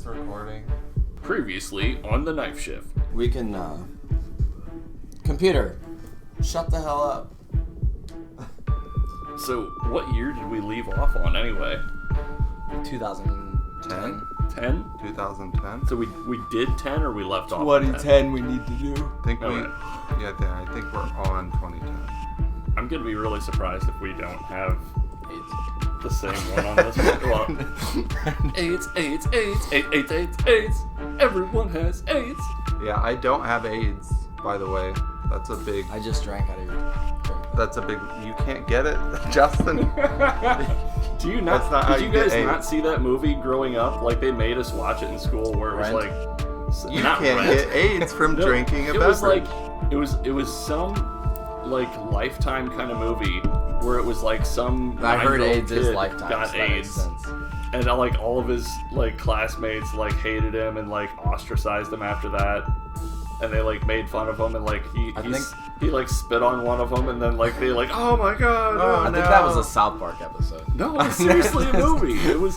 recording. Previously on the Knife Shift. We can, computer, shut the hell up. So, what year did we leave off on anyway? 2010. 10? 2010. So we did 10 or we left off? 2010 we need to do. I think Okay. I think we're on 2010. I'm going to be really surprised if we don't have the same one on this one. Well, AIDS. Everyone has AIDS. Yeah, I don't have AIDS, by the way. That's a big. I just drank out of your drink. That's a big. You can't get it, Justin. Do you not? That's not how Did you you get guys AIDS. not see that movie growing up? Like they made us watch it in school, where it was Rent? like You not can't Rent. get AIDS from No, drinking a it beverage. was like it was some like Lifetime kind of movie where it was like some I heard 9-year-old AIDS is kid Lifetime. got so that makes AIDS, sense. and like all of his like classmates like hated him and like ostracized him after that, and they like made fun of him and like he like spit on one of them and then like they like, oh my god. Oh, I think that was a South Park episode. No, it was seriously a movie. It was.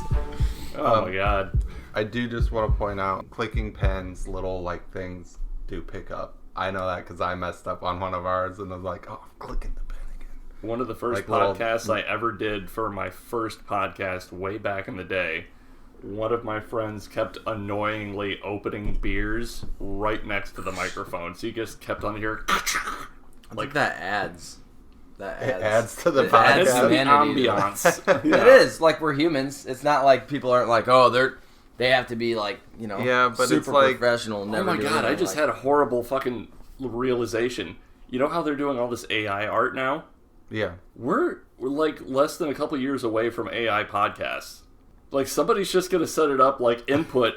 Oh my god. I do just want to point out, clicking pens, little like things do pick up. I know that because I messed up on one of ours and I was like, oh, I'm clicking the pen again. One of the first Like little- podcasts I ever did for my first podcast way back in the day, one of my friends kept annoyingly opening beers right next to the microphone. So you just kept on here. Like that adds. That It adds. adds to the It adds It's the podcast. humanity to it. ambiance. It is like we're humans. It's not like people aren't like, oh, they have to be like, you know, Yeah, but it's super like- professional. Oh Never my do god, I anything, just like, had a horrible fucking realization. You know how they're doing all this AI art now? Yeah. We're like less than a couple years away from AI podcasts. Like somebody's just gonna set it up like input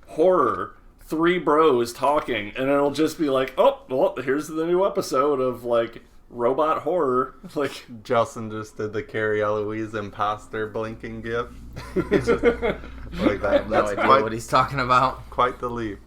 horror, 3 bros talking, and it'll just be like, oh, well, here's the new episode of like robot horror. Like Justin just did the Carrie Eloise imposter blinking gif. He's just like that. no That's idea what he's talking about. quite the leap.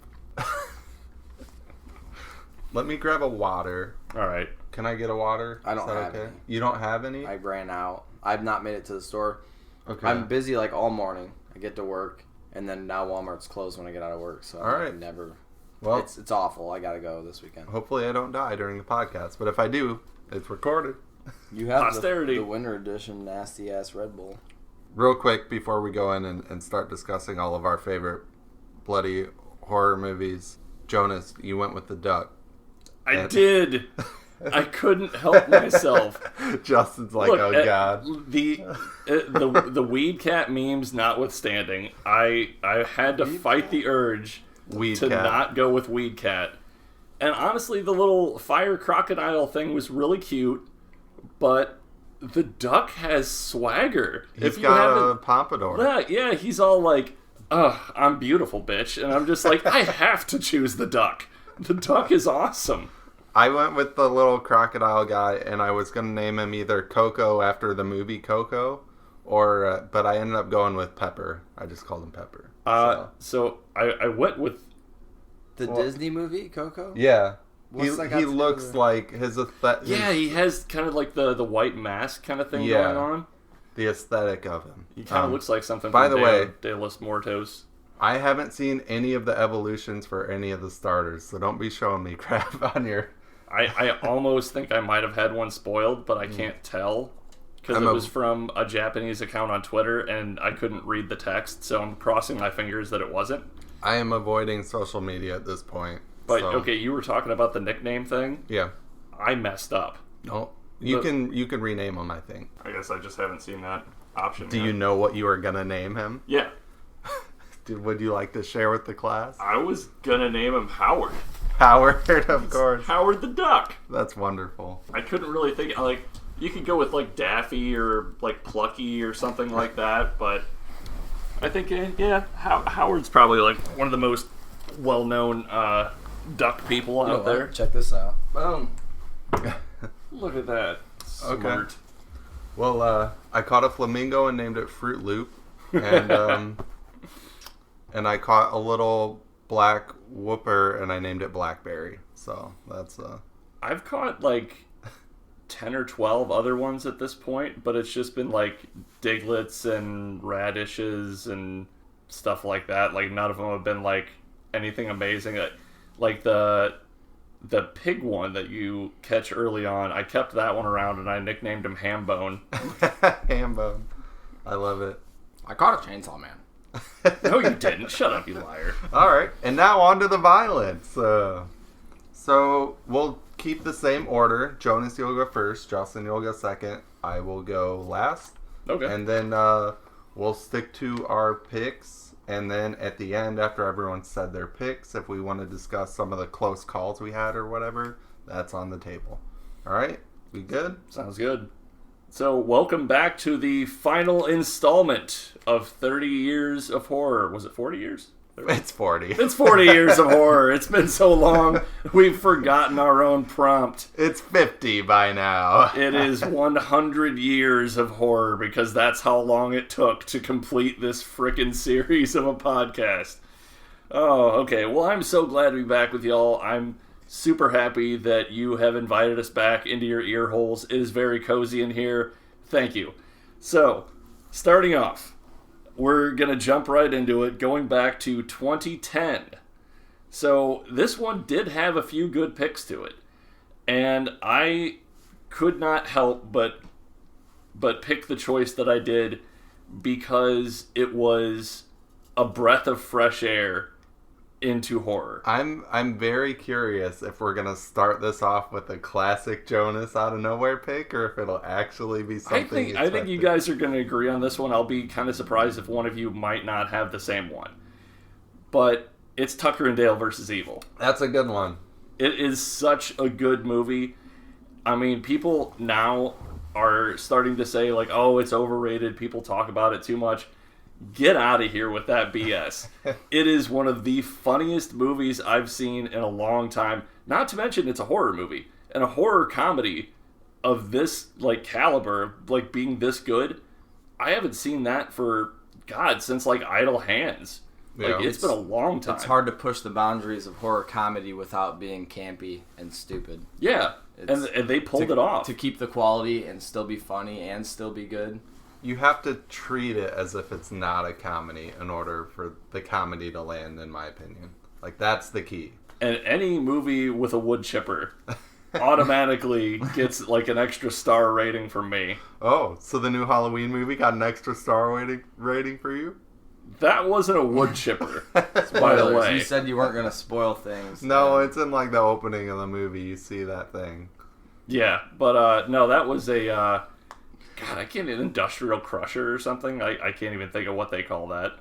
Let me grab a water. all right. Can I get a water? I don't Is that have any. You don't have any? I ran out. I've not made it to the store. Okay. I'm busy like all morning. I get to work, and then now Walmart's closed when I get out of work, so All right. I never. Well, It's awful. I gotta go this weekend. hopefully I don't die during the podcast, but if I do, it's recorded. You have Posterity. the winter edition nasty ass Red Bull. Real quick before we go in and start discussing all of our favorite bloody horror movies, Jonas, you went with the duck. I And- did. I couldn't help myself. Justin's like, Look, oh god. The weed cat memes notwithstanding, I had to fight the urge Weed to cat. not go with weed cat. And honestly, the little fire crocodile thing was really cute, but the duck has swagger. He's got a pompadour. Yeah, he's all like, "Ugh, I'm beautiful, bitch," and I'm just like, I have to choose the duck. The duck is awesome. I went with the little crocodile guy, and I was going to name him either Coco after the movie Coco, or but I ended up going with Pepper. I just called him Pepper. So I went with The Disney movie Coco. Yeah. What's that got He to do looks with- like his aesthetic. yeah. He has kind of like the white mask kind of thing Yeah. going on. The aesthetic of him. He kind of looks like something. by from the way- De los Muertos. I haven't seen any of the evolutions for any of the starters, so don't be showing me crap on your. I almost think I might have had one spoiled, but I can't tell because I'm it a- was from a Japanese account on Twitter, and I couldn't read the text, so I'm crossing my fingers that it wasn't. I am avoiding social media at this point. But so, okay, you were talking about the nickname thing. Yeah. I messed up. No. You The- can rename him, I think. I guess I just haven't seen that option. Do you know what you were gonna name him? Yeah, Would you like to share with the class? I was gonna name him Howard. Howard, of course. Howard the Duck. That's wonderful. I couldn't really think, like, you could go with, like, Daffy or, like, Plucky or something like that, but I think, yeah, Howard's probably, like, one of the most well-known duck people You know out what? there. Check this out. Boom. Look at that. Okay. Smart. Well, I caught a flamingo and named it Fruit Loop, and and I caught a little black whooper and I named it Blackberry. So that's I've caught, like, 10 or 12 other ones at this point, but it's just been, like, diglets and radishes and stuff like that. Like, none of them have been like anything amazing. Like the pig one that you catch early on, I kept that one around and I nicknamed him Hambone. Hambone. I love it. I caught a Chainsaw Man. No, you didn't. Shut up, you liar. All right, and now on to the violence. So we'll keep the same order. Jonas, you'll go first. Justin, you'll go second. I will go last. Okay. And then we'll stick to our picks. And then at the end, after everyone said their picks, if we want to discuss some of the close calls we had or whatever, that's on the table. All right? We good? Sounds good. So, welcome back to the final installment of 30 Years of Horror. Was it 40 years? It's 40. It's 40 years of horror. It's been so long, we've forgotten our own prompt. It's 50 by now. It is 100 years of horror because that's how long it took to complete this frickin' series of a podcast. Oh, okay. Well, I'm so glad to be back with y'all. I'm super happy that you have invited us back into your ear holes. It is very cozy in here. Thank you. So, starting off, we're going to jump right into it, going back to 2010. So, this one did have a few good picks to it. And I could not help but pick the choice that I did because it was a breath of fresh air into horror. I'm very curious if we're gonna start this off with a classic Jonas out of nowhere pick, or if it'll actually be something. I think you guys are gonna agree on this one. I'll be kind of surprised if one of you might not have the same one. But it's Tucker and Dale versus Evil. That's a good one. It is such a good movie. I mean, people now are starting to say like, "Oh, it's overrated. People talk about it too much." Get out of here with that BS. It is one of the funniest movies I've seen in a long time. Not to mention it's a horror movie. And a horror comedy of this like caliber, like being this good, I haven't seen that for, God, since like Idle Hands. Like, Yeah. it's been a long time. It's hard to push the boundaries of horror comedy without being campy and stupid. Yeah, and they pulled it off. To keep the quality and still be funny and still be good. You have to treat it as if it's not a comedy in order for the comedy to land, in my opinion. Like, that's the key. And any movie with a wood chipper automatically gets like an extra star rating from me. Oh, so the new Halloween movie got an extra star rating for you? That wasn't a wood chipper, by the Spoilers. way. You said you weren't going to spoil things. No, and it's in like the opening of the movie. You see that thing. Yeah, but no, that was a God, I can't, an industrial crusher or something. I can't even think of what they call that.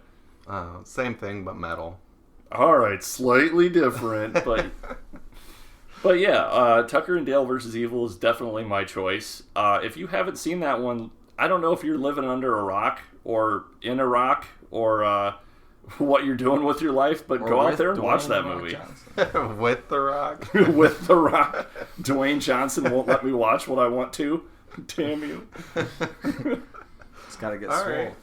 Same thing, but metal. All right, slightly different, but yeah, Tucker and Dale versus Evil is definitely my choice. If you haven't seen that one, I don't know if you're living under a rock or in a rock or what you're doing with your life, but go out there and watch that movie. With The Rock? With The Rock. Dwayne Johnson won't let me watch what I want to. Damn you. It's got to get All swole. right.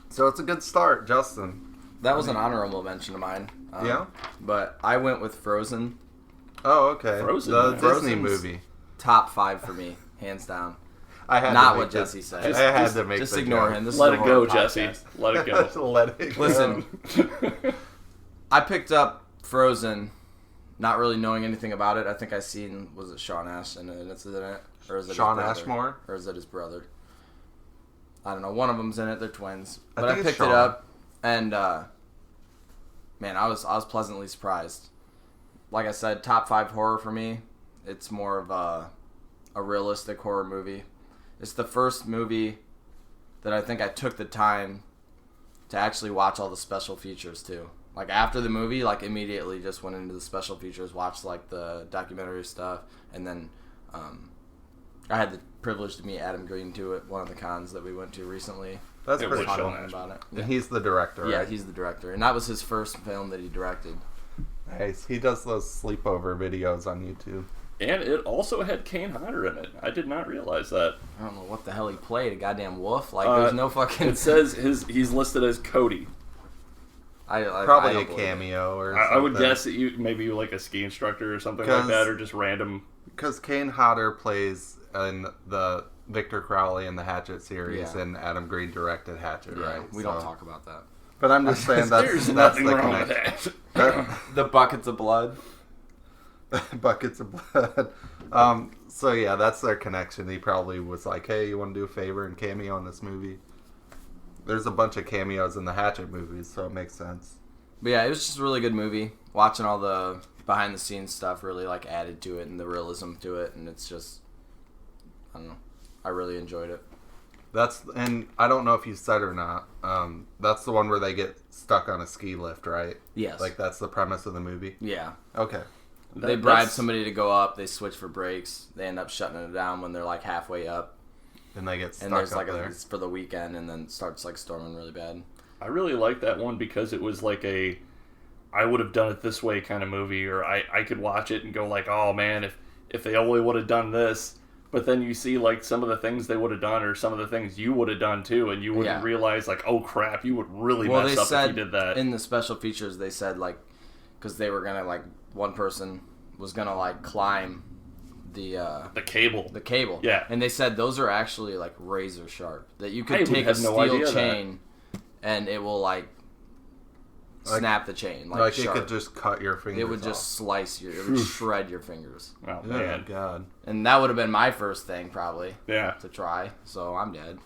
So it's a good start, Justin. That was an honorable mention of mine. Yeah? But I went with Frozen. Oh, okay. Frozen, The man. Disney Frozen's movie. Top 5 for me, hands down. I had Not to make what Jesse this- said. I had to make Just the ignore joke. him. This is Let a it horror go, Jesse. podcast. Let it go. Let it go. Listen, I picked up Frozen, not really knowing anything about it. I think I seen, was it Sean Astin in it? Or is it Sean his brother? Ashmore? Or is it his brother? I don't know. One of them's in it. They're twins. I But I, think it's picked it Sean. up, and man, I was pleasantly surprised. Like I said, top 5 horror for me. It's more of a realistic horror movie. It's the first movie that I think I took the time to actually watch all the special features too. Like after the movie, like immediately just went into the special features, watched like the documentary stuff, and then I had the privilege to meet Adam Green too at one of the cons that we went to recently. That's It pretty was cool. Sean About it. And he's the director, Yeah, right? he's the director, and that was his first film that he directed. Nice. He does those sleepover videos on YouTube. And it also had Kane Hodder in it. I did not realize that. I don't know what the hell he played, a goddamn wolf. Like there's no fucking. It says he's listed as Cody. I Probably don't a believe it. cameo or I would something. guess that you maybe like a ski instructor or something like 'Cause- that, or just random. Because Kane Hodder plays in the Victor Crowley and the Hatchet series, Yeah. and Adam Green directed Hatchet, Yeah, right? we don't talk about that. But I'm just saying There's that's nothing the wrong with connection. that. The buckets of blood. Buckets of blood. So yeah, that's their connection. He probably was like, "Hey, you want to do a favor and cameo in this movie?" There's a bunch of cameos in the Hatchet movies, so it makes sense. But yeah, it was just a really good movie. Watching all the behind the scenes stuff really like added to it and the realism to it, and it's just, I don't know, I really enjoyed it. And I don't know if you said or not. That's the one where they get stuck on a ski lift, right? Yes. Like that's the premise of the movie. Yeah. Okay. They bribe somebody to go up. They switch for brakes. They end up shutting it down when they're like halfway up. And they get stuck And there's up like there. it's for the weekend, and then it starts like storming really bad. I really like that one because it was like a I would have done it this way kind of movie, or I could watch it and go like, oh man, if they only would have done this. But then you see like some of the things they would have done, or some of the things you would have done too, and you wouldn't realize like, oh crap, you would really mess up if you did that. In the special features, they said like, because they were gonna like one person was gonna like climb the cable. The cable. Yeah. And they said those are actually like razor sharp. That you could I take a had no steel idea chain and it will like snap the chain. Like it sharp. could just cut your fingers. It would just slice your, it would shred your fingers. Oh Oh man. God. And that would have been my first thing probably Yeah. to try. So I'm dead.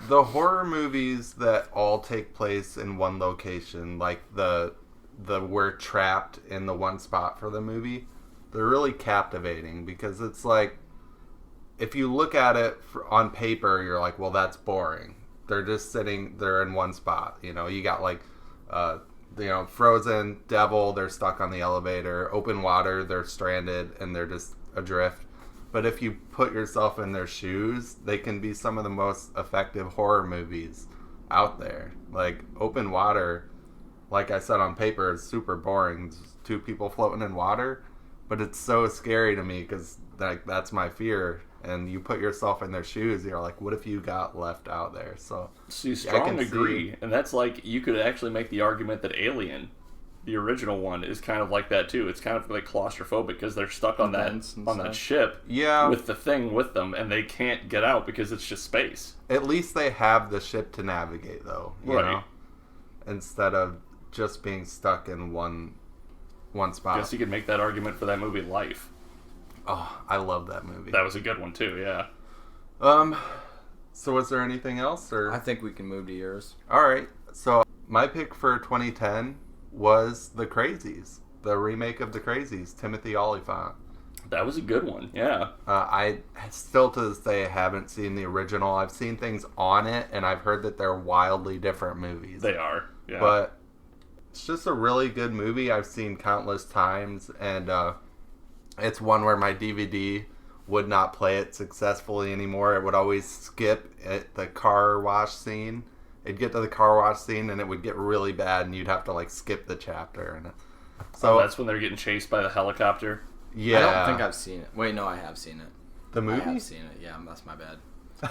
The horror movies that all take place in one location, like the we're trapped in the one spot for the movie, they're really captivating because it's like, if you look at it on paper, you're like, well, that's boring. They're just sitting there in one spot. You know, you got like, Frozen, Devil, they're stuck on the elevator. Open Water, they're stranded and they're just adrift. But if you put yourself in their shoes, they can be some of the most effective horror movies out there. Like Open Water, like I said on paper, is super boring. It's just two people floating in water, but it's so scary to me because like that's my fear. And you put yourself in their shoes, you're like, what if you got left out there? So, See, strong agree. And that's like, you could actually make the argument that Alien, the original one, is kind of like that too. It's kind of like claustrophobic because they're stuck on that ship with the thing with them, and they can't get out because it's just space. At least they have the ship to navigate, though, you know? Instead of just being stuck in one spot. I guess you could make that argument for that movie Life. Oh, I love that movie. That was a good one too, yeah. So was there anything else? Or I think we can move to yours. All right. So my pick for 2010 was The Crazies, the remake of The Crazies, Timothy Olyphant. That was a good one, yeah. I still to this day haven't seen the original. I've seen things on it, and I've heard that they're wildly different movies. They are, yeah. But it's just a really good movie I've seen countless times, and it's one where my DVD would not play it successfully anymore. It would always skip at the car wash scene. It'd get to the car wash scene, and it would get really bad, and you'd have to, like, skip the chapter. And so that's when they're getting chased by the helicopter? Yeah. I don't think I've seen it. Wait, no, I have seen it. The movie? I have seen it, yeah, that's my bad.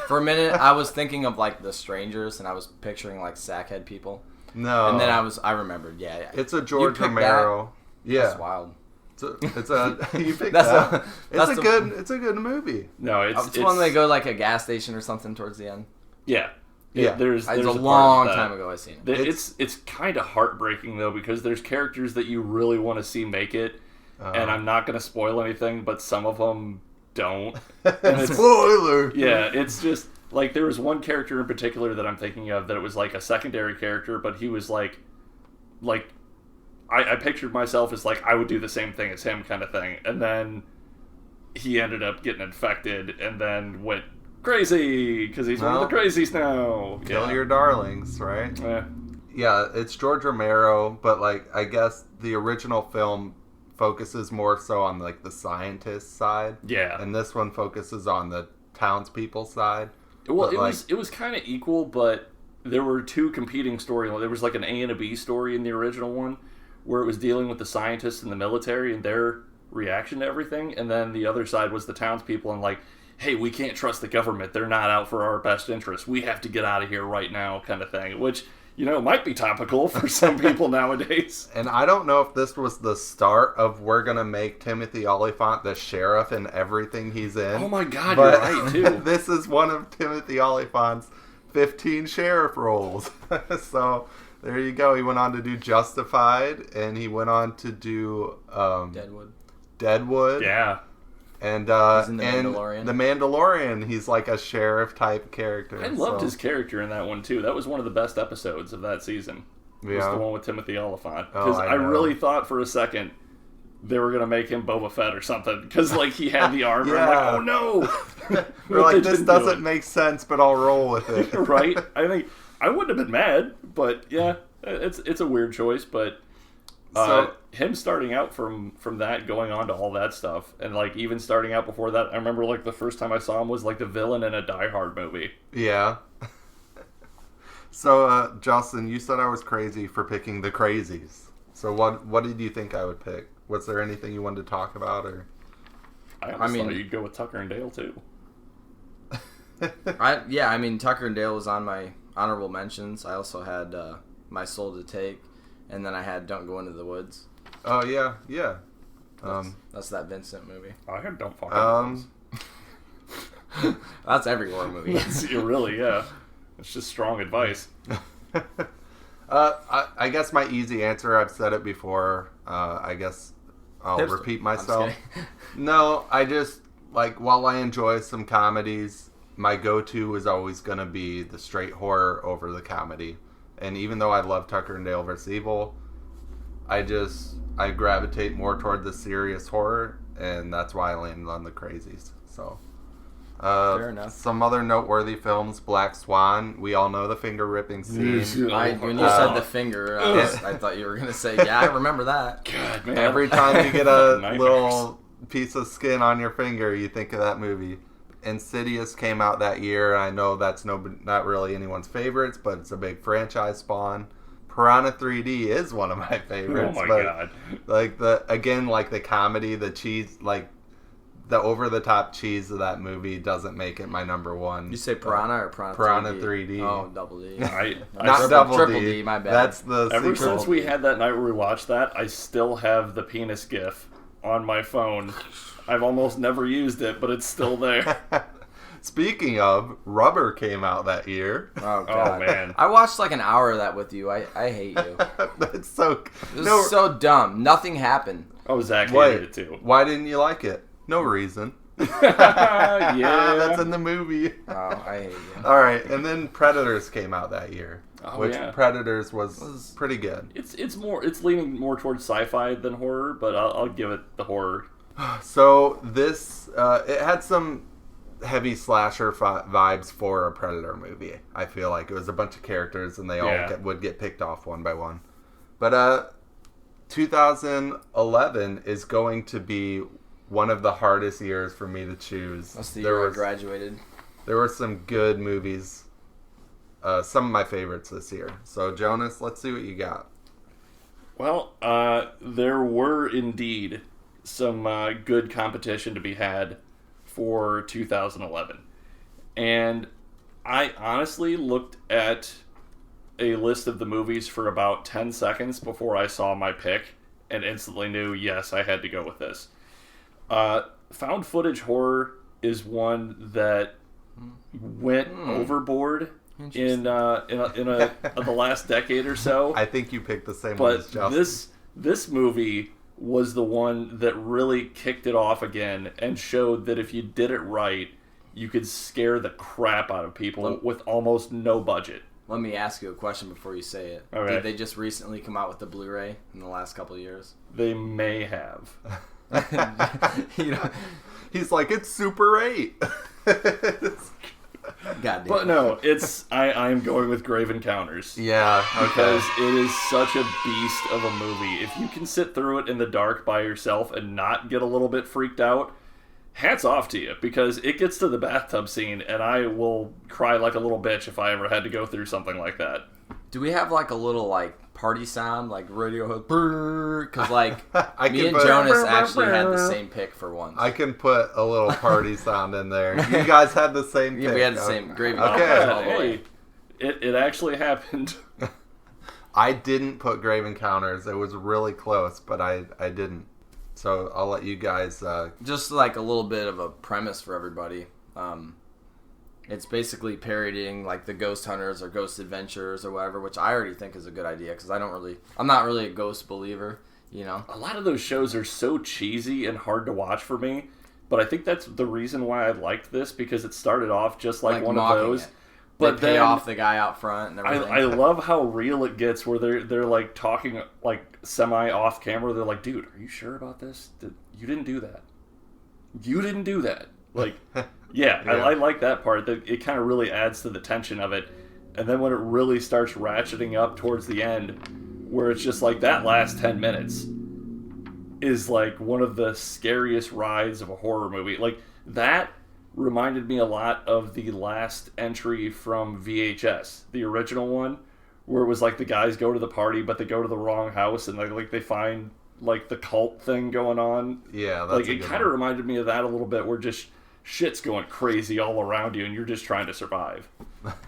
For a minute, I was thinking of, like, The Strangers, and I was picturing, like, sackhead people. No. And then I remembered, yeah. It's a George Romero. Yeah. That's wild. It's a you picked That's that. a- It's a good movie. No, it's one they go, like, a gas station or something towards the end. Yeah. Yeah. There's It's a part long of that. time ago I've seen it. It's kind of heartbreaking though, because there's characters that you really want to see make it, and I'm not going to spoil anything, but some of them don't. And Spoiler. Yeah, it's just like there was one character in particular that I'm thinking of that it was like a secondary character, but he was like I pictured myself as like I would do the same thing as him kind of thing, and then he ended up getting infected and then went crazy because he's one of the crazies now. Kill your darlings, right? Yeah. Yeah, it's George Romero, but like I guess the original film focuses more so on like the scientist side. Yeah. And this one focuses on the townspeople side. Well, But, it was kind of equal, but there were two competing storylines. There was like an A and a B story in the original one, where it was dealing with the scientists and the military and their reaction to everything, and then the other side was the townspeople and like, hey, we can't trust the government. They're not out for our best interest. We have to get out of here right now, kind of thing. Which, might be topical for some people nowadays. And I don't know if this was the start of we're gonna make Timothy Olyphant the sheriff in everything he's in. Oh my God, but you're right too. This is one of Timothy Olyphant's 15 sheriff roles. So there you go. He went on to do Justified, and he went on to do Deadwood. Yeah. And He's in The Mandalorian. The Mandalorian, he's like a sheriff type character. I loved his character in that one too. That was one of the best episodes of that season. Was the one with Timothy Olyphant. Because I really thought for a second they were gonna make him Boba Fett or something. Because like he had the armor. Yeah. I'm like, oh no! We're like, this doesn't make sense, but I'll roll with it. Right? I think I wouldn't have been mad, but yeah, it's a weird choice. But him starting out from that, going on to all that stuff, and like even starting out before that, I remember like the first time I saw him was like the villain in a Die Hard movie. Yeah. So Justin, you said I was crazy for picking the crazies. So what did you think I would pick? Was there anything you wanted to talk about, or? I mean, thought you'd go with Tucker and Dale too. I mean, Tucker and Dale was on my honorable mentions. I also had My Soul to Take, and then I had Don't Go Into the Woods. Oh yeah. That's that Vincent movie. I had Don't Fucking That's every horror movie. Really, yeah. It's just strong advice. I guess my easy answer, I've said it before. I guess I'll repeat myself. No, I just, like, while I enjoy some comedies, my go-to is always going to be the straight horror over the comedy. And even though I love Tucker and Dale vs. Evil, I gravitate more toward the serious horror, and that's why I landed on the crazies. So, fair enough. Some other noteworthy films: Black Swan. We all know the finger ripping scene. When you said the finger, I thought you were gonna say, "Yeah, I remember that." God, man. Every time you get a little piece of skin on your finger, you think of that movie. Insidious came out that year. I know that's not really anyone's favorites, but it's a big franchise spawn. Piranha 3D is one of my favorites. Oh my god! Like the comedy, the cheese, like the over-the-top cheese of that movie doesn't make it my number one. You say Piranha or Piranha 3D? Piranha 3D. Oh, double D. Not double Triple D, my bad. That's the Ever sequel. since we had that night where we watched that, I still have the penis gif on my phone. I've almost never used it, but it's still there. Speaking of, Rubber came out that year. Oh, God. Oh, man. I watched like an hour of that with you. I hate you. That's so... It was so dumb. Nothing happened. Oh, Zach hated it too. Why didn't you like it? No reason. Yeah. That's in the movie. Oh, I hate you. Alright, and then Predators came out that year. Oh, which yeah. Predators was pretty good. It's leaning more towards sci-fi than horror, but I'll give it the horror. So this, it had some heavy slasher vibes for a Predator movie. I feel like it was a bunch of characters and they all would get picked off one by one. But 2011 is going to be one of the hardest years for me to choose. That's the year I graduated. There were some good movies. Some of my favorites this year. So Jonas, let's see what you got. Well, there were indeed some good competition to be had for 2011. And I honestly looked at a list of the movies for about 10 seconds before I saw my pick and instantly knew, yes, I had to go with this. Found footage horror is one that went overboard in the last decade or so. I think you picked the same one as But Justin. this movie was the one that really kicked it off again and showed that if you did it right, you could scare the crap out of people with almost no budget. Let me ask you a question before you say it. Okay. Did they just recently come out with the Blu-ray in the last couple of years? They may have. You know, He's like, it's Super 8. God damn. But no, I'm going with Grave Encounters. Yeah, Because it is such a beast of a movie. If you can sit through it in the dark by yourself and not get a little bit freaked out, hats off to you. Because it gets to the bathtub scene, and I will cry like a little bitch if I ever had to go through something like that. Do we have like a little like party sound, like Radiohead? Because like me and put- Jonas actually had the same pick for once. I can put a little party sound in there. You guys had the same pick. Yeah, we had the same. Gravy. Okay. all the way. Hey, it actually happened. I didn't put Grave Encounters. It was really close, but I didn't. So I'll let you guys... Just like a little bit of a premise for everybody. It's basically parodying like the Ghost Hunters or Ghost Adventures or whatever, which I already think is a good idea because I'm not really a ghost believer, you know. A lot of those shows are so cheesy and hard to watch for me, but I think that's the reason why I liked this, because it started off just like one of those. It. But they pay off the guy out front and everything. I love how real it gets, where they're like talking like semi off camera. They're like, "Dude, are you sure about this? You didn't do that. You didn't do that." Like, yeah. I like that part. That it kind of really adds to the tension of it. And then when it really starts ratcheting up towards the end, where it's just like that last 10 minutes is like one of the scariest rides of a horror movie. Like, that reminded me a lot of the last entry from VHS, the original one, where it was like the guys go to the party, but they go to the wrong house, and they find like the cult thing going on. Yeah, that's like it kind of reminded me of that a little bit, where just shit's going crazy all around you, and you're just trying to survive.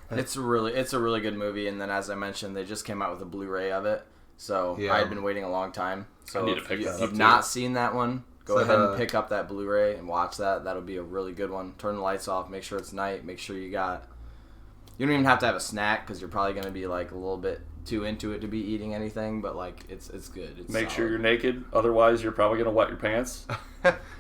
It's a really good movie, and then as I mentioned, they just came out with a Blu-ray of it, so I had been waiting a long time. So I need to pick that up, if you've too. not seen that one, go ahead and pick up that Blu-ray and watch that. That'll be a really good one. Turn the lights off. Make sure it's night. Make sure you don't even have to have a snack, because you're probably going to be like a little bit too into it to be eating anything, but like it's good. It's Make solid. sure you're naked, otherwise you're probably going to wet your pants.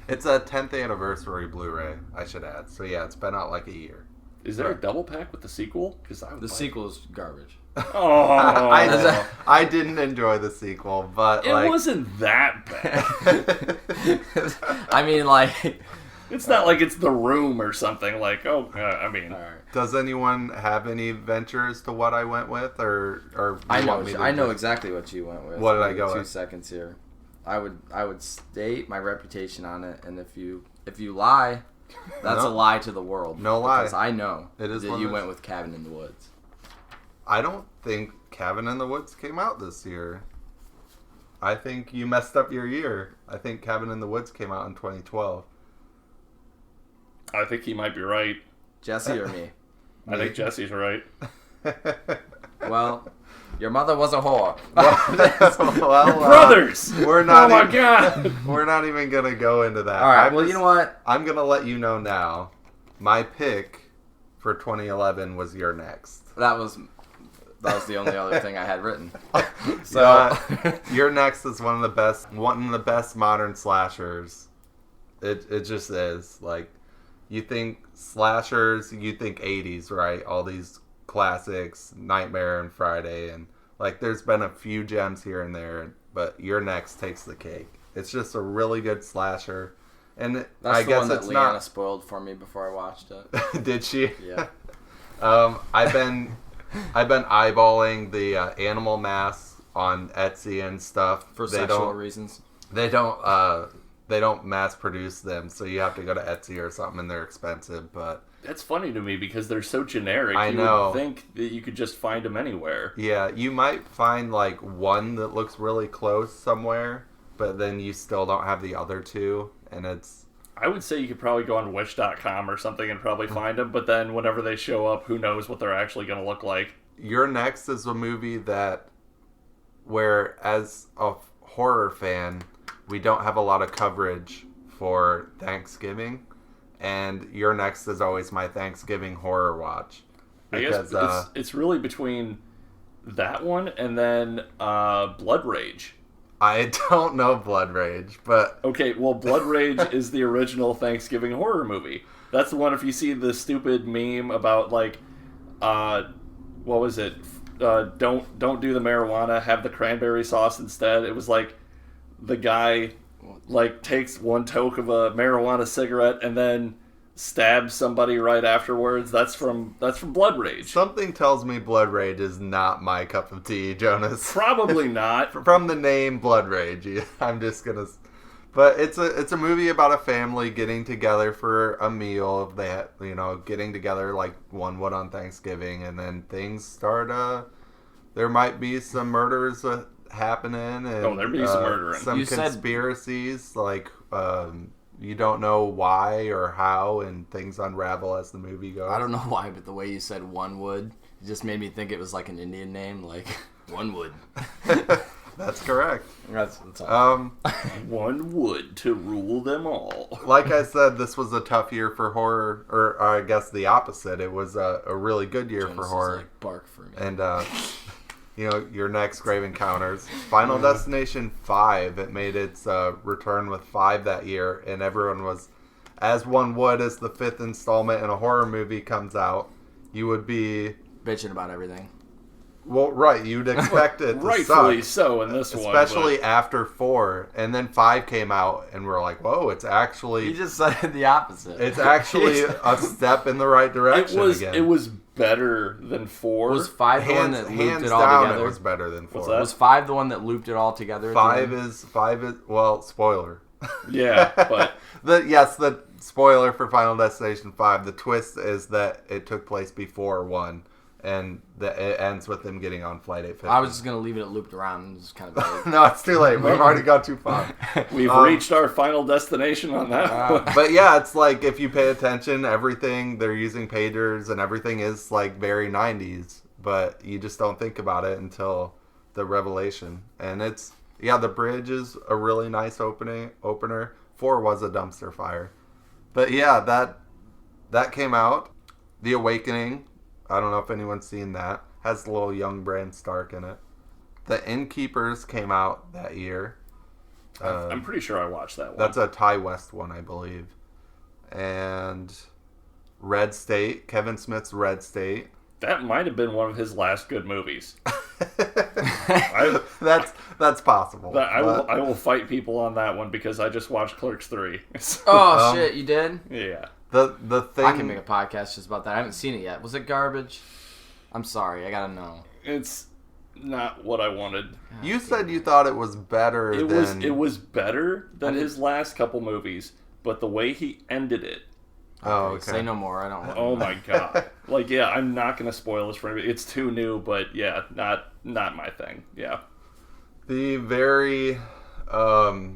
It's a 10th anniversary Blu-ray, I should add. So yeah, it's been out like a year. Is there a double pack with the sequel? Because The sequel is garbage. Oh, I didn't enjoy the sequel, but it wasn't that bad. I mean, like, It's not like it's The Room or something. Like, I mean, all right. Does anyone have any ventures to what I went with, or I you know want me to I know just- exactly what you went with. What did I Give go me 2 with? seconds here. I would state my reputation on it, and if you lie, that's No. a lie to the world. No lie. Because I know It is that one you of went those- with Cabin in the Woods. I don't think Cabin in the Woods came out this year. I think you messed up your year. I think Cabin in the Woods came out in 2012. I think he might be right. Jesse or me? I think Jesse's right. Well, your mother was a whore. Well, Brothers! we're not. Oh my even, god! We're not even gonna go into that. All right. I'm Well, just- you know what? I'm gonna let you know now. My pick for 2011 was Your Next. That was the only other thing I had written. So Yeah, Your Next is one of the best modern slashers. It just is. Like, you think slashers, you think 80s, right? All these classics, Nightmare and Friday, and like there's been a few gems here and there, but Your Next takes the cake. It's just a really good slasher. And that's I the guess one that it's Leanna not. spoiled for me before I watched it. Did she? Yeah. I've been eyeballing the animal masks on Etsy and stuff. For They sexual don't- reasons. They don't mass produce them, so you have to go to Etsy or something, and they're expensive. But That's funny to me because they're so generic. I You know. would think that you could just find them anywhere. yeah, you might find like one that looks really close somewhere, but then you still don't have the other two, and it's I would say you could probably go on Wish.com or something and probably find them, but then whenever they show up, who knows what they're actually going to look like. Your Next is a movie that, where as a horror fan, we don't have a lot of coverage for Thanksgiving, and Your Next is always my Thanksgiving horror watch. I guess it's really between that one and then Blood Rage. I don't know Blood Rage, but Okay, well, Blood Rage is the original Thanksgiving horror movie. That's the one, if you see the stupid meme about, like, what was it? Don't do the marijuana, have the cranberry sauce instead. It was like the guy, like, takes one toke of a marijuana cigarette and then stabs somebody right afterwards. That's from Blood Rage. something tells me Blood Rage is not my cup of tea, Jonas. Probably not. From the name Blood Rage, I'm just gonna. But it's a movie about a family getting together for a meal. They getting together like one would on Thanksgiving, and then things start. There might be some murders happening, and there'd be some murdering. some You said- conspiracies like. You don't know why or how, and things unravel as the movie goes. I don't know why, but the way you said One Wood, it just made me think it was like an Indian name, like One Wood. That's correct. That's all. One would to rule them all. Like I said, this was a tough year for horror, or I guess the opposite. It was a really good year Jonas for is horror. like, bark for me. And, your next Grave Encounters. Final Destination 5. It made its return with 5 that year, and everyone was, as one would, as the 5th installment in a horror movie comes out, you would be... bitching about everything. Well, right, you'd expect it to Rightfully suck. so in this one. Especially after 4. And then 5 came out, and we're like, whoa, it's actually... You just said the opposite. It's actually a step in the right direction again. It was better than 4. Was 5 the one that looped hands it all down, together? it was better than 4. What's that? Was 5 the one that looped it all together? 5 is well, spoiler. Yeah, but the spoiler for Final Destination 5. The twist is that it took place before 1, and it ends with them getting on Flight 850. I was just gonna leave it looped around. It's kind of vague. No, it's too late. We've already gone too far. we've reached our final destination on that one. But yeah, it's like if you pay attention, everything they're using pagers and everything is like very 90s, but you just don't think about it until the revelation. And it's the bridge is a really nice opener. 4 was a dumpster fire. But yeah, that came out. The Awakening, I don't know if anyone's seen that. Has a little young Bran Stark in it. The Innkeepers came out that year. I'm pretty sure I watched that one. That's a Ty West one, I believe. And Red State, Kevin Smith's Red State. That might have been one of his last good movies. That's possible. I will fight people on that one because I just watched Clerks 3. So, Oh shit! You did? yeah. The thing I can make a podcast just about that. I haven't seen it yet. Was it garbage? I'm sorry. I gotta know. It's not what I wanted. you said you thought it was better than It was better than his last couple movies, but the way he ended it. Oh, okay. Say no more. I don't want. Oh my god. I'm not gonna spoil this for anybody. It's too new, but yeah, not my thing. Yeah. The very how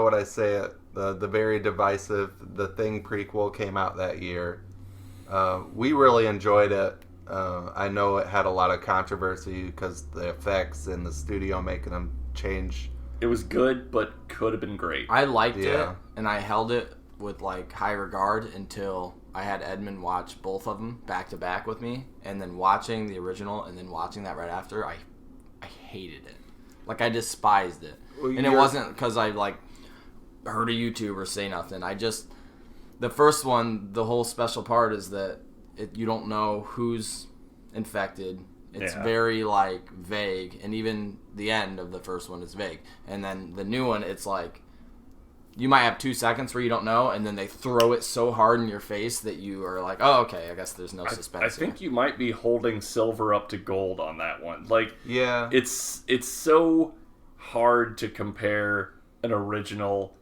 would I say it? The very divisive The Thing prequel came out that year. We really enjoyed it. I know it had a lot of controversy because the effects and the studio making them change. It was good, but could have been great. I liked it, Yeah. and I held it with like high regard until I had Edmund watch both of them back to back with me, and then watching the original and then watching that right after, I hated it. Like I despised it, Well, and it wasn't because I like heard a YouTuber say nothing. The first one, the whole special part is that you don't know who's infected. It's very like vague, and even the end of the first one is vague. And then the new one, it's like you might have 2 seconds where you don't know, and then they throw it so hard in your face that you are like, oh, okay, I guess there's no suspense. I think you might be holding silver up to gold on that one. Like, Yeah. it's so hard to compare an original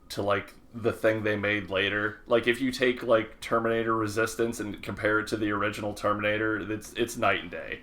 to like the thing they made later. Like if you take like Terminator Resistance and compare it to the original Terminator, it's night and day.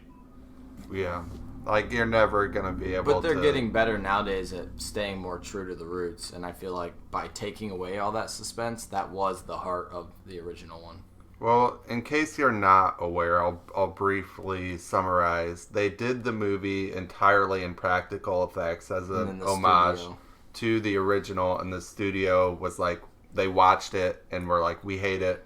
Yeah. Like, you're never going to be able to... But they're getting better nowadays at staying more true to the roots, and I feel like by taking away all that suspense, that was the heart of the original one. Well, in case you're not aware, I'll briefly summarize. They did the movie entirely in practical effects as And an then the homage studio. to the original, and the studio was like, they watched it and were like, we hate it.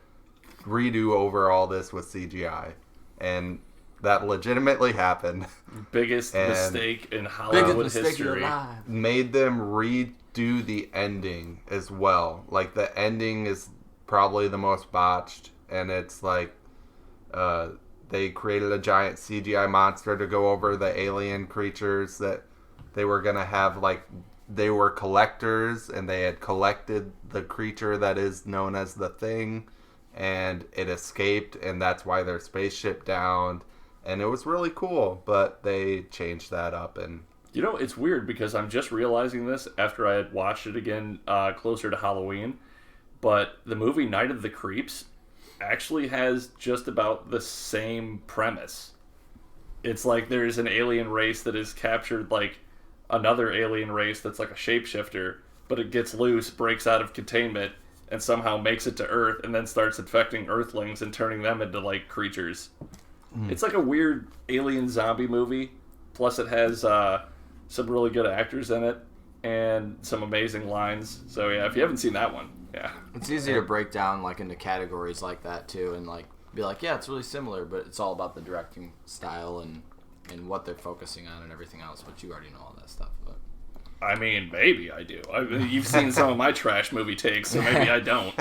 Redo over all this with CGI. And that legitimately happened. Biggest And mistake in Hollywood history. Made them redo the ending as well. Like, the ending is probably the most botched, and it's like they created a giant CGI monster to go over the alien creatures that they were going to have. Like, they were collectors, and they had collected the creature that is known as the Thing, and it escaped, and that's why their spaceship downed. And it was really cool, but they changed that up. And You know, it's weird because I'm just realizing this after I had watched it again closer to Halloween. But the movie Night of the Creeps actually has just about the same premise. It's like there's an alien race that has captured like another alien race that's like a shapeshifter, but it gets loose, breaks out of containment, and somehow makes it to Earth, and then starts infecting Earthlings and turning them into like creatures. It's like a weird alien zombie movie, Plus, it has some really good actors in it and some amazing lines. So yeah, if you haven't seen that one, yeah, It's easy to break down like into categories like that too, and like be like, yeah, it's really similar, but it's all about the directing style and what they're focusing on and everything else. But you already know all that stuff. But I mean, maybe I do. You've seen some of my trash movie takes, so maybe I don't.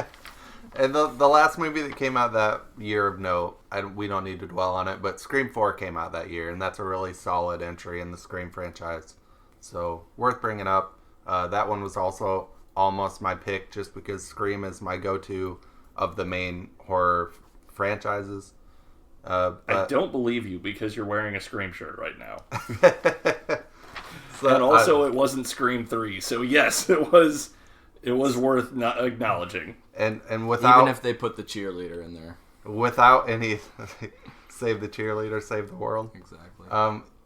And the last movie that came out that year of note, we don't need to dwell on it, but Scream 4 came out that year, and that's a really solid entry in the Scream franchise. So, worth bringing up. That one was also almost my pick, just because Scream is my go-to of the main horror franchises. I don't believe you because you're wearing a Scream shirt right now. So, and also, it wasn't Scream 3, so yes, it was worth not acknowledging. And without, even if they put the cheerleader in there, without any save the cheerleader, save the world. exactly.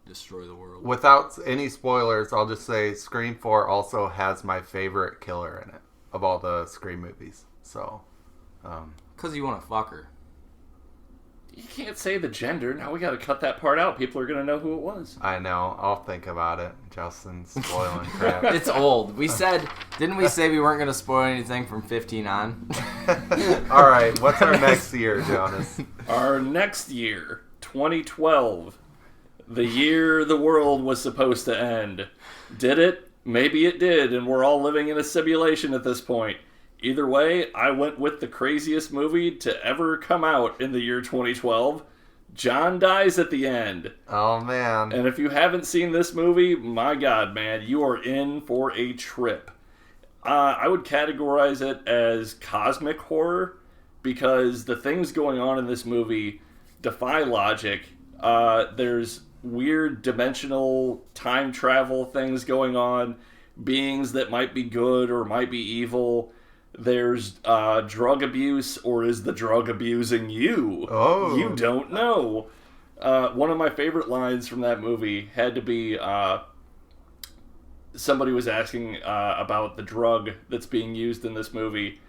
Destroy the world. Without any spoilers, I'll just say Scream 4 also has my favorite killer in it of all the Scream movies. So, Because you want to fuck her. You can't say the gender. Now we got to cut that part out. People are going to know who it was. I know. I'll think about it. Justin's spoiling crap. It's old. Didn't we say we weren't going to spoil anything from 15 on? All right. What's our next year, Jonas? Our next year, 2012, the year the world was supposed to end. Did it? Maybe it did, and we're all living in a simulation at this point. Either way, I went with the craziest movie to ever come out in the year 2012. John dies at the end. Oh, man. And if you haven't seen this movie, my God, man, you are in for a trip. I would categorize it as cosmic horror because the things going on in this movie defy logic. There's weird dimensional time travel things going on, beings that might be good or might be evil. There's drug abuse, or is the drug abusing you? Oh. You don't know. One of my favorite lines from that movie had to be somebody was asking about the drug that's being used in this movie,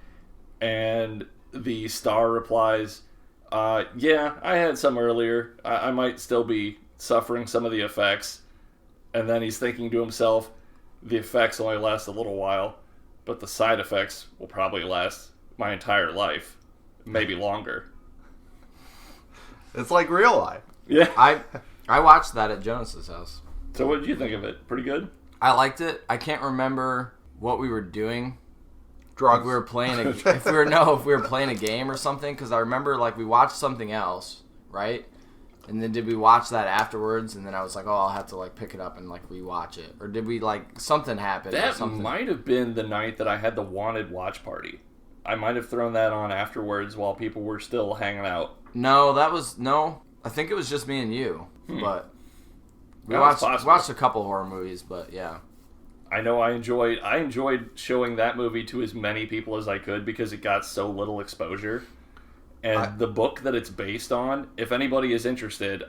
and the star replies, yeah, I had some earlier. I might still be suffering some of the effects. And then he's thinking to himself, the effects only last a little while, but the side effects will probably last my entire life, maybe longer. It's like real life. Yeah. I watched that at Jonas's house. So what did you think of it? Pretty good? I liked it. I can't remember what we were doing. Drugs. If we were playing if we were playing a game or something, because I remember like we watched something else, right? And then did we watch that afterwards? And then I was like, oh, I'll have to like pick it up and like rewatch it. Or did we like something happen? That or something? might have been the night that I had the Wanted watch party. I might have thrown that on afterwards while people were still hanging out. No, I think it was just me and you. But we That's watched a couple horror movies, but yeah. I know I enjoyed showing that movie to as many people as I could because it got so little exposure. And the book that it's based on, if anybody is interested,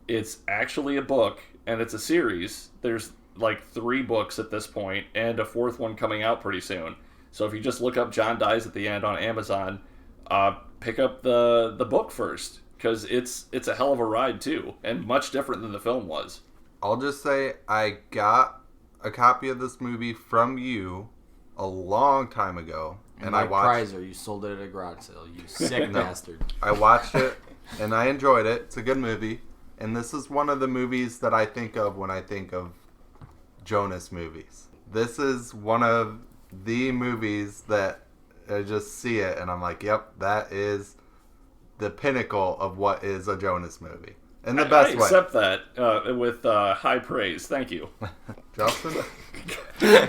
it's actually a book, and it's a series. There's like 3 books at this point, and a 4th one coming out pretty soon. So if you just look up John Dies at the End on Amazon, pick up the book first, because it's a hell of a ride too, and much different than the film was. I'll just say I got a copy of this movie from you a long time ago. And I like watched Prizer, you sold it at a garage sale, you sick bastard. I watched it and I enjoyed it. It's a good movie. And this is one of the movies that I think of when I think of Jonas movies. This is one of the movies that I just see it and I'm like, yep, that is the pinnacle of what is a Jonas movie. In the best way. I accept that with high praise. Thank you. Justin?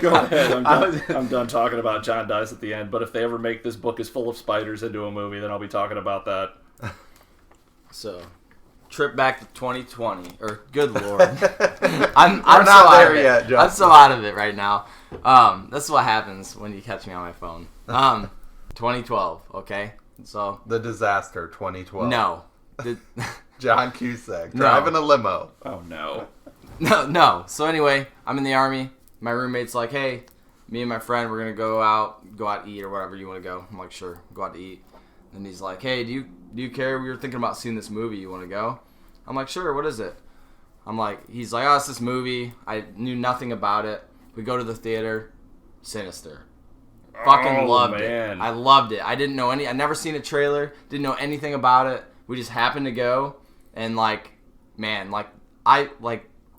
Go ahead. I'm done talking about John Dies at the End. But if they ever make This Book Is Full of Spiders into a movie, then I'll be talking about that. So, trip back to 2020, or good lord, I'm not so out there of it. yet, Justin. I'm so out of it right now. This is what happens when you catch me on my phone. 2012, okay. So The Disaster 2012. no, John Cusack No. driving a limo. Oh, no. no. So anyway, I'm in the army. My roommate's like, hey, me and my friend, we're gonna go out eat or whatever you want to go. I'm like, sure, go out to eat. And he's like, hey, do you care? We were thinking about seeing this movie. You want to go? I'm like, sure. What is it? I'm like, he's like, oh, it's this movie. I knew nothing about it. We go to the theater. Sinister. Fucking loved it. I loved it. I didn't know I'd never seen a trailer. Didn't know anything about it. We just happened to go, and like, man, I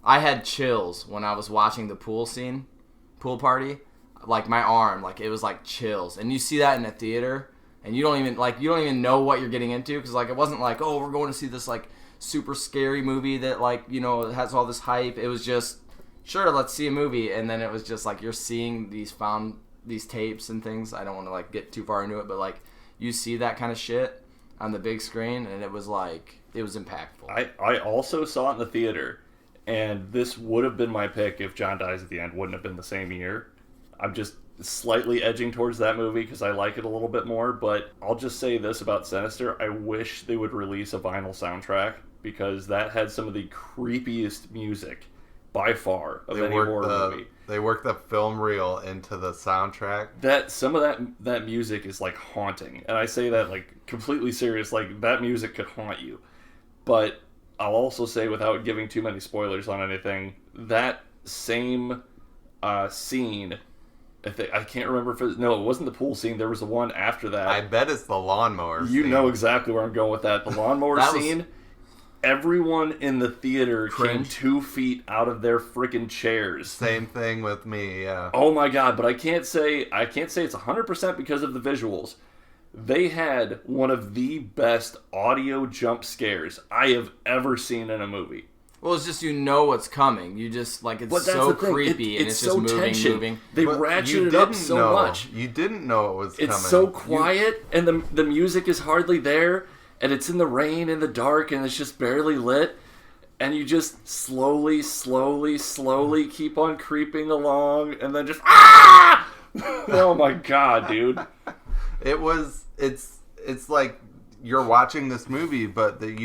had chills when I was watching the pool party. Like my arm, like it was like chills. And you see that in a theater, and you don't even know what you're getting into, because like it wasn't like, oh, we're going to see this like super scary movie that like, you know, has all this hype. It was just, sure, let's see a movie. And then it was just like you're seeing these tapes and things. I don't want to like get too far into it, but like you see that kind of shit on the big screen, and it was impactful. I also saw it in the theater, and this would have been my pick if John Dies at the End wouldn't have been the same year. I'm just slightly edging towards that movie because I like it a little bit more, but I'll just say this about Sinister. I wish they would release a vinyl soundtrack, because that had some of the creepiest music by far of any horror movie. They worked the film reel into the soundtrack. Some of that music is like haunting, and I say that like completely serious. Like that music could haunt you. But I'll also say, without giving too many spoilers on anything, that same scene. I can't remember if it wasn't the pool scene. There was the one after that. I bet it's the lawnmower scene. You know exactly where I'm going with that. The lawnmower scene. Everyone in the theater came 2 feet out of their freaking chairs. Same thing with me, yeah. Oh my god, but I can't say it's 100% because of the visuals. They had one of the best audio jump scares I have ever seen in a movie. Well, it's just, you know what's coming. You just, like, it's so creepy, and it's just so moving. They ratcheted it up so much. You didn't know it was coming. It's so quiet, and the music is hardly there, and it's in the rain, in the dark, and it's just barely lit, and you just slowly keep on creeping along, and then just, ah! Oh my god, dude. It's like you're watching this movie, but that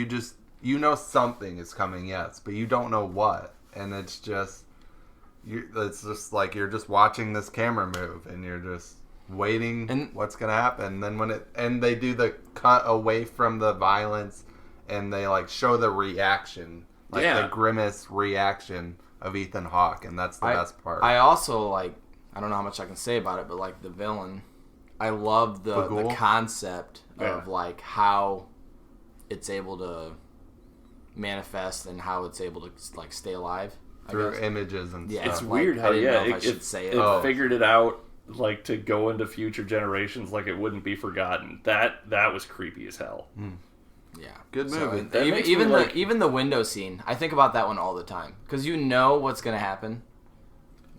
you know something is coming, yes, but you don't know what, and it's just like you're just watching this camera move, and you're just waiting what's gonna happen. And then they do the cut away from the violence, and they like show the reaction, like the grimace reaction of Ethan Hawke, and that's the best part. I also I don't know how much I can say about it, but like the villain, I love the concept of like how it's able to manifest and how it's able to like stay alive through images and stuff. It's weird how it figured it out, like, to go into future generations, like it wouldn't be forgotten. That was creepy as hell. Yeah, good movie. So, even the window scene, I think about that one all the time, because you know what's gonna happen.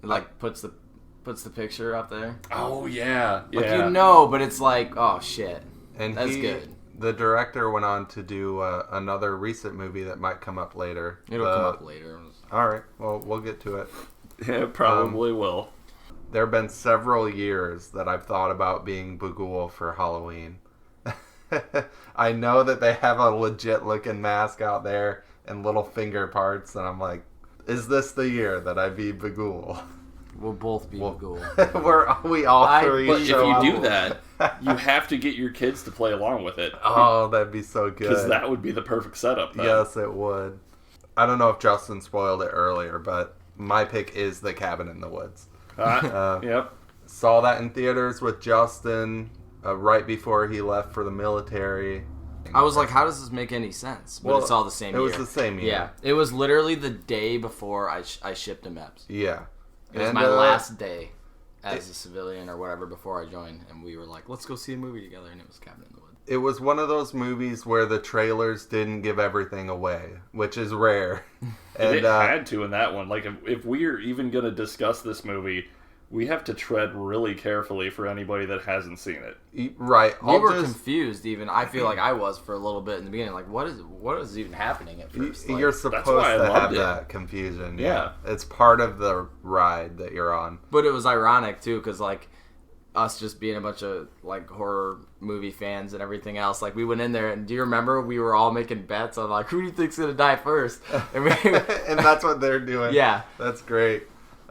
It, like, puts the picture up there. Oh yeah, like you know, but it's like, oh shit, and that's good. The director went on to do another recent movie that might come up later. It'll come up later. All right, well, we'll get to it. Yeah, probably will. There have been several years that I've thought about being Bughuul for Halloween. I know that they have a legit looking mask out there and little finger parts, and I'm like, is this the year that I be Bughuul? We'll both be Bughuul. we all three. But if you do that, you have to get your kids to play along with it. Oh, that'd be so good. Because that would be the perfect setup, then. Yes, it would. I don't know if Justin spoiled it earlier, but my pick is The Cabin in the Woods. Yep. Saw that in theaters with Justin right before he left for the military. I was like, how does this make any sense? But it's all the same year. It was the same year. Yeah. It was literally the day before I shipped to MEPS. Yeah. It was my last day as a civilian or whatever before I joined, and we were like, let's go see a movie together, and it was Cabin in the Woods. It was one of those movies where the trailers didn't give everything away, which is rare. And it had to in that one. Like, if we're even going to discuss this movie, we have to tread really carefully for anybody that hasn't seen it. Right. We were confused even. I feel like I was for a little bit in the beginning. Like, what is even happening at first? You're supposed to have that confusion. Yeah. It's part of the ride that you're on. But it was ironic, too, because, like, us just being a bunch of, like, horror movie fans and everything else, like, we went in there, and do you remember we were all making bets on, like, who do you think's going to die first? And that's what they're doing. Yeah. That's great.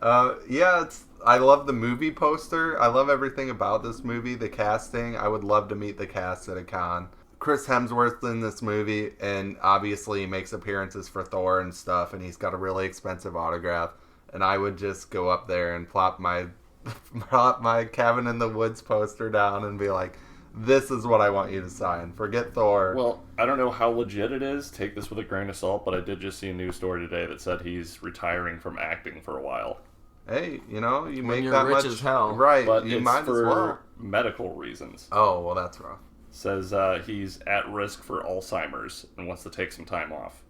I love the movie poster. I love everything about this movie. The casting. I would love to meet the cast at a con. Chris Hemsworth in this movie, and obviously he makes appearances for Thor and stuff, and he's got a really expensive autograph. And I would just go up there and plop my Cabin in the Woods poster down and be like, this is what I want you to sign. Forget Thor. Well, I don't know how legit it is. Take this with a grain of salt, but I did just see a news story today that said he's retiring from acting for a while. Hey, you know, you make you're that rich much, as hell. right? But You it's might for as well. medical reasons. Oh, well, that's rough. Says he's at risk for Alzheimer's and wants to take some time off.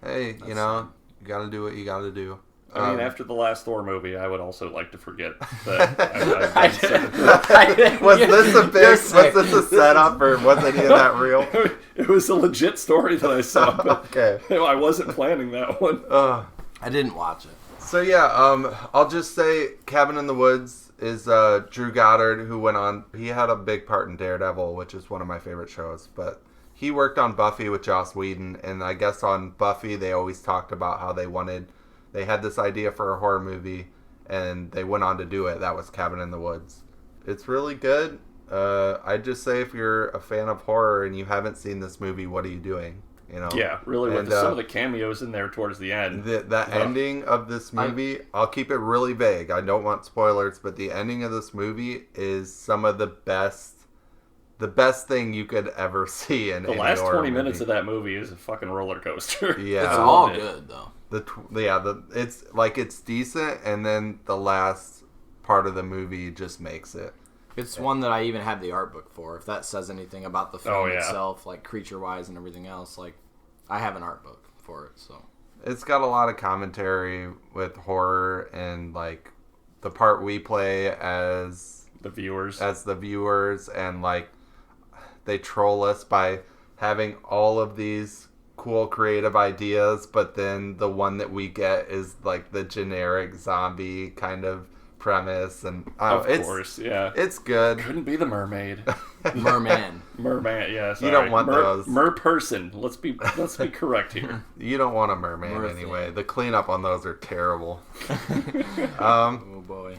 Hey, you know, you got to do what you got to do. I mean, after the last Thor movie, I would also like to forget that I've been was this a big? Was this a setup, or was any of that real? It was a legit story that I saw, but Okay. I wasn't planning that one. I didn't watch it. So yeah, I'll just say Cabin in the Woods is Drew Goddard, who went on. He had a big part in Daredevil, which is one of my favorite shows. But he worked on Buffy with Joss Whedon, and I guess on Buffy they always talked about how they had this idea for a horror movie, and they went on to do it. That was Cabin in the Woods. It's really good. I'd just say if you're a fan of horror and you haven't seen this movie, what are you doing? You know? Yeah, really, with And, some of the cameos in there towards the end. The ending of this movie, I'll keep it really vague. I don't want spoilers, but the ending of this movie is some of the best thing you could ever see in The any last horror 20 minutes movie. of that movie is a fucking roller coaster. Yeah. It's I all loved it. good though. It's decent, and then the last part of the movie just makes it. It's one that I even have the art book for. If that says anything about the film Oh, yeah. itself, like creature-wise and everything else, like I have an art book for it. So It's got a lot of commentary with horror and like the part we play as The viewers. the viewers, and like they troll us by having all of these cool creative ideas, but then the one that we get is like the generic zombie kind of premise, and Of course, yeah. it's good. Couldn't be the mermaid. Merman. Merman, yeah. Sorry. You don't want those. Merperson. Let's be correct here. You don't want a merman Merthing. anyway. The cleanup on those are terrible. Oh boy.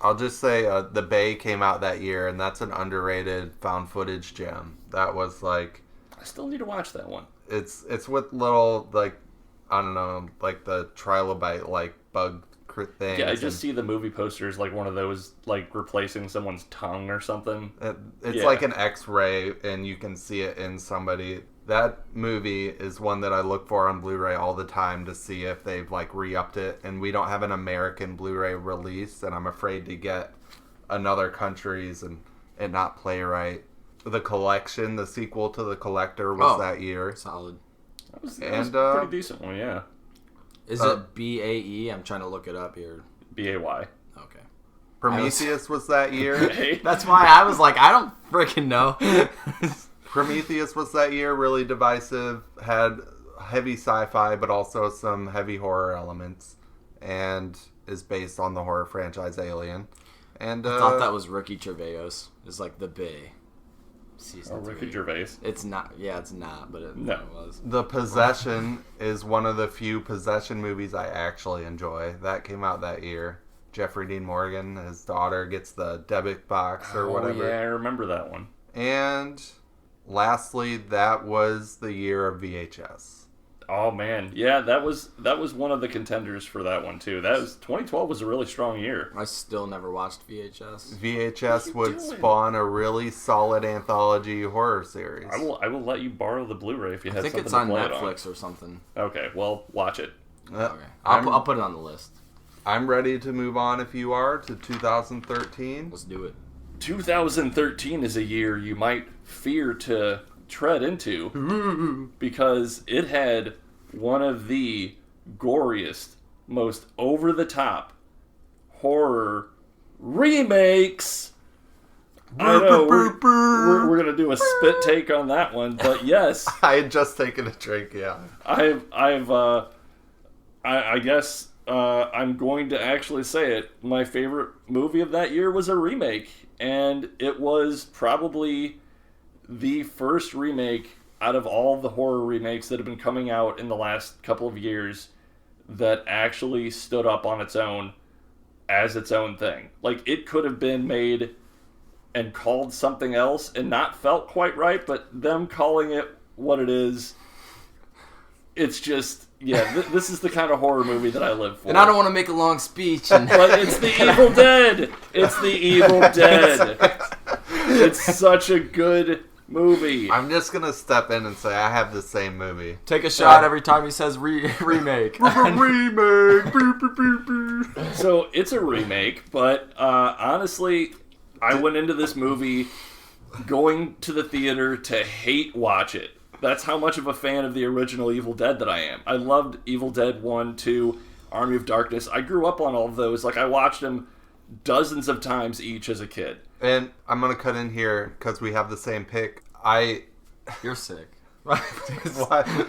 I'll just say The Bay came out that year, and that's an underrated found footage gem. That was like, I still need to watch that one. it's with little like, I don't know, like the trilobite like bug things. Yeah, I just see the movie posters like one of those like replacing someone's tongue or something. It's Yeah. like an X-ray, and you can see it in somebody. That movie is one that I look for on Blu-ray all the time to see if they've like re-upped it. And we don't have an American Blu-ray release, and I'm afraid to get another country's and not play right. The Collection, the sequel to The Collector, was that year. Solid. That was And, a pretty decent one, yeah. Is it BAE? I'm trying to look it up here. BAY. Okay. Prometheus was that year. Hey. That's why I was like, I don't freaking know. Prometheus was that year, really divisive, had heavy sci-fi, but also some heavy horror elements, and is based on the horror franchise Alien. And I thought that was Ricky Gervais. It's like The Bay. Season Oh, Ricky 3. Gervais. It's not. Yeah, it's not. But it No. was. The Possession is one of the few possession movies I actually enjoy. That came out that year. Jeffrey Dean Morgan, his daughter, gets the debit box or whatever. Oh, yeah, I remember that one. And lastly, that was the year of VHS. Oh man, yeah, that was one of the contenders for that one too. 2012 was a really strong year. I still never watched VHS. VHS would doing? spawn a really solid anthology horror series. I will let you borrow the Blu-ray if you I have think something it's to on play Netflix or something. it on. Okay, well, watch it. Okay. I'm, I'll put it on the list. I'm ready to move on if you are to 2013. Let's do it. 2013 is a year you might fear to tread into because it had one of the goriest, most over-the-top horror remakes. I know we're gonna do a spit take on that one, but yes, I had just taken a drink, yeah. I guess I'm going to actually say it. My favorite movie of that year was a remake, and it was probably the first remake out of all the horror remakes that have been coming out in the last couple of years that actually stood up on its own as its own thing. Like, it could have been made and called something else and not felt quite right, but them calling it what it is, it's just, this is the kind of horror movie that I live for. And I don't want to make a long speech. And but it's the Evil Dead. It's the Evil Dead. It's such a good movie. I'm just gonna step in and say I have the same movie. Take a shot every time he says remake. Remake. So it's a remake, but honestly, I went into this movie going to the theater to hate watch it. That's how much of a fan of the original Evil Dead that I am. I loved Evil Dead 1, 2, Army of Darkness. I grew up on all of those. Like, I watched them dozens of times each as a kid. And I'm going to cut in here because we have the same pick. You're sick. What?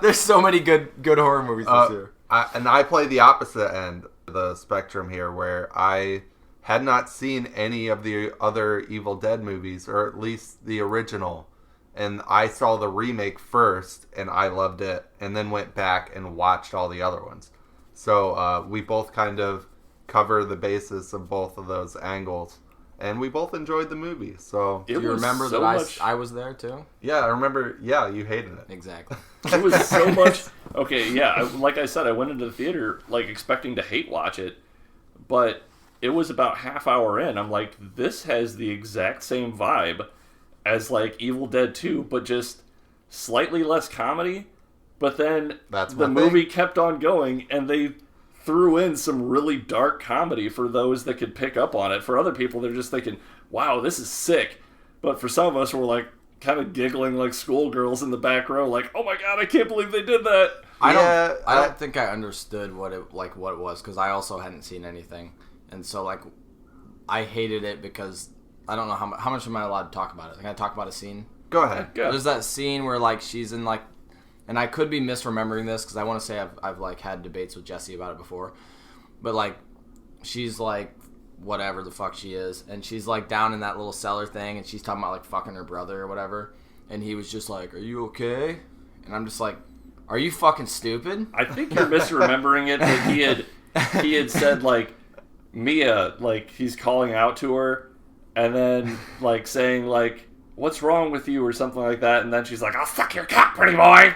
There's so many good horror movies this year. I play the opposite end of the spectrum here, where I had not seen any of the other Evil Dead movies, or at least the original. And I saw the remake first, and I loved it, and then went back and watched all the other ones. So we both kind of cover the basis of both of those angles, and we both enjoyed the movie. So do you remember so that I was there too? yeah, I remember. Yeah, you hated it. Exactly. It was so much. Okay, yeah, like I said, I went into the theater like expecting to hate watch it, but it was about half hour in. I'm like, this has the exact same vibe as like Evil Dead 2, but just slightly less comedy. But then the movie kept on going, and they threw in some really dark comedy for those that could pick up on it. For other people, they're just thinking, wow, this is sick. But for some of us, we're like kind of giggling like schoolgirls in the back row, like, oh my god, I can't believe they did that. I don't think I understood what it was, because I also hadn't seen anything. And so like I hated it because I don't know how much am I allowed to talk about it? Can I talk about a scene? Go ahead. Yeah. There's that scene where like she's in like, and I could be misremembering this because I want to say I've like had debates with Jesse about it before, but like she's like whatever the fuck she is, and she's like down in that little cellar thing, and she's talking about like fucking her brother or whatever, and he was just like, "Are you okay?" And I'm just like, "Are you fucking stupid?" I think you're misremembering it, but he had said like Mia, like he's calling out to her, and then like saying like, "What's wrong with you?" or something like that, and then she's like, "I'll suck your cock, pretty boy,"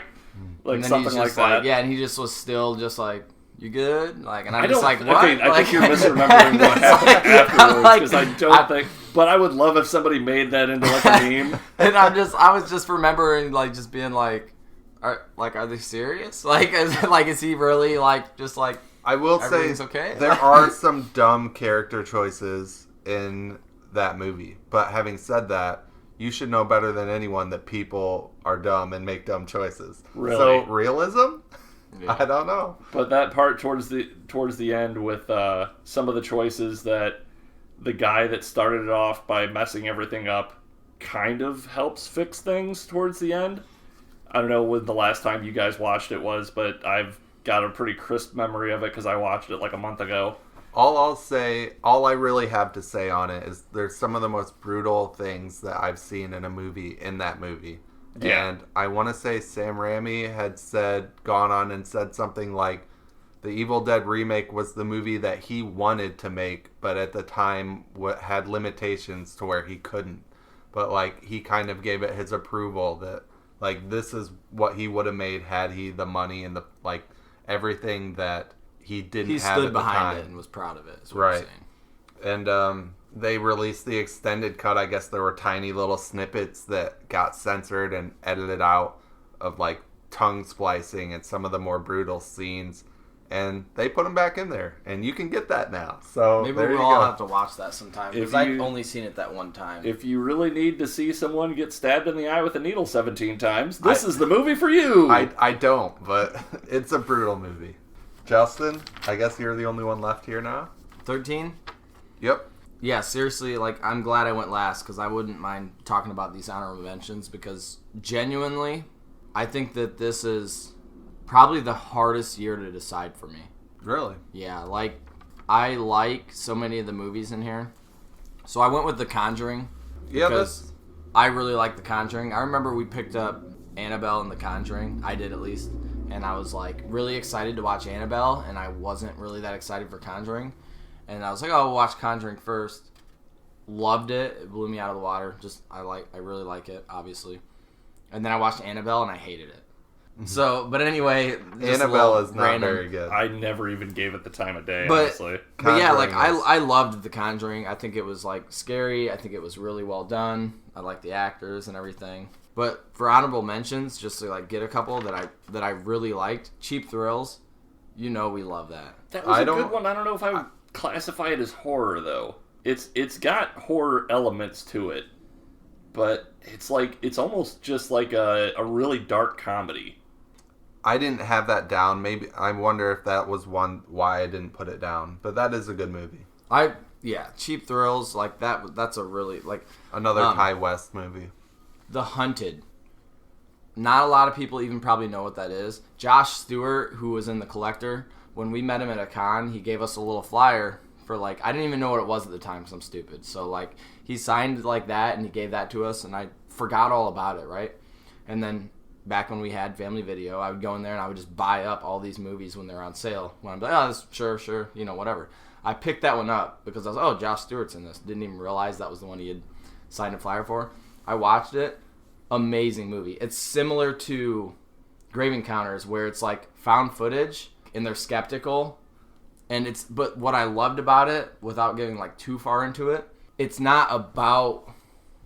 like something like that. Yeah, and he just was still just like, "You good?" Like, and I'm just like, "What?" Okay, I like, think you're misremembering what happened afterwards, because I don't think. But I would love if somebody made that into like a meme. And I was just remembering like just being like, are they serious? Like, is he really like just like? I will say everything's okay? There are some dumb character choices in that movie. But having said that, you should know better than anyone that people are dumb and make dumb choices. Really? So realism? Yeah. I don't know. But that part towards the end with some of the choices that the guy that started it off by messing everything up kind of helps fix things towards the end. I don't know when the last time you guys watched it was, but I've got a pretty crisp memory of it because I watched it like a month ago. All I really have to say on it is there's some of the most brutal things that I've seen in a movie in that movie. Yeah. And I want to say Sam Raimi had gone on and said something like the Evil Dead remake was the movie that he wanted to make, but at the time had limitations to where he couldn't. But like he kind of gave it his approval that like this is what he would have made had he the money and the like everything that he didn't He have stood at the behind time. it and was proud of it. Is what Right. I'm saying. And they released the extended cut. I guess there were tiny little snippets that got censored and edited out of like tongue splicing and some of the more brutal scenes. And they put them back in there, and you can get that now. So Maybe there we'll you all go. have to watch that sometime, If because I've you- only seen it that one time. If you really need to see someone get stabbed in the eye with a needle 17 times, this is the movie for you. I don't, but it's a brutal movie. Justin, I guess you're the only one left here now. 13? Yep. Yeah, seriously, like, I'm glad I went last, because I wouldn't mind talking about these honorable mentions, because genuinely, I think that this is probably the hardest year to decide for me. Really? Yeah, like, I like so many of the movies in here. So I went with The Conjuring, Yeah, because I really like The Conjuring. I remember we picked up Annabelle and The Conjuring. I did, at least. And I was, like, really excited to watch Annabelle, and I wasn't really that excited for Conjuring. And I was like, oh, we'll watch Conjuring first. loved it. It blew me out of the water. I really like it, obviously. And then I watched Annabelle and I hated it. So, but anyway, Annabelle is not very good. I never even gave it the time of day, But- honestly. But yeah, like Conjuring is- I loved The Conjuring. I think it was like scary. I think it was really well done. I like the actors and everything. But for honorable mentions, just to like get a couple that I really liked, Cheap Thrills. You know we love that. That was I a good don't- one. I don't know if I would classify it as horror, though. It's got horror elements to it, but it's almost just like a really dark comedy. I didn't have that down. Maybe I wonder if that was one why I didn't put it down. But that is a good movie. Cheap Thrills, like that's a really like Another Ty West movie. The Hunted. Not a lot of people even probably know what that is. Josh Stewart, who was in The Collector, when we met him at a con, he gave us a little flyer for like, I didn't even know what it was at the time because I'm stupid. So like he signed like that and he gave that to us and I forgot all about it, right? And then back when we had Family Video, I would go in there and I would just buy up all these movies when they're on sale. When I'm like, oh, sure, whatever. I picked that one up because I was, oh, Josh Stewart's in this. Didn't even realize that was the one he had signed a flyer for. I watched it. Amazing movie. It's similar to Grave Encounters where it's like found footage and they're skeptical. But what I loved about it, without getting like too far into it, it's not about,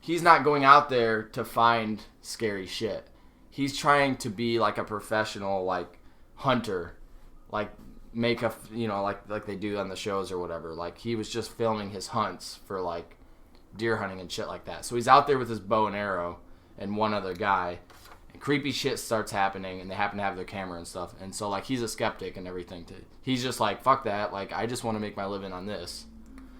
he's not going out there to find scary shit. He's trying to be like a professional, like hunter, like make a, like they do on the shows or whatever. Like he was just filming his hunts for like deer hunting and shit like that. So he's out there with his bow and arrow and one other guy, and creepy shit starts happening, and they happen to have their camera and stuff. And so like he's a skeptic and everything. He's just like, fuck that. Like I just want to make my living on this.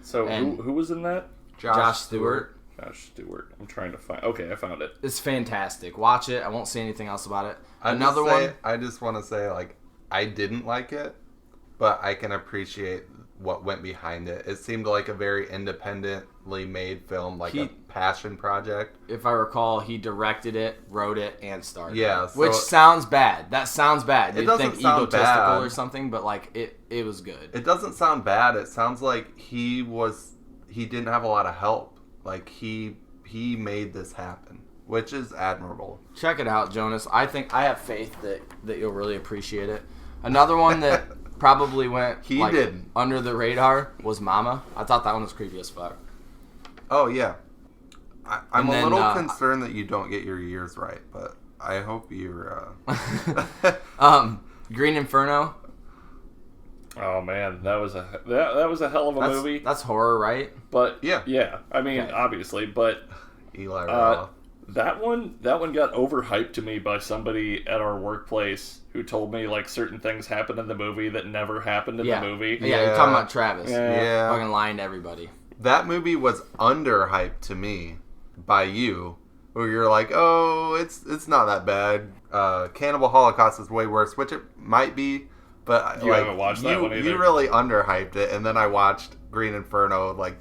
So And- who was in that? Josh Stewart. Josh Stewart. I'm trying to find. Okay, I found it. It's fantastic. Watch it. I won't say anything else about it. I just want to say, like, I didn't like it, but I can appreciate what went behind it. It seemed like a very independently made film, like a passion project. If I recall, he directed it, wrote it, and starred. Yeah, it. Which sounds bad. That sounds bad. It You'd doesn't think sound egotistical bad. or something, but like it was good. It doesn't sound bad. It sounds like he didn't have a lot of help. Like he made this happen, which is admirable. Check it out, Jonas. I think I have faith that you'll really appreciate it. Another one that probably went He didn't. under the radar was Mama. I thought that one was creepy as fuck. Oh yeah, I'm And a then, little concerned that you don't get your years right, but I hope you're. Green Inferno. Oh man, that was a hell of a movie. That's horror, right? But Yeah. I mean, Okay. obviously, but Eli Roth. that one got overhyped to me by somebody at our workplace who told me like certain things happened in the movie that never happened in the movie. Yeah, you're talking about Travis. Yeah. Fucking lying to everybody. That movie was underhyped to me by you, where you're like, oh, it's not that bad. Cannibal Holocaust is way worse, which it might be, but You haven't watched that one either. You really underhyped it, and then I watched Green Inferno like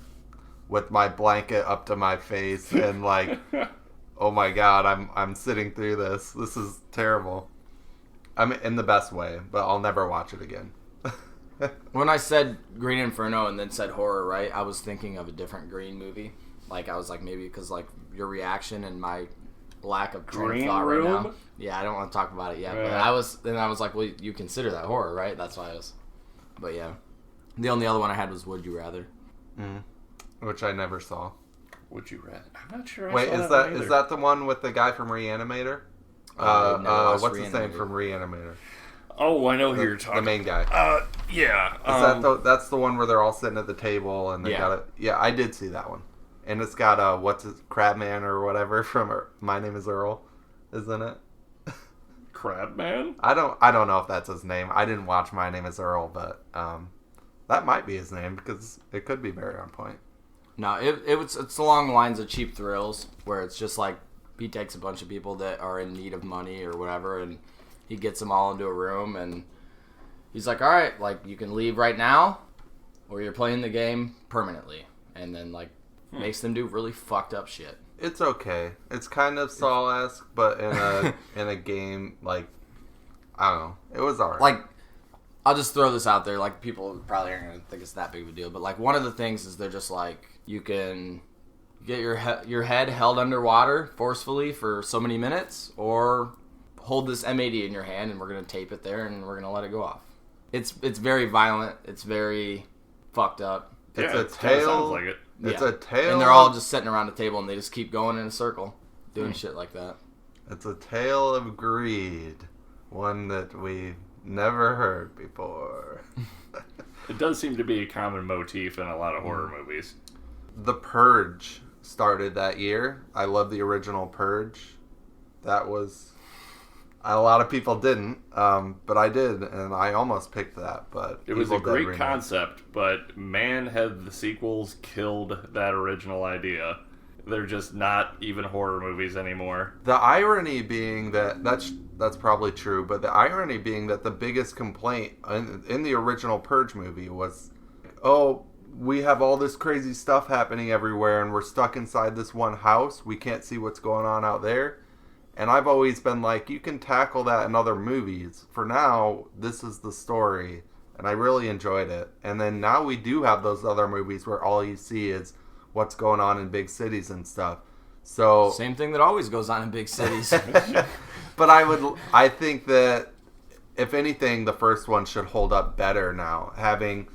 with my blanket up to my face and like, oh my god, I'm sitting through this. This is terrible. I'm in the best way, but I'll never watch it again. When I said Green Inferno and then said horror, right, I was thinking of a different Green movie. Like, I was like, maybe because, like, your reaction and my lack of train Green of thought right Room? now. Yeah, I don't want to talk about it yet. But Yeah. I was like, well, you consider that horror, right? That's why I was. But yeah. The only other one I had was Would You Rather. Which I never saw. Would you rather? I'm not sure. Wait, I saw is one either. that the one with the guy from Reanimator? Oh, I've never watched What's his name Reanimator. from Reanimator? Oh, I know who you're The talking. main guy. Yeah. That's the one where they're all sitting at the table and they Yeah. got it. Yeah, I did see that one, and it's got Crabman or whatever from My Name Is Earl, isn't it? Crabman. I don't know if that's his name. I didn't watch My Name Is Earl, but that might be his name because it could be very on point. No, it's along the lines of Cheap Thrills, where it's just like he takes a bunch of people that are in need of money or whatever, and he gets them all into a room, and he's like, all right, like, you can leave right now, or you're playing the game permanently, and then, like, makes them do really fucked up shit. It's okay. It's kind of Saw-esque, but in a game, like, I don't know. It was alright. Like, I'll just throw this out there, like, people probably aren't going to think it's that big of a deal, but, like, one of the things is they're just like, you can get your head held underwater forcefully for so many minutes, or hold this M80 in your hand and we're gonna tape it there and we're gonna let it go off. It's very violent. It's very fucked up. It's Yeah, a it kinda sounds tale. like it. It's Yeah. a tale. And they're all just sitting around a table and they just keep going in a circle, doing shit like that. It's a tale of greed, one that we've never heard before. It does seem to be a common motif in a lot of horror movies. The Purge started that year. I love the original Purge. That was... A lot of people didn't, but I did, and I almost picked that. But It was Evil a Dead great remake. concept, but man, had the sequels killed that original idea. They're just not even horror movies anymore. The irony being that's probably true, but the irony being that the biggest complaint in the original Purge movie was, oh, we have all this crazy stuff happening everywhere, and we're stuck inside this one house. We can't see what's going on out there. And I've always been like, you can tackle that in other movies. For now, this is the story, and I really enjoyed it. And then now we do have those other movies where all you see is what's going on in big cities and stuff. So, Same thing that always goes on in big cities. but I think that if anything, the first one should hold up better now. Having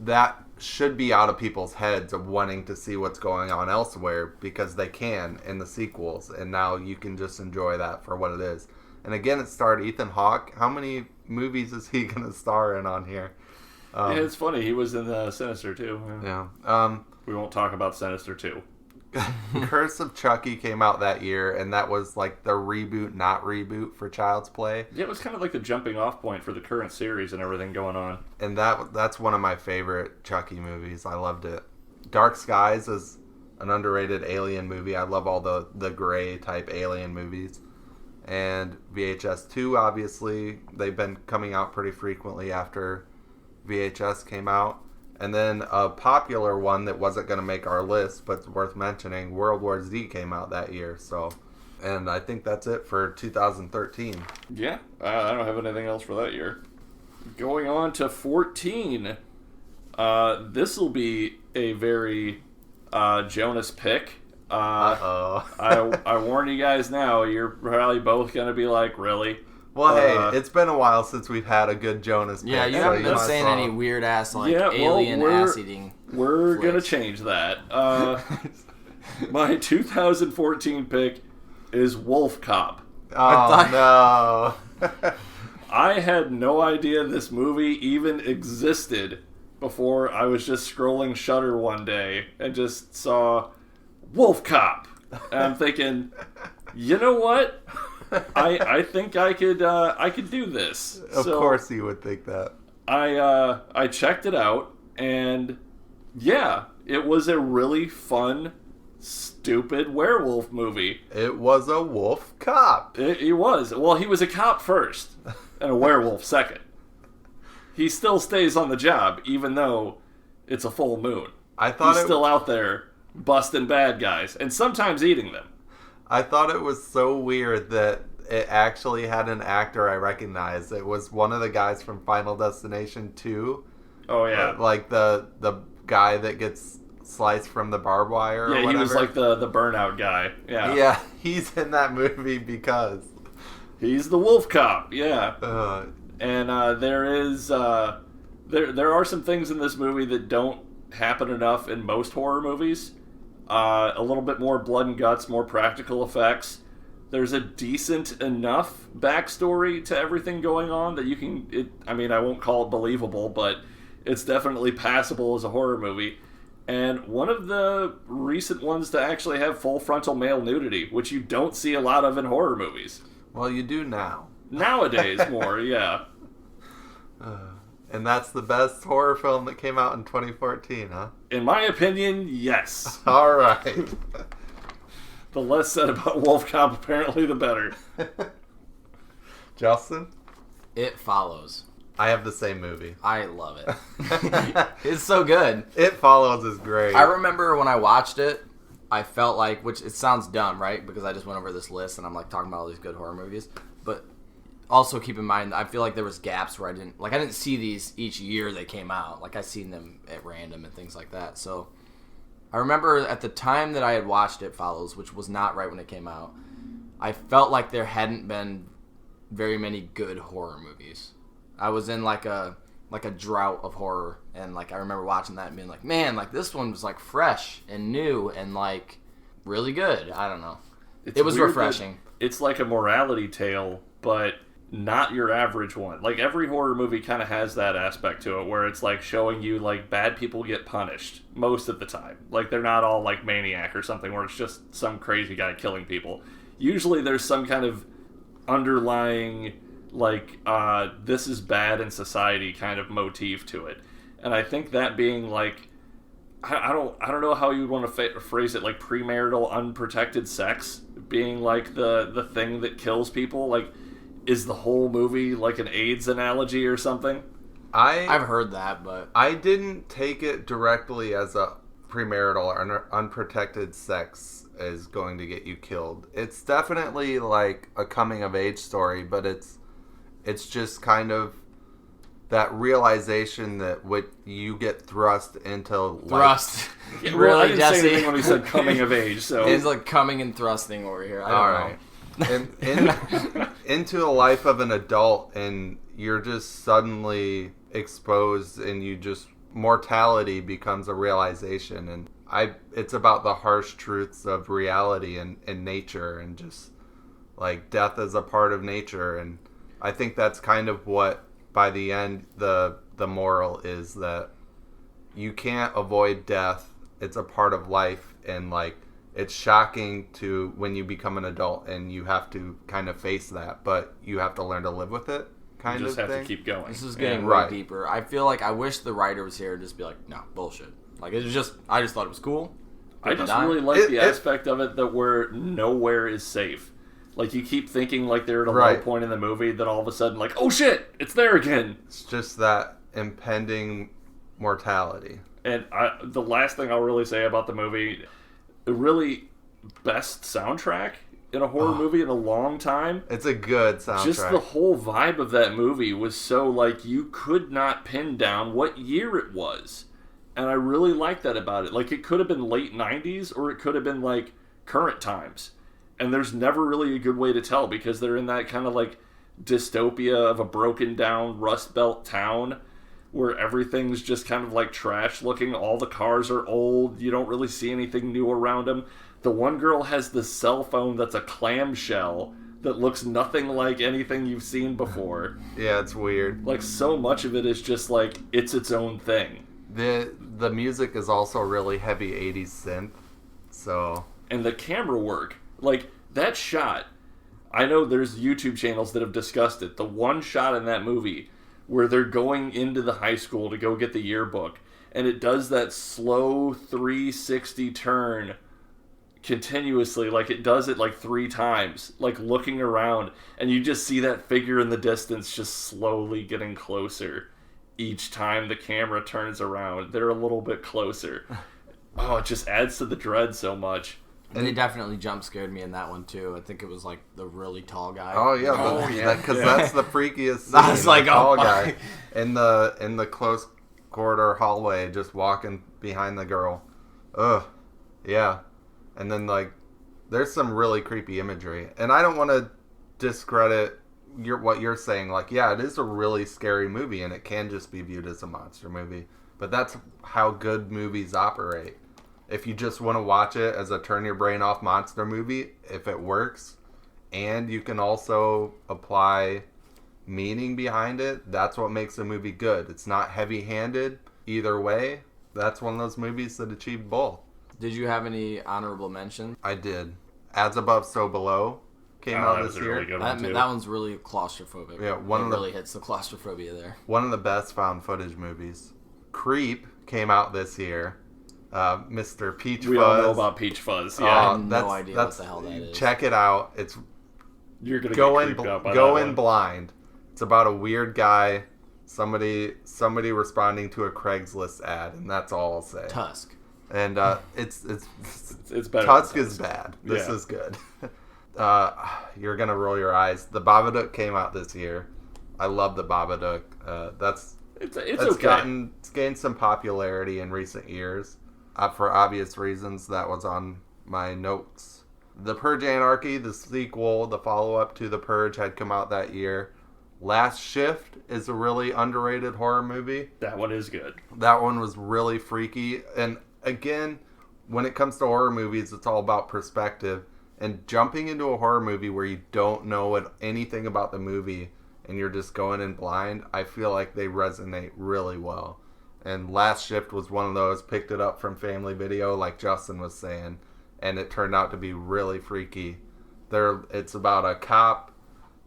that should be out of people's heads of wanting to see what's going on elsewhere, because they can in the sequels, and now you can just enjoy that for what it is. And again, it starred Ethan Hawke. How many movies is he going to star in on here? Yeah, it's funny. He was in Sinister too. Yeah. We won't talk about Sinister 2. Curse of Chucky came out that year, and that was like the reboot, not reboot for Child's Play. Yeah, it was kind of like the jumping off point for the current series and everything going on. And that's one of my favorite Chucky movies. I loved it. Dark Skies is an underrated alien movie. I love all the gray type alien movies. And VHS 2, obviously, they've been coming out pretty frequently after VHS came out. And then a popular one that wasn't going to make our list, but worth mentioning, World War Z came out that year. So, and I think that's it for 2013. Yeah, I don't have anything else for that year. Going on to 14. This will be a very Jonas pick. I warn you guys now, you're probably both going to be like, really? Well, hey, it's been a while since we've had a good Jonas pick. Yeah, you so haven't been might saying as well. any weird ass like Yeah, well, alien we're- ass eating. We're flicks. going to change that. My 2014 pick is Wolf Cop. Oh, no. I had no idea this movie even existed before I was just scrolling Shudder one day and just saw Wolf Cop. And I'm thinking, you know what? I think I could do this. Of So course you would think that. I checked it out, and yeah, it was a really fun, stupid werewolf movie. It was a wolf cop. He was. Well, he was a cop first, and a werewolf second. He still stays on the job, even though it's a full moon. I thought He's still out there busting bad guys, and sometimes eating them. I thought it was so weird that it actually had an actor I recognized. It was one of the guys from Final Destination 2. Oh, yeah. Like the guy that gets sliced from the barbed wire or Yeah, whatever. he was like the burnout guy. Yeah. Yeah, he's in that movie because... He's the wolf cop, yeah. Uh, And there is... there are some things in this movie that don't happen enough in most horror movies. A little bit more blood and guts, more practical effects. There's a decent enough backstory to everything going on that you can... I won't call it believable, but it's definitely passable as a horror movie. And one of the recent ones to actually have full frontal male nudity, which you don't see a lot of in horror movies. well, you do now. Nowadays, more, yeah. And that's the best horror film that came out in 2014, huh? In my opinion, yes. All right. The less said about Wolf Cop, apparently, the better. Justin? It Follows. I have the same movie. I love it. It's so good. It Follows is great. I remember when I watched it, I felt like, which it sounds dumb, right? Because I just went over this list and I'm like talking about all these good horror movies. But also keep in mind, I feel like there was gaps where I didn't see these each year they came out. Like I seen them at random and things like that. So I remember at the time that I had watched It Follows, which was not right when it came out, I felt like there hadn't been very many good horror movies. I was in like a drought of horror, and like I remember watching that and being like, man, like this one was like fresh and new and like really good. I don't know. It was refreshing. It's like a morality tale, but not your average one. Like every horror movie kind of has that aspect to it, where it's like showing you like bad people get punished most of the time. Like they're not all like Maniac or something, where it's just some crazy guy killing people. Usually there's some kind of underlying like this is bad in society kind of motif to it. And I think that being like I don't know how you would want to phrase it, like premarital unprotected sex being like the thing that kills people. Like, is the whole movie like an AIDS analogy or something? I've heard that, but I didn't take it directly as a premarital or unprotected sex is going to get you killed. It's definitely like a coming of age story, but it's just kind of that realization that what you get thrust into thrust. Yeah, Really, well, I didn't Jesse? say anything when we said coming of age, so It's like coming and thrusting over here. I don't know. Into the life of an adult, and you're just suddenly exposed, and you just mortality becomes a realization, and it's about the harsh truths of reality and nature, and just like death is a part of nature. And I think that's kind of what by the end the moral is, that you can't avoid death. It's a part of life, and like it's shocking to when you become an adult and you have to kind of face that, but you have to learn to live with it. you just have to keep going. This is getting Right. way deeper. I feel like I wish the writer was here and just be like, no, bullshit. Like I just thought it was cool. I just die. really like the aspect of it that where nowhere is safe. Like you keep thinking like they're at a low point in the movie, then all of a sudden like, oh shit, it's there again. It's just that impending mortality. And the last thing I'll really say about the movie, the really best soundtrack in a horror movie in a long time. It's a good soundtrack. Just the whole vibe of that movie was so like you could not pin down what year it was. And I really like that about it. Like it could have been late 90s or it could have been like current times. And there's never really a good way to tell because they're in that kind of like dystopia of a broken down Rust Belt town where everything's just kind of like trash looking. All the cars are old. You don't really see anything new around them. The one girl has this cell phone that's a clamshell that looks nothing like anything you've seen before. Yeah, it's weird. Like so much of it is just like it's its own thing. The music is also really heavy 80s synth. So And the camera work, like that shot, I know there's YouTube channels that have discussed it. The one shot in that movie where they're going into the high school to go get the yearbook, and it does that slow 360 turn continuously, like it does it like 3 times, like looking around, and you just see that figure in the distance just slowly getting closer. Each time the camera turns around, they're a little bit closer. Oh, it just adds to the dread so much. And they definitely jump scared me in that one too. I think it was like the really tall guy. Oh yeah, because that's the freakiest scene. I was like, the tall oh, guy in the close corridor hallway, just walking behind the girl. Ugh, yeah. And then like, there's some really creepy imagery, and I don't want to discredit what you're saying. Like, yeah, it is a really scary movie, and it can just be viewed as a monster movie. But that's how good movies operate. If you just want to watch it as a turn your brain off monster movie, if it works, and you can also apply meaning behind it, that's what makes a movie good. It's not heavy-handed either way. That's one of those movies that achieved both. Did you have any honorable mentions? I did. As Above, So Below came out this year. Really good That, one too. that one's really claustrophobic. Yeah, really hits the claustrophobia there. One of the best found footage movies. Creep came out this year. Mr. Peach Fuzz. We all know about Peach Fuzz. Yeah, I have no idea what the hell that is. Check it out. It's you're gonna go get in creeped out by go that in one. blind. It's about a weird guy, somebody responding to a Craigslist ad, and that's all I'll say. Tusk. And it's better. Tusk than is bad. This Yeah. is good. You're gonna roll your eyes. The Babadook came out this year. I love the Babadook. It's It's okay. It's gained some popularity in recent years. for obvious reasons, that was on my notes. The Purge Anarchy, the sequel, the follow-up to The Purge, had come out that year. Last Shift is a really underrated horror movie. That one is good. That one was really freaky. And again, when it comes to horror movies, it's all about perspective. And jumping into a horror movie where you don't know anything about the movie and you're just going in blind, I feel like they resonate really well. And Last Shift was one of those. Picked it up from Family Video, like Justin was saying, and it turned out to be really freaky. It's about a cop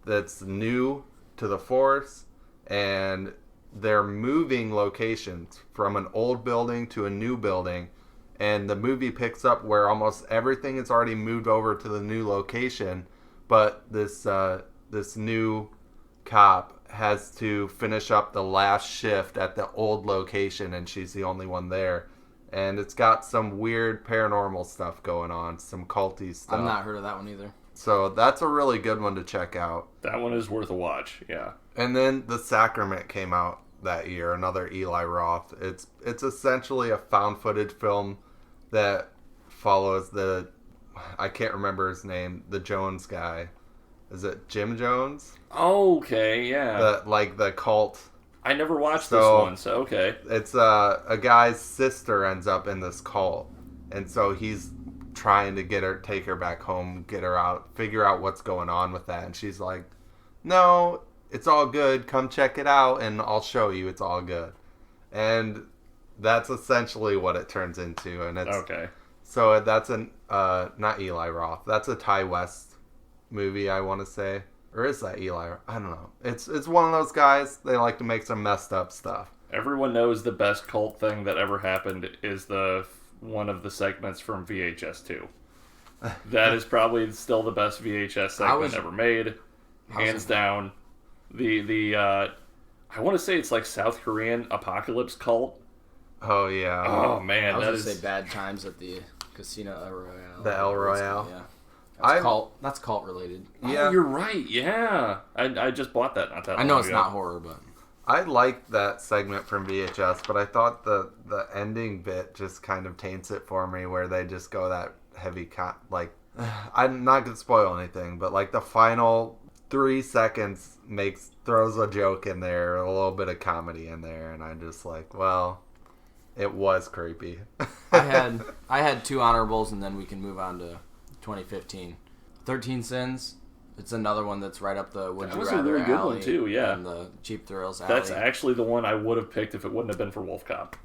that's new to the force, and they're moving locations from an old building to a new building, and the movie picks up where almost everything is already moved over to the new location, but this new cop has to finish up the last shift at the old location, and she's the only one there. And it's got some weird paranormal stuff going on, some culty stuff. I've not heard of that one either. So that's a really good one to check out. That one is worth a watch, yeah. And then The Sacrament came out that year, another Eli Roth. It's essentially a found footage film that follows I can't remember his name, the Jones guy. Is it Jim Jones? Okay, yeah. The cult. I never watched this one, so okay. It's a guy's sister ends up in this cult, and so he's trying to take her back home, get her out, figure out what's going on with that, and she's like, "No, it's all good. Come check it out, and I'll show you. It's all good." And that's essentially what it turns into, and it's okay. So that's not Eli Roth. That's a Ty West movie, I want to say. Or is that Eli? I don't know. It's one of those guys. They like to make some messed up stuff. Everyone knows the best cult thing that ever happened is one of the segments from VHS 2. That is probably still the best VHS segment ever made, hands down. I want to say it's like South Korean apocalypse cult. Oh yeah. Oh man, I was gonna say Bad Times at the Casino El Royale. The El Royale. Yeah. That's cult. That's cult related. Yeah, oh, you're right. Yeah, I just bought that not that long I know it's ago. not horror, but I liked that segment from VHS, but I thought the ending bit just kind of taints it for me, where they just go that heavy I'm not gonna spoil anything, but like the final 3 seconds throws a joke in there, a little bit of comedy in there, and I'm just like, well, it was creepy. I had 2 honorables, and then we can move on to 2015. 13 Sins. It's another one that's right up the Would That You was a Rather really good alley one too, yeah. And the Cheap Thrills alley. That's actually the one I would have picked if it wouldn't have been for Wolf Cop.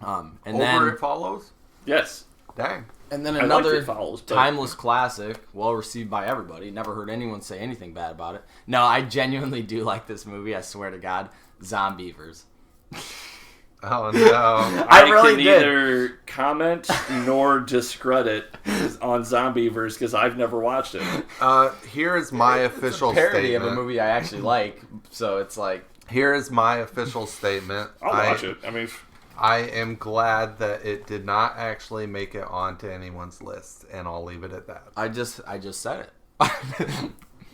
And Over then It Follows? Yes. Dang. And then I liked another It Follows, but- timeless classic, well received by everybody. Never heard anyone say anything bad about it. No, I genuinely do like this movie. I swear to God, Zombievers. Oh no. I really can did. neither comment nor discredit on Zombievers because I've never watched it. Here is my official Parody statement. of a movie I actually like, so it's like Here is my official statement. I'll watch it. I mean, I am glad that it did not actually make it onto anyone's list, and I'll leave it at that. I just said it.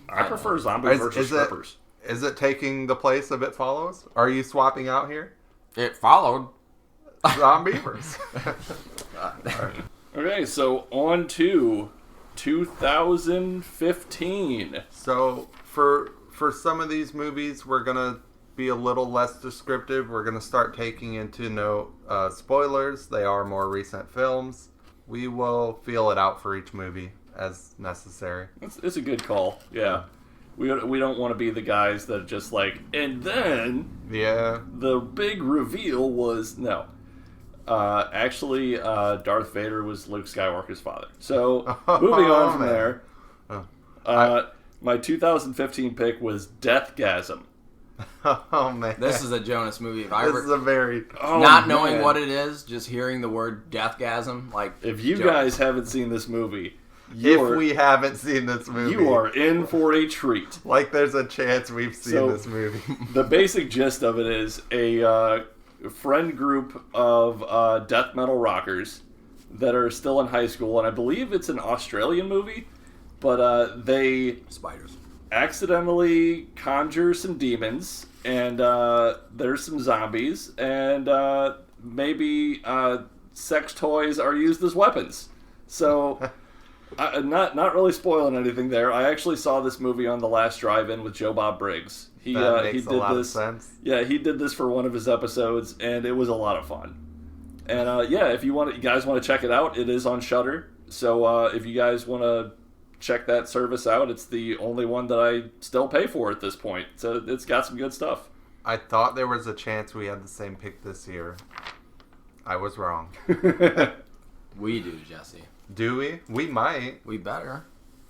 I prefer Zombies versus Strippers. Is it taking the place of It Follows? Are you swapping out here? It followed. Zombievers. Okay, so on to 2015. So for some of these movies, we're gonna be a little less descriptive. We're gonna start taking into note spoilers. They are more recent films. We will feel it out for each movie as necessary. It's a good call. Yeah. We don't want to be the guys that just like, and then Yeah. the big reveal was no. Actually, Darth Vader was Luke Skywalker's father. So moving on from man. there, my 2015 pick was Deathgasm. Oh man. This is a Jonas movie. If I This ever, is a very not knowing man. what it is, just hearing the word Deathgasm, like If you Jonas. guys haven't seen this movie, if we haven't seen this movie. you are in for a treat. Like there's a chance we've seen So- this movie. The basic gist of it is a friend group of death metal rockers that are still in high school, and I believe it's an Australian movie, but they spiders. accidentally conjure some demons, and there's some zombies, and maybe sex toys are used as weapons. So, not really spoiling anything there. I actually saw this movie on the last drive-in with Joe Bob Briggs. He Makes did a lot this. of sense. Yeah, he did this for one of his episodes, and it was a lot of fun. And if you guys want to check it out, it is on Shudder. So if you guys want to check that service out, it's the only one that I still pay for at this point. So it's got some good stuff. I thought there was a chance we had the same pick this year. I was wrong. We do, Jesse. Do we? We might. We better.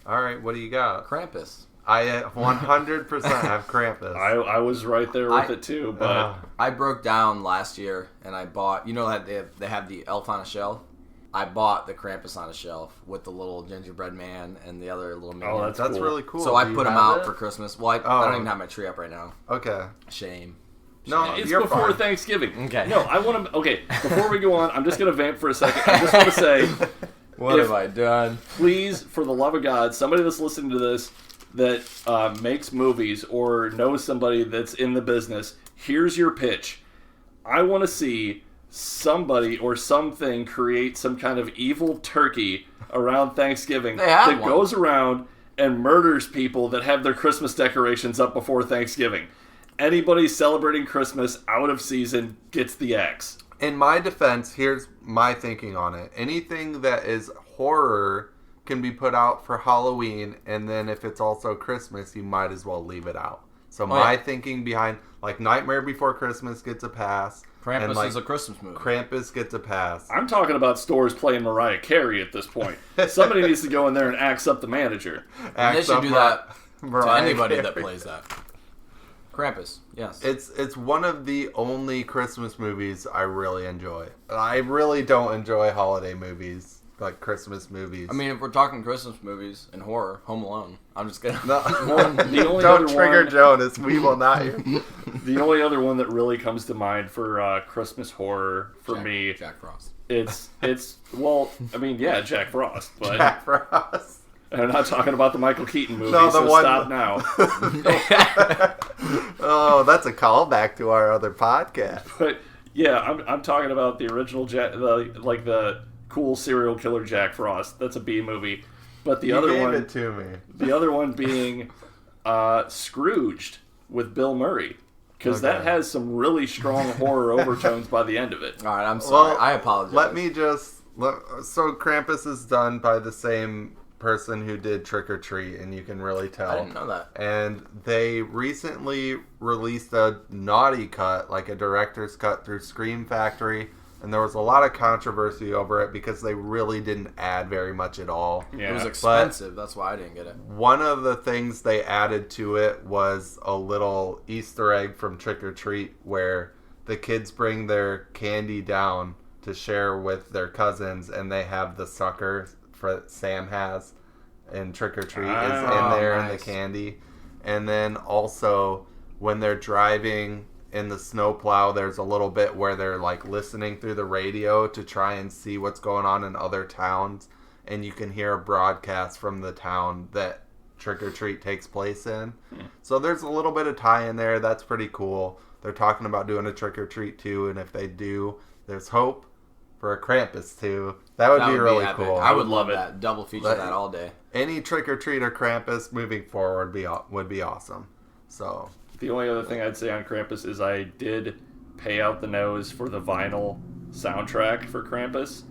All right, what do you got? Krampus. I 100% have Krampus. I was right there with it too, but I broke down last year and I bought. You know that they have the elf on a shelf. I bought the Krampus on a shelf with the little gingerbread man and the other little minion. Oh, That's cool. really cool. So I Do you put them have out it? for Christmas. Well, I don't even have my tree up right now. Okay. Shame. No, it's you're before fine. Thanksgiving. Okay. No, I want to. Okay, before we go on, I'm just gonna vamp for a second. I just want to say, What If- have I done? please, for the love of God, somebody that's listening to this that makes movies or knows somebody that's in the business, here's your pitch. I want to see somebody or something create some kind of evil turkey around Thanksgiving They have that one. goes around and murders people that have their Christmas decorations up before Thanksgiving. Anybody celebrating Christmas out of season gets the axe. In my defense, here's my thinking on it. Anything that is horror can be put out for Halloween, and then if it's also Christmas, you might as well leave it out. So my thinking behind, like, Nightmare Before Christmas gets a pass. Krampus and, like, is a Christmas movie. Krampus gets a pass. I'm talking about stores playing Mariah Carey at this point. Somebody needs to go in there and axe up the manager. And they Axe should up do that to Mariah anybody that Carey. plays that. Krampus, yes. It's one of the only Christmas movies I really enjoy. I really don't enjoy holiday movies, like Christmas movies. I mean, if we're talking Christmas movies and horror, Home Alone. I'm just kidding. no, The only don't other trigger one- Jonas. We will not hear. The only other one that really comes to mind for Christmas horror for me, Jack Frost. it's well, I mean, yeah, Jack Frost, but Jack Frost. I'm not talking about the Michael Keaton movie, No, the so one- stop now. Oh, that's a callback to our other podcast. But yeah, I'm talking about the original the cool serial killer Jack Frost. That's a B movie. But the You other gave one, it to me. the other one being Scrooged with Bill Murray, because that Okay. has some really strong horror overtones by the end of it. All right, I'm sorry. Well, I apologize. Let me just. So Krampus is done by the same person who did Trick or Treat, and you can really tell. I didn't know that. And they recently released a naughty cut, like a director's cut through Scream Factory, and there was a lot of controversy over it because they really didn't add very much at all. Yeah. It was expensive. That's why I didn't get it. One of the things they added to it was a little Easter egg from Trick or Treat where the kids bring their candy down to share with their cousins, and they have the sucker Sam has in Trick or Treat is in there in the nice. candy. And then also when they're driving in the snowplow, there's a little bit where they're like listening through the radio to try and see what's going on in other towns, and you can hear a broadcast from the town that Trick or Treat takes place in. So there's a little bit of tie in there. That's pretty cool. They're talking about doing a Trick or Treat 2, and if they do, there's hope for a Krampus 2. That would be really epic. cool. I would love it. that. Double feature But- that all day. Any Trick or Treat or Krampus moving forward would be awesome. So The only other thing I'd say on Krampus is I did pay out the nose for the vinyl soundtrack for Krampus,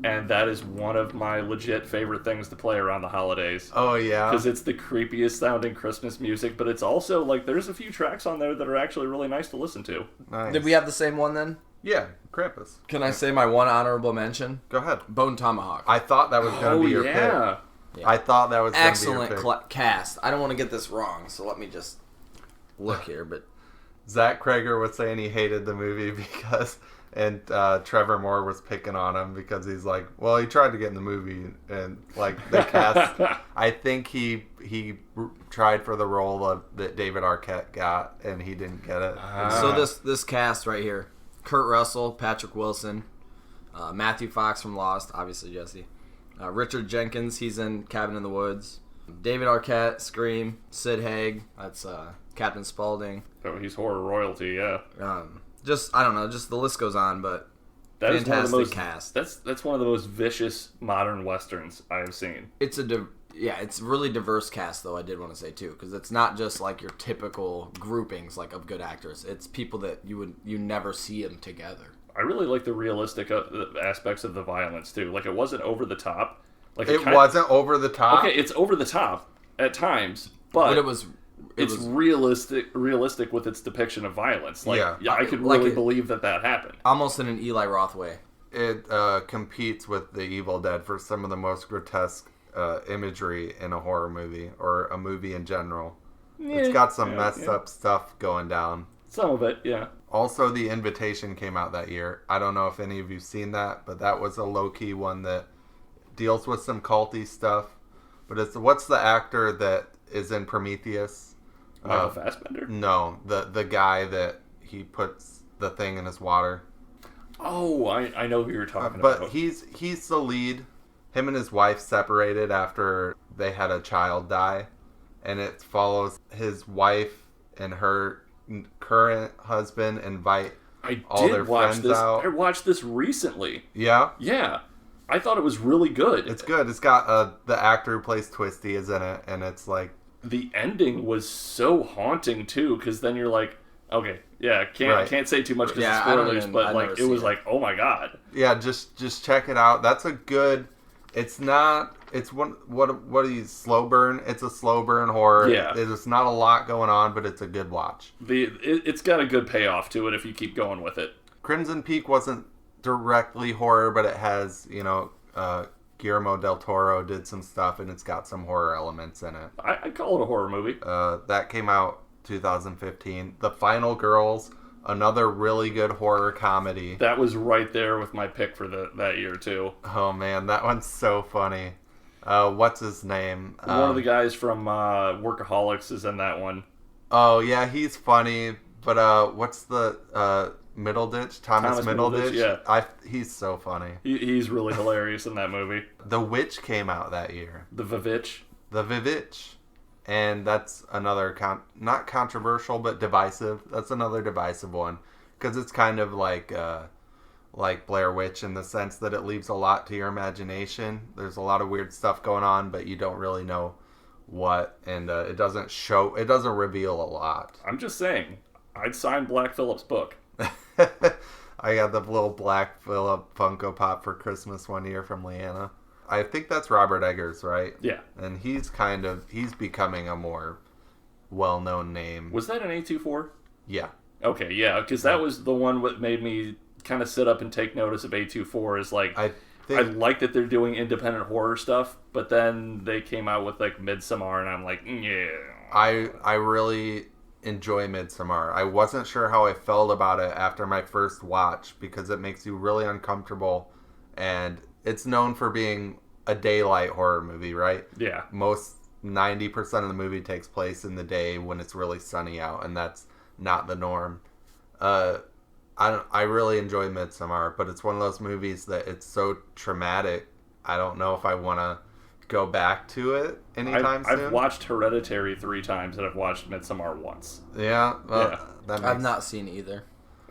and that is one of my legit favorite things to play around the holidays. oh yeah, Because it's the creepiest sounding Christmas music, but it's also, like, there's a few tracks on there that are actually really nice to listen to. nice. Did we have the same one then? Yeah, Krampus. Can I say my one honorable mention? Go ahead. Bone Tomahawk. I thought that was going to be your yeah. pick. I thought that was going to be your Excellent pick. cast. I don't want to get this wrong, so let me just look here. But Zach Krager was saying he hated the movie because, and Trevor Moore was picking on him because he's like, well, he tried to get in the movie, and like the cast. I think he tried for the role that David Arquette got, and he didn't get it. so this cast right here: Kurt Russell, Patrick Wilson, Matthew Fox from Lost, obviously Jesse, Richard Jenkins, he's in Cabin in the Woods, David Arquette, Scream, Sid Haig, that's Captain Spaulding. Oh, he's horror royalty, yeah. Just I don't know, just the list goes on, but That is one of the Fantastic most cast. That's one of the most vicious modern westerns I have seen. It's it's really diverse cast though. I did want to say too, because it's not just like your typical groupings like of good actors. It's people that you never see them together. I really like the realistic aspects of the violence too. Like it wasn't over the top. Like It wasn't over the top. Okay, it's over the top at times, but it was realistic with its depiction of violence. Like, Yeah. I could Like really it- believe that happened. almost in an Eli Roth way. It competes with The Evil Dead for some of the most grotesque imagery in a horror movie or a movie in general. It's got some messed up stuff going down. Some of it, yeah. Also, The Invitation came out that year. I don't know if any of you've seen that, but that was a low-key one that deals with some culty stuff. But what's the actor that is in Prometheus? Michael Fassbender. No, the guy that he puts the thing in his water. Oh, I know who you're talking But about. he's the lead. Him and his wife separated after they had a child die, and it follows his wife and her current husband invite all their watch friends this. out. I watched this recently. Yeah, Yeah, I thought it was really good. it's good. It's got the actor who plays Twisty is in it, and it's like The ending was so haunting too, because then you're like, okay, yeah, can't say too much because Yeah, of I don't spoilers, even- but I've like never it was seen it. like, oh my god. yeah, just check it out. That's a good. It's not. It's what do you slow burn? It's a slow burn horror. Yeah. There's not a lot going on, but it's a good watch. It's got a good payoff to it if you keep going with it. Crimson Peak wasn't directly horror, but it has, Guillermo del Toro did some stuff, and it's got some horror elements in it. I'd call it a horror movie. That came out 2015. The Final Girls, another really good horror comedy. That was right there with my pick for that year too. Oh man, that one's so funny. What's his name? One of the guys from Workaholics is in that one. Oh yeah, he's funny. But what's the Middleditch? Thomas Middleditch. yeah. He's so funny. He's really hilarious in that movie. The Witch came out that year. The Vivitch. The Vivitch. And that's another, not controversial, but divisive. That's another divisive one. Because it's kind of like Blair Witch in the sense that it leaves a lot to your imagination. There's a lot of weird stuff going on, but you don't really know what. And it doesn't reveal a lot. I'm just saying, I'd sign Black Phillip's book. I got the little Black Phillip Funko Pop for Christmas one year from Leanna. I think that's Robert Eggers, right? Yeah. And he's becoming a more well-known name. Was that an A24? Yeah. Okay, yeah, because that was the one that made me kind of sit up and take notice of A24. Is like, I I like that they're doing independent horror stuff, but then they came out with like Midsommar, and I'm like, yeah. I really enjoy Midsommar. I wasn't sure how I felt about it after my first watch because it makes you really uncomfortable, and it's known for being a daylight horror movie, right? Yeah. Most 90% of the movie takes place in the day when it's really sunny out, and that's not the norm. I really enjoy Midsommar, but it's one of those movies that it's so traumatic. I don't know if I want to go back to it anytime soon. I've watched Hereditary 3 times, and I've watched Midsommar once. Yeah, well, Yeah. that I've makes, not seen either.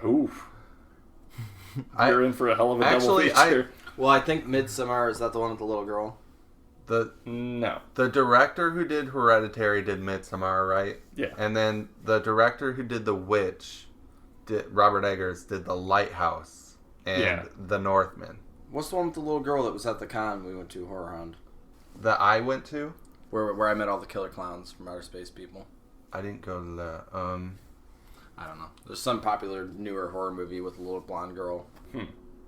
Oof. You're in for a hell of a Actually, double feature. Well, I think Midsommar, is that the one with the little girl? No. the director who did Hereditary did Midsommar, right? Yeah. And then the director who did The Witch, Robert Eggers, did The Lighthouse and Yeah. The Northman. What's the one with the little girl that was at the con we went to, Horror Hound? That I went to. Where I met all the killer clowns from Outer Space people. I didn't go to that. I don't know. There's some popular newer horror movie with a little blonde girl.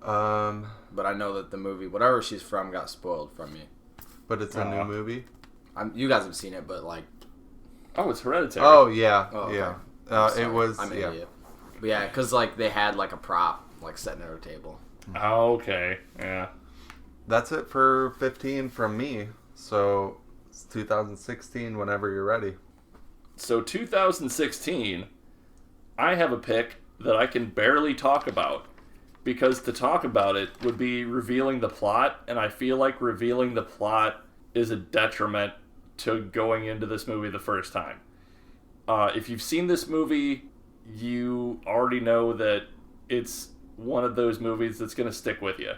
But I know that the movie, whatever she's from, got spoiled from me. But it's a new movie. You guys have seen it, but like... Oh, it's Hereditary. Oh yeah, Oh, okay. yeah. I'm sorry. It was I'm an yeah. idiot. But yeah, because like they had like a prop like sitting at her table. Oh, okay. Yeah. That's it for 15 from me. So it's 2016. Whenever you're ready. So 2016, I have a pick that I can barely talk about because to talk about it would be revealing the plot, and I feel like revealing the plot is a detriment to going into this movie the first time. If you've seen this movie, you already know that it's one of those movies that's going to stick with you.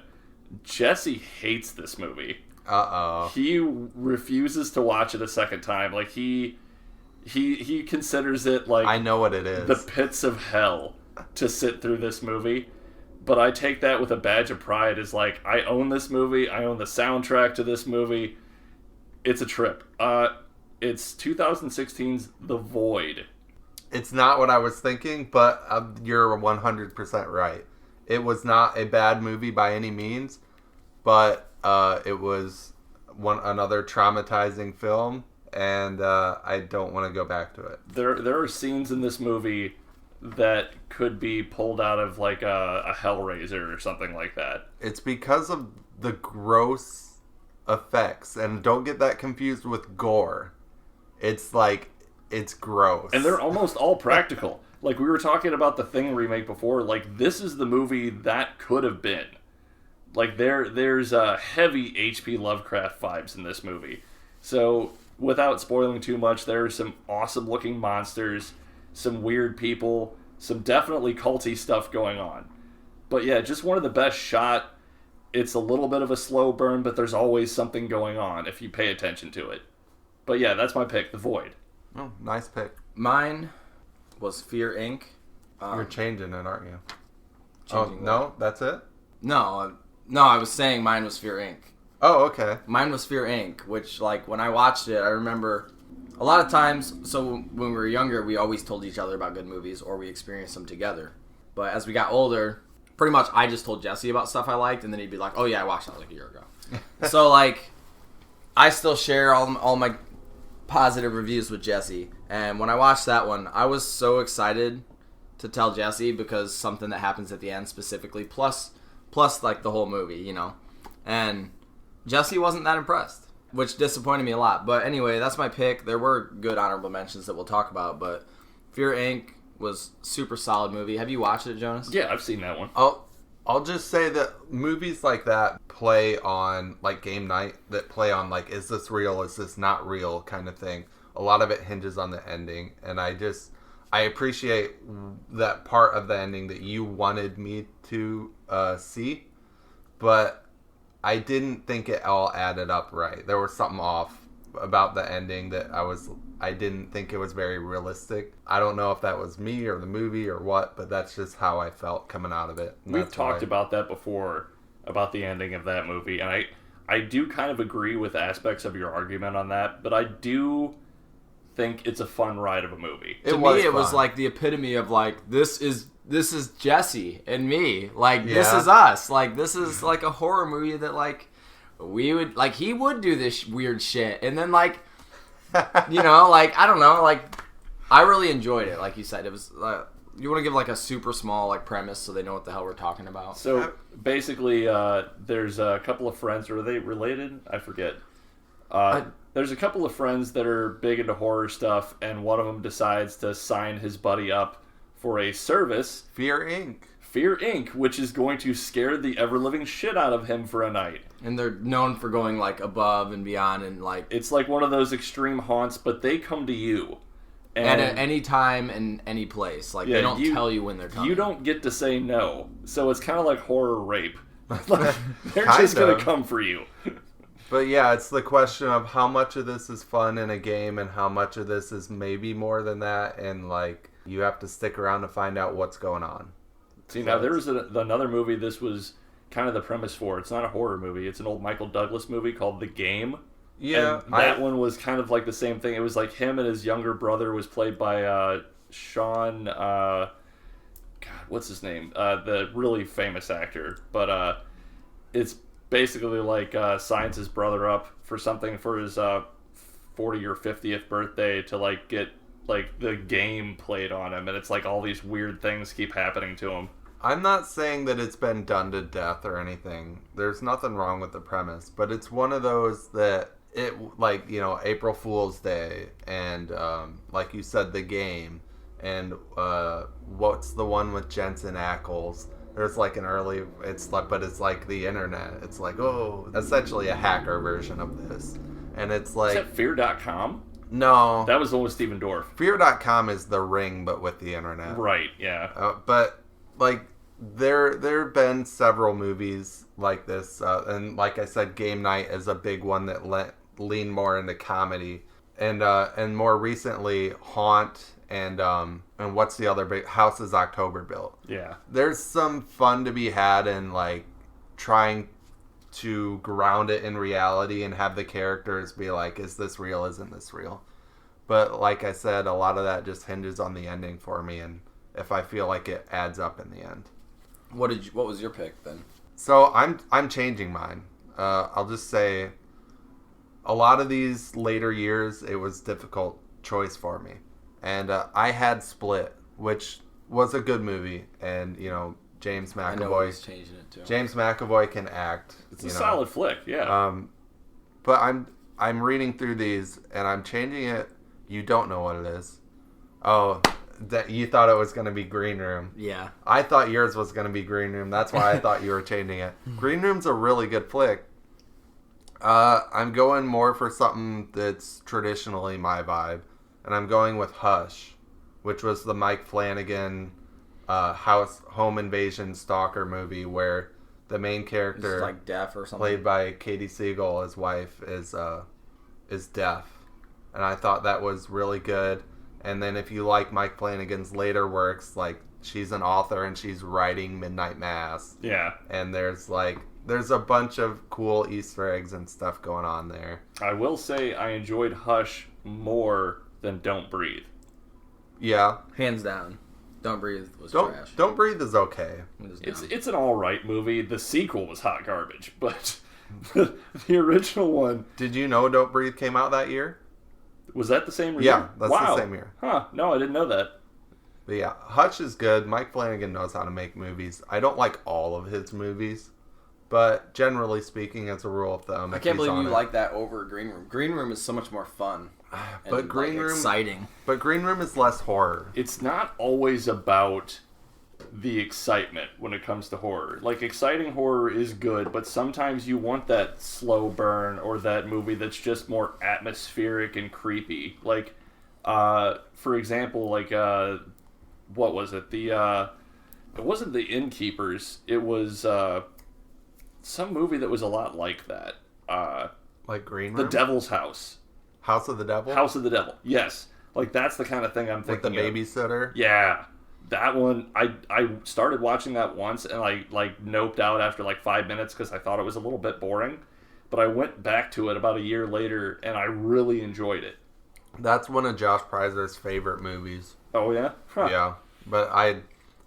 Jesse hates this movie. Uh-oh. He refuses to watch it a second time. Like, he considers it like I know what it is. the pits of hell to sit through this movie. But I take that with a badge of pride as like, I own this movie. I own the soundtrack to this movie. It's a trip. It's 2016's The Void. It's not what I was thinking, but you're 100% right. It was not a bad movie by any means, but it was another traumatizing film, and I don't want to go back to it. There are scenes in this movie that could be pulled out of like a Hellraiser or something like that. It's because of the gross effects, and don't get that confused with gore. It's like, it's gross. And they're almost all practical. Like, we were talking about the Thing remake before. Like, this is the movie that could have been. Like, there's heavy H.P. Lovecraft vibes in this movie. So, without spoiling too much, there are some awesome-looking monsters, some weird people, some definitely culty stuff going on. But yeah, just one of the best shot. It's a little bit of a slow burn, but there's always something going on if you pay attention to it. But yeah, that's my pick, The Void. Oh, nice pick. Mine was Fear Inc. You're changing it, aren't you? Changing no, that's it? No, I was saying mine was Fear Inc. Oh, okay. Mine was Fear Inc., which, like, when I watched it, I remember a lot of times, so when we were younger, we always told each other about good movies, or we experienced them together. But as we got older, pretty much I just told Jesse about stuff I liked, and then he'd be like, oh yeah, I watched that like a year ago. So, like, I still share all my positive reviews with Jesse, and when I watched that one, I was so excited to tell Jesse because something that happens at the end specifically, plus like the whole movie, you know, and Jesse wasn't that impressed, which disappointed me a lot. But anyway, that's my pick. There were good honorable mentions that we'll talk about, but Fear Inc. was super solid movie. Have you watched it, Jonas? Yeah, I've seen that one. I'll just say that movies like that play on, like Game Night, that play on, like, is this real, is this not real kind of thing. A lot of it hinges on the ending, and I appreciate that part of the ending that you wanted me to see, but I didn't think it all added up right. There was something off about the ending that I didn't think it was very realistic. I don't know if that was me or the movie or what, but that's just how I felt coming out of it. We've talked about that before, about the ending of that movie, and I do kind of agree with aspects of your argument on that, but I do think it's a fun ride of a movie. To me, it was like the epitome of, like, this is Jesse and me. Like, this is us. Like, this is like a horror movie that, like, he would do this weird shit. And then, like, you know, like, I don't know, like, I really enjoyed it. Like you said, it was, you want to give, like, a super small, like, premise so they know what the hell we're talking about. So, basically, there's a couple of friends. Are they related? I forget. There's a couple of friends that are big into horror stuff, and one of them decides to sign his buddy up for a service, Fear Inc., which is going to scare the ever-living shit out of him for a night. And they're known for going, like, above and beyond, and, like, it's like one of those extreme haunts, but they come to you. And at any time and any place. Like, they don't tell you when they're coming. You don't get to say no. So it's kind of like horror rape. Like, they're just going to come for you. But yeah, it's the question of how much of this is fun in a game and how much of this is maybe more than that, and, like, you have to stick around to find out what's going on. See, now there was another movie this was kind of the premise for. It's not a horror movie. It's an old Michael Douglas movie called The Game. Yeah. And that one was kind of like the same thing. It was like him and his younger brother was played by Sean... God, what's his name? The really famous actor. But it's basically like signs his brother up for something for his 40 or 50th birthday to, like, get, like, the game played on him, and it's like all these weird things keep happening to him. I'm not saying that it's been done to death or anything. There's nothing wrong with the premise, but it's one of those that it, like, you know, April Fool's Day, and like you said, The Game, and what's the one with Jensen Ackles? There's like an early, but it's like the internet. It's like, essentially a hacker version of this. And it's like... Is that Fear.com? No. That was the one with Steven Dorff. Fear.com is The Ring, but with the internet. Right, yeah. But, like, there have been several movies like this, and like I said, Game Night is a big one that lean more into comedy, and more recently Haunt and what's the other big House is October Built. Yeah. There's some fun to be had in like trying to ground it in reality and have the characters be like, is this real? Isn't this real? But like I said, a lot of that just hinges on the ending for me, and if I feel like it adds up in the end. What was your pick then? So I'm changing mine. I'll just say, a lot of these later years, it was a difficult choice for me, and I had Split, which was a good movie, and James McAvoy. I know he's changing it too. James McAvoy can act. It's a solid flick, yeah. But I'm reading through these and I'm changing it. You don't know what it is. Oh, that you thought it was going to be Green Room. Yeah. I thought yours was going to be Green Room. That's why I thought you were changing it. Green Room's a really good flick. I'm going more for something that's traditionally my vibe, and I'm going with Hush, which was the Mike Flanagan home invasion stalker movie where the main character, like deaf or something, played by Katie Siegel, his wife, is deaf, and I thought that was really good. And then if you like Mike Flanagan's later works, like she's an author and she's writing Midnight Mass. Yeah. And there's a bunch of cool Easter eggs and stuff going on there. I will say I enjoyed Hush more than Don't Breathe. Yeah. Hands down. Don't Breathe was trash. Don't Breathe is okay. It's an alright movie. The sequel was hot garbage, but the original one... Did you know Don't Breathe came out that year? Was that the same year? Yeah, that's the same year. Huh, no, I didn't know that. But yeah, Hutch is good. Mike Flanagan knows how to make movies. I don't like all of his movies, but generally speaking, as a rule of thumb, I can't believe you like that over Green Room. Green Room is so much more fun. But Green Room, exciting. But Green Room is less horror. It's not always about the excitement when it comes to horror. Like, exciting horror is good, but sometimes you want that slow burn or that movie that's just more atmospheric and creepy. Like, for example, like, what was it? It wasn't The Innkeepers. It was some movie that was a lot like that. Like Green Room? The Devil's House. House of the Devil? House of the Devil, yes. Like, that's the kind of thing I'm thinking With the babysitter? Yeah. That one, I started watching that once, and I, noped out after, 5 minutes because I thought it was a little bit boring. But I went back to it about a year later, and I really enjoyed it. That's one of Josh Prizer's favorite movies. Oh, yeah? Huh. Yeah. But I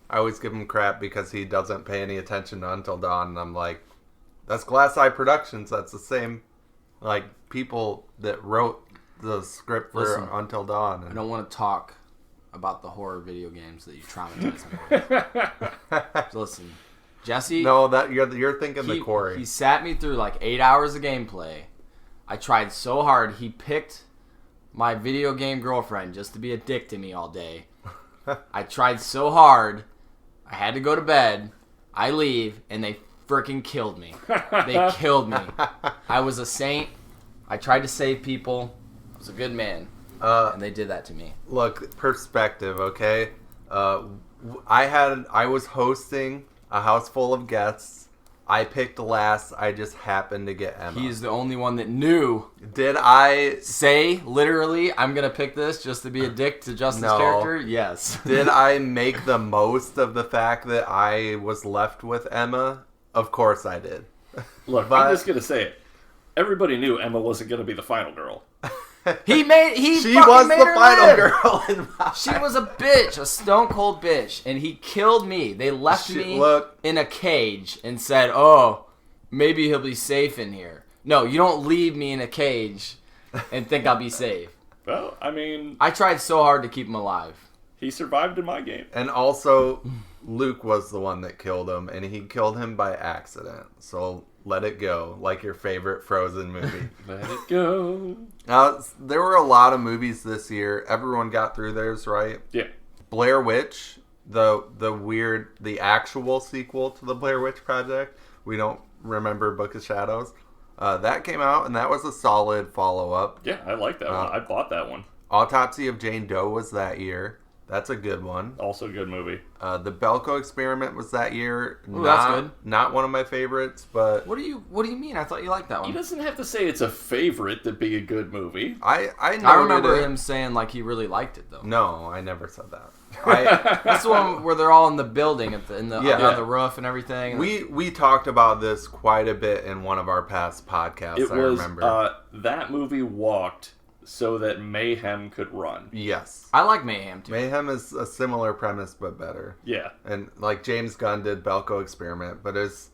always give him crap because he doesn't pay any attention to Until Dawn, and I'm like, that's Glass Eye Productions. That's the same, people that wrote the script for Until Dawn. I don't want to talk about the horror video games that you traumatized me with. Listen, Jesse. No, that you're thinking the Quarry. He sat me through 8 hours of gameplay. I tried so hard. He picked my video game girlfriend just to be a dick to me all day. I tried so hard. I had to go to bed. I leave, and they freaking killed me. They killed me. I was a saint. I tried to save people. I was a good man. And they did that to me. Look, perspective, okay? I was hosting a house full of guests. I picked last. I just happened to get Emma. He's the only one that knew. Did I say, literally, I'm going to pick this just to be a dick to Justin's character? Yes. Did I make the most of the fact that I was left with Emma? Of course I did. Look, I'm just going to say it. Everybody knew Emma wasn't going to be the final girl. She was the final girl in my She was a bitch, a stone cold bitch, and he killed me. They left me in a cage and said, "Oh, maybe he'll be safe in here." No, you don't leave me in a cage and think I'll be safe. Well, I mean, I tried so hard to keep him alive. He survived in my game. And also, Luke was the one that killed him, and he killed him by accident. So let it go, like your favorite Frozen movie. Let it go. Now, there were a lot of movies this year. Everyone got through theirs, right? Yeah. Blair Witch, the actual sequel to the Blair Witch Project. We don't remember Book of Shadows. That came out, and that was a solid follow-up. Yeah, I like that one. I bought that one. Autopsy of Jane Doe was that year. That's a good one. Also a good movie. The Belko Experiment was that year. Ooh, that's good. Not one of my favorites, but What do you mean? I thought you liked that He one. does's have to say it's a favorite to be a good movie. I I remember noted it. him saying like he really liked it though. No, I never said that. That's the one where they're all in the building on the roof and everything. We talked about this quite a bit in one of our past podcasts. It I was remember. that movie walked so that Mayhem could run. Yes, I like Mayhem too. Mayhem is a similar premise but better. Yeah. And like James Gunn did Belko Experiment, but it's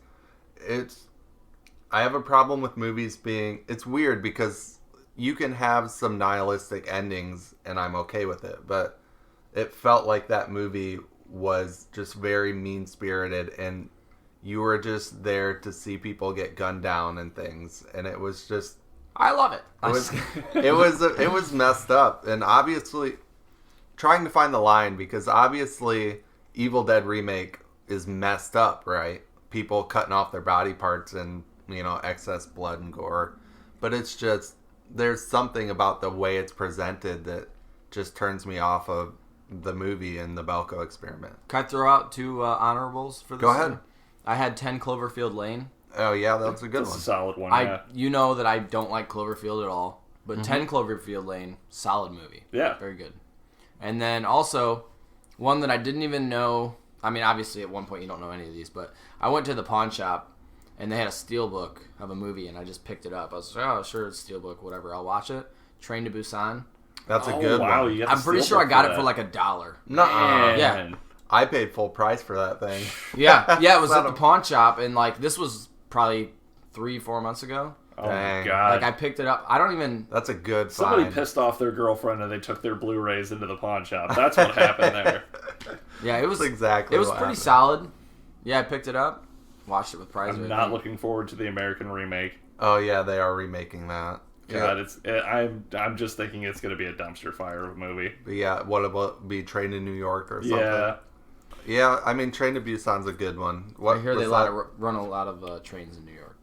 I have a problem with movies being it's weird because you can have some nihilistic endings and I'm okay with it, but it felt like that movie was just very mean-spirited and you were just there to see people get gunned down and things, and it was just I love it. it was messed up, and obviously trying to find the line because obviously Evil Dead Remake is messed up, right? People cutting off their body parts and excess blood and gore, but it's just there's something about the way it's presented that just turns me off of the movie and the Belko Experiment. Can I throw out two honorables for this? Go ahead. one? I had 10 Cloverfield Lane. Oh yeah, that's a good That's one. a solid one, yeah. You know that I don't like Cloverfield at all, but 10 Cloverfield Lane, solid movie. Yeah. Very good. And then also, one that I didn't even know, I mean, obviously at one point you don't know any of these, but I went to the pawn shop, and they had a steelbook of a movie, and I just picked it up. I was like, oh, sure, it's steelbook, whatever, I'll watch it. Train to Busan. That's a good wow, one. you got the I'm pretty steelbook sure I got for it for that. like $1. Nuh-uh. Yeah. I paid full price for that thing. Yeah, it was Son at the of- pawn shop, and like this was probably 3-4 months ago. Oh, Dang. my God. Like I picked it up. I don't even. That's a good Somebody find. pissed off their girlfriend and they took their Blu-rays into the pawn shop. That's what happened there. Yeah, it was That's exactly It was what pretty happened. solid. Yeah, I picked it up, watched it with Prize. I'm not looking forward to the American remake. Oh yeah, they are remaking that. God, I'm just thinking it's going to be a dumpster fire of a movie. But yeah, what about be Train to New York or something? Yeah. Yeah, I mean Train to Busan's a good one. What I hear they was run a lot of trains in New York.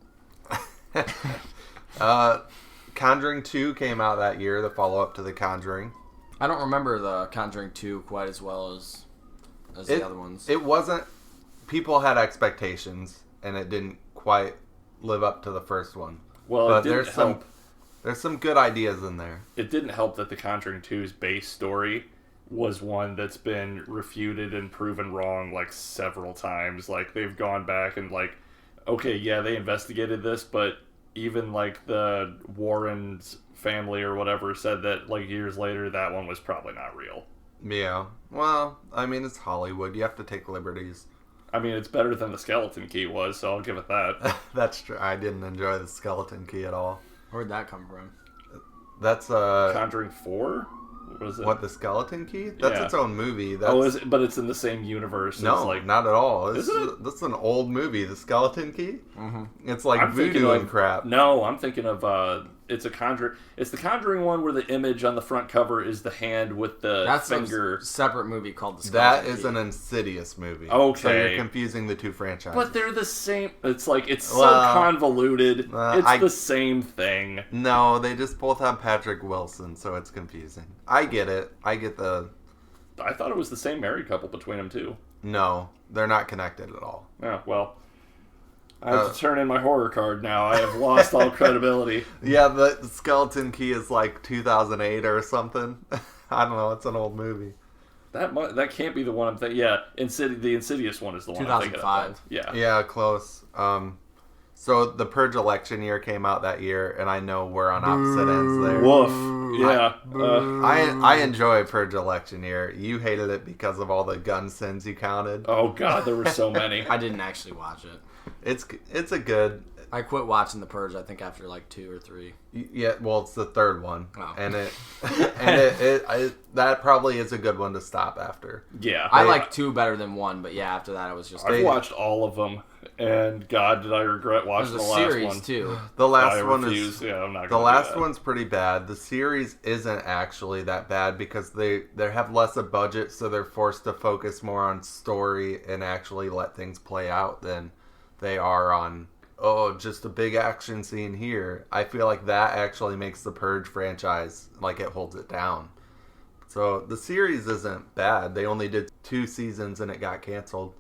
that? Conjuring 2 came out that year, the follow-up to The Conjuring. I don't remember the Conjuring 2 quite as well as the other ones. It wasn't... People had expectations, and it didn't quite live up to the first one. Well, But it didn't help. There's some good ideas in there. It didn't help that The Conjuring 2's base story was one that's been refuted and proven wrong like several times. Like they've gone back and like, okay, yeah, they investigated this, but even like the Warren's family or whatever said that like years later that one was probably not real. Yeah. Well, I mean, it's Hollywood. You have to take liberties. I mean, it's better than the Skeleton Key was, so I'll give it that. That's true. I didn't enjoy the Skeleton Key at all. Where'd that come from? That's Conjuring 4? What is it? what, the Skeleton Key? That's Yeah. its own movie. That's, Oh, is it? But it's in the same universe. As, no, like, not at all. This Isn't it? This is an old movie, The Skeleton Key. Mm-hmm. It's like I'm thinking voodoo of- and crap. No, I'm thinking of it's a Conjuring. It's the Conjuring one where the image on the front cover is the hand with the That's finger. a separate movie called The That Skeleton is Key. an Insidious movie. Okay. So you're confusing the two franchises. But they're the same. It's like it's so Well, convoluted. It's I- the same thing. No, they just both have Patrick Wilson, so it's confusing. I get it. I get the... I thought it was the same married couple between them too. No, they're not connected at all. Yeah, well, I have to turn in my horror card now. I have lost all credibility. Yeah, the Skeleton Key is like 2008 or something. I don't know. It's an old movie. That can't be the one I'm thinking. Yeah, the Insidious one is the one I'm thinking of. 2005. Yeah. Yeah, close. So the Purge election year came out that year, and I know we're on opposite ends there. Woof. Yeah. I enjoy Purge election year. You hated it because of all the gun sins you counted. Oh God, there were so many. I didn't actually watch it. It's a good... I quit watching The Purge, I think, after like 2 or 3. Yeah, well, it's the third one, Oh. and that probably is a good one to stop after. Yeah. I like 2 better than 1, but yeah, after that I was just... I've watched all of them, and God, did I regret watching There's the a last series, one. too. The last I one refuse. is Yeah, I'm not. the Gonna last do that. one's pretty bad. The series isn't actually that bad because they have less a budget, so they're forced to focus more on story and actually let things play out than they are on. Oh, just a big action scene here. I feel like that actually makes the Purge franchise, like, it holds it down. So the series isn't bad. They only did 2 seasons and it got canceled.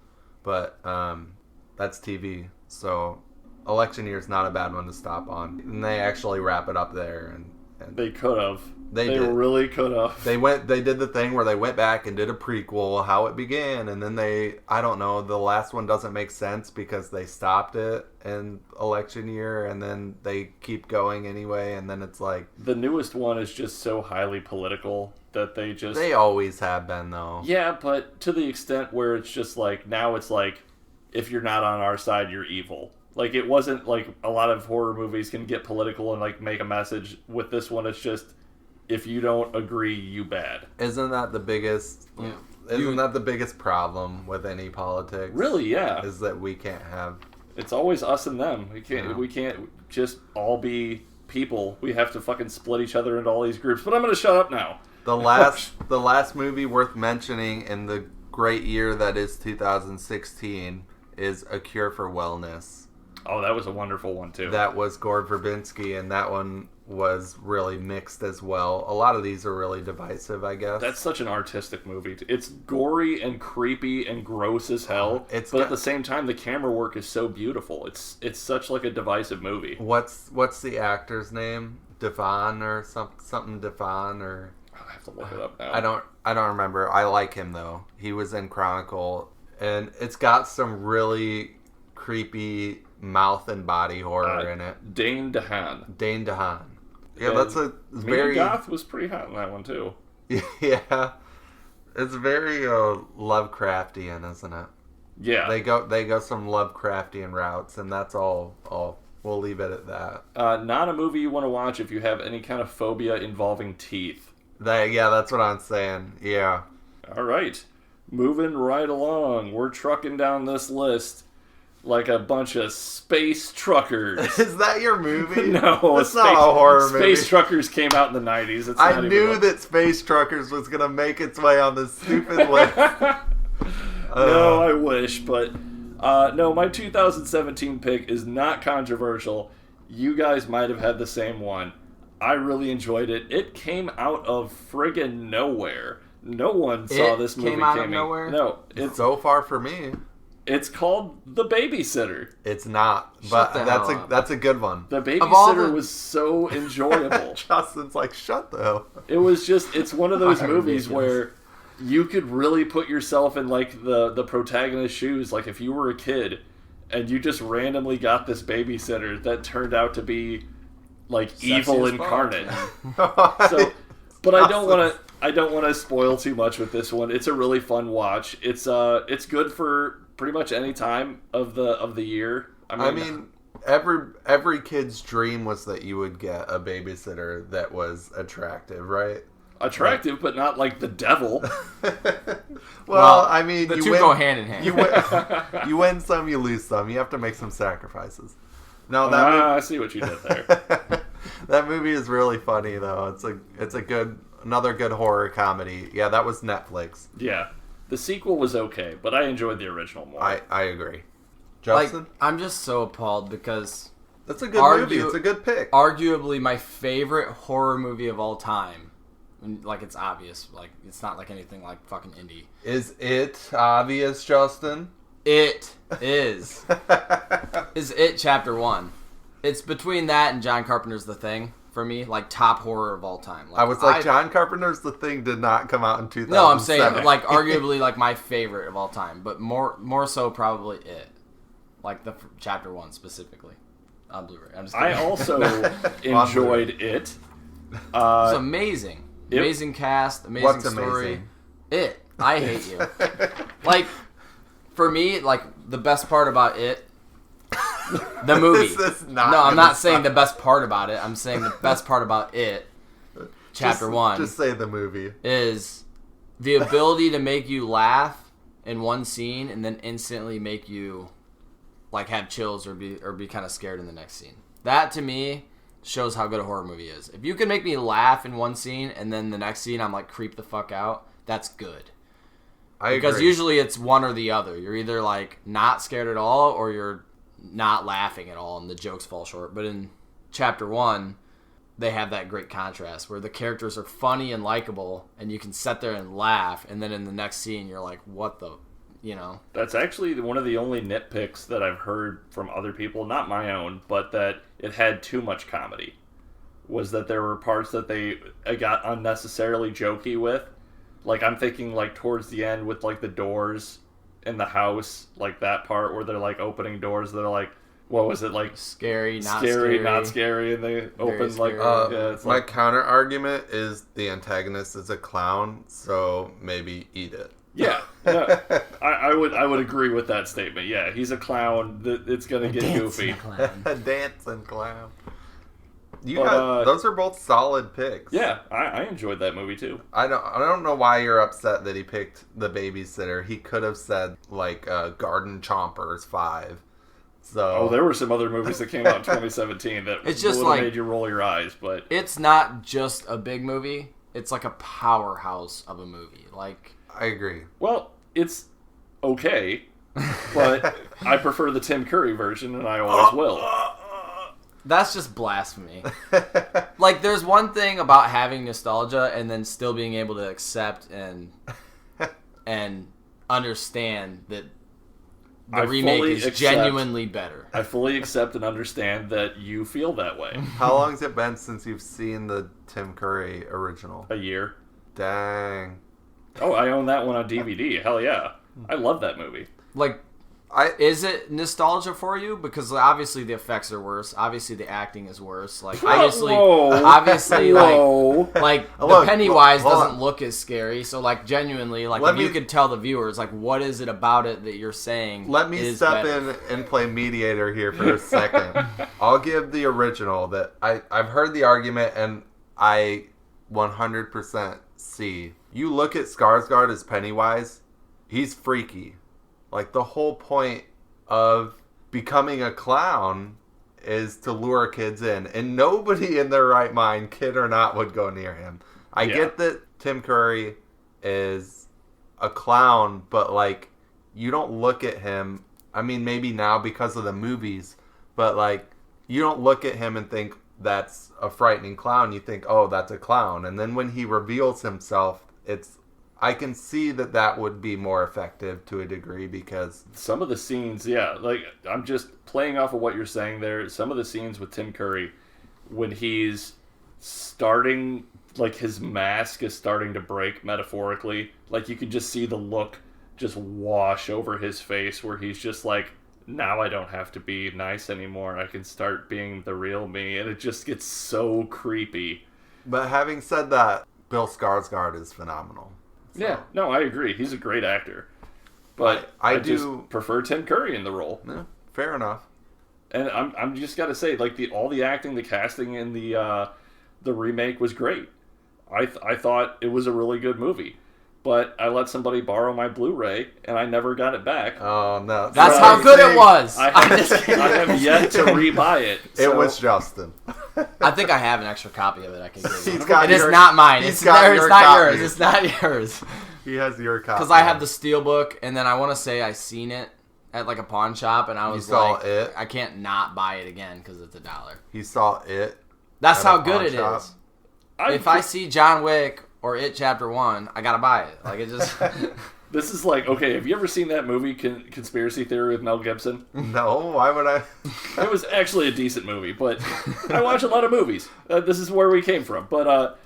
But that's TV. So election year is not a bad one to stop on. And they actually wrap it up there. And They could have. They They did. really could have. They did the thing where they went back and did a prequel, how it began, and then I don't know, the last one doesn't make sense because they stopped it in election year, and then they keep going anyway, and then it's like... The newest one is just so highly political that they just... They always have been, though. Yeah, but to the extent where it's just like, now it's like, if you're not on our side, you're evil. Like, it wasn't like a lot of horror movies can get political and like make a message. With this one, it's just, if you don't agree, you bad. Isn't that the biggest... Yeah. Isn't that the biggest problem with any politics? Really, yeah. Is that we can't have... It's always us and them. We can't. Yeah. We can't just all be people. We have to fucking split each other into all these groups. But I'm gonna shut up now. The last movie worth mentioning in the great year that is 2016 is A Cure for Wellness. Oh, that was a wonderful one too. That was Gore Verbinski, and that one was really mixed as well. A lot of these are really divisive, I guess. That's such an artistic movie. It's gory and creepy and gross as hell. It's but got- at the same time, the camera work is so beautiful. It's such like a divisive movie. What's the actor's name? Devon or something Devon or... I have to look it up now. I don't remember. I like him though. He was in Chronicle, and it's got some really creepy mouth and body horror in it. Dane DeHaan. Dane DeHaan. Yeah, And that's a Mia very Goth was pretty hot in that one too. yeah. It's very Lovecraftian, isn't it? Yeah. They go some Lovecraftian routes, and that's all. We'll leave it at that. Not a movie you want to watch if you have any kind of phobia involving teeth. That's what I'm saying. Yeah. All right. Moving right along. We're trucking down this list like a bunch of space truckers. Is that your movie? No, it's not a horror movie. Space Truckers came out in the 90s. It's I not knew even that Space Truckers was gonna make its way on this stupid list. No, I wish, but no, my 2017 pick is not controversial. You guys might have had the same one. I really enjoyed it. It came out of friggin' nowhere. No one saw It this movie came out of coming. nowhere? No, It's so far for me. it's called The Babysitter. It's not, Shut but the that's hell up. that's a good one. The all Babysitter the- was so enjoyable. Justin's like, shut the hell. It was just, it's one of those movies Ridiculous. where you could really put yourself in like the protagonist's shoes. Like if you were a kid and you just randomly got this babysitter that turned out to be like evil as fuck, incarnate. man. So, but I don't want to spoil too much with this one. It's a really fun watch. It's good for pretty much any time of the year. I mean, every kid's dream was that you would get a babysitter that was attractive, right? attractive, but not like the devil. Well, I mean, the you two win, go hand in hand. you win some, you lose some. You have to make some sacrifices. No, that I see what you did there. that movie is really funny though. It's another good horror comedy. Yeah, that was Netflix. Yeah. The sequel was okay, but I enjoyed the original more. I agree. Like, Justin, I'm just so appalled because that's a good movie. It's a good pick. arguably my favorite horror movie of all time. And, like, it's obvious. Like, it's not like anything like fucking indie. Is it obvious, Justin? It is. Is It Chapter 1. It's between that and John Carpenter's The Thing, for me. Like, top horror of all time. Like, I was like, John Carpenter's The Thing did not come out in 2007. No, I'm saying, like, arguably, like, my favorite of all time. But more so probably It. Like, the Chapter 1 specifically. On Blu-ray. I'm just kidding. I also enjoyed it. It's amazing. Amazing cast, amazing What's story. amazing? It. I hate you. Like, for me, like, the best part about It, the movie. This is not No, I'm gonna not saying stop. the best part about it. I'm saying the best part about It, Chapter 1, Just say the movie. is the ability to make you laugh in one scene and then instantly make you, like, have chills or be kind of scared in the next scene. That, to me, shows how good a horror movie is. If you can make me laugh in one scene and then the next scene I'm like creep the fuck out, that's good. I Because agree. usually it's one or the other. You're either like not scared at all or you're not laughing at all and the jokes fall short. But in Chapter 1, they have that great contrast where the characters are funny and likable, and you can sit there and laugh, and then in the next scene you're like, what the, you know? That's actually one of the only nitpicks that I've heard from other people, not my own, but that it had too much comedy. Was that there were parts that they got unnecessarily jokey with. Like, I'm thinking, like, towards the end with, like, the doors in the house, like, that part where they're, like, opening doors that are, like, what was it, like... Scary, not scary. And they open, like... it's my like... counter argument is the antagonist is a clown, so maybe eat it. Yeah, no, I would agree with that statement. Yeah, he's a clown. It's going to get goofy. A dancing clown. Those are both solid picks. Yeah, I enjoyed that movie too. I don't know why you're upset that he picked The Babysitter. He could have said like Garden Chompers 5. So there were some other movies that came out in 2017 that it's just would have like, made you roll your eyes, but it's not just a big movie. It's like a powerhouse of a movie. Like, I agree. Well, it's okay, but I prefer the Tim Curry version, and I always will. That's just blasphemy. Like, there's one thing about having nostalgia and then still being able to accept and understand that the remake is genuinely better. I fully accept and understand that you feel that way. How long has it been since you've seen the Tim Curry original? A year. Dang. Oh, I own that one on DVD. Hell yeah. I love that movie. Like, is it nostalgia for you? Because obviously the effects are worse. Obviously the acting is worse. Like, obviously, like the Pennywise doesn't look as scary. So, like, genuinely, like, if you could tell the viewers, like, what is it about it that you're saying? Let me step in and play mediator here for a second. I'll give the original that I've heard the argument, and I 100% see. You look at Skarsgård as Pennywise, he's freaky. Like, the whole point of becoming a clown is to lure kids in. And nobody in their right mind, kid or not, would go near him. I get that Tim Curry is a clown, but, like, you don't look at him... I mean, maybe now because of the movies, but, like, you don't look at him and think that's a frightening clown. You think, oh, that's a clown. And then when he reveals himself, it's... I can see that would be more effective to a degree because... Some of the scenes, yeah, like, I'm just playing off of what you're saying there. Some of the scenes with Tim Curry, when he's starting, like, his mask is starting to break, metaphorically. Like, you can just see the look just wash over his face where he's just like, now I don't have to be nice anymore. I can start being the real me. And it just gets so creepy. But having said that, Bill Skarsgård is phenomenal. So. Yeah, no, I agree. He's a great actor. But I just prefer Tim Curry in the role. Yeah, fair enough. And I'm just gotta say, like, all the acting, the casting in the remake was great. I thought it was a really good movie. But I let somebody borrow my Blu-ray, and I never got it back. Oh, no. That's how good it was! I have yet to rebuy it. So. It was Justin. I think I have an extra copy of it I can give you. It is not mine. It's not yours. It's not yours. He has your copy. Because I have the Steelbook, and then I want to say I seen it at, like, a pawn shop, and I was like, I can't not buy it again because it's $1. He saw it. That's how good it is. If I see John Wick or It Chapter 1, I gotta buy it. Like, it just... This is like, okay, have you ever seen that movie, Conspiracy Theory with Mel Gibson? No, why would I? It was actually a decent movie, but I watch a lot of movies. This is where we came from. But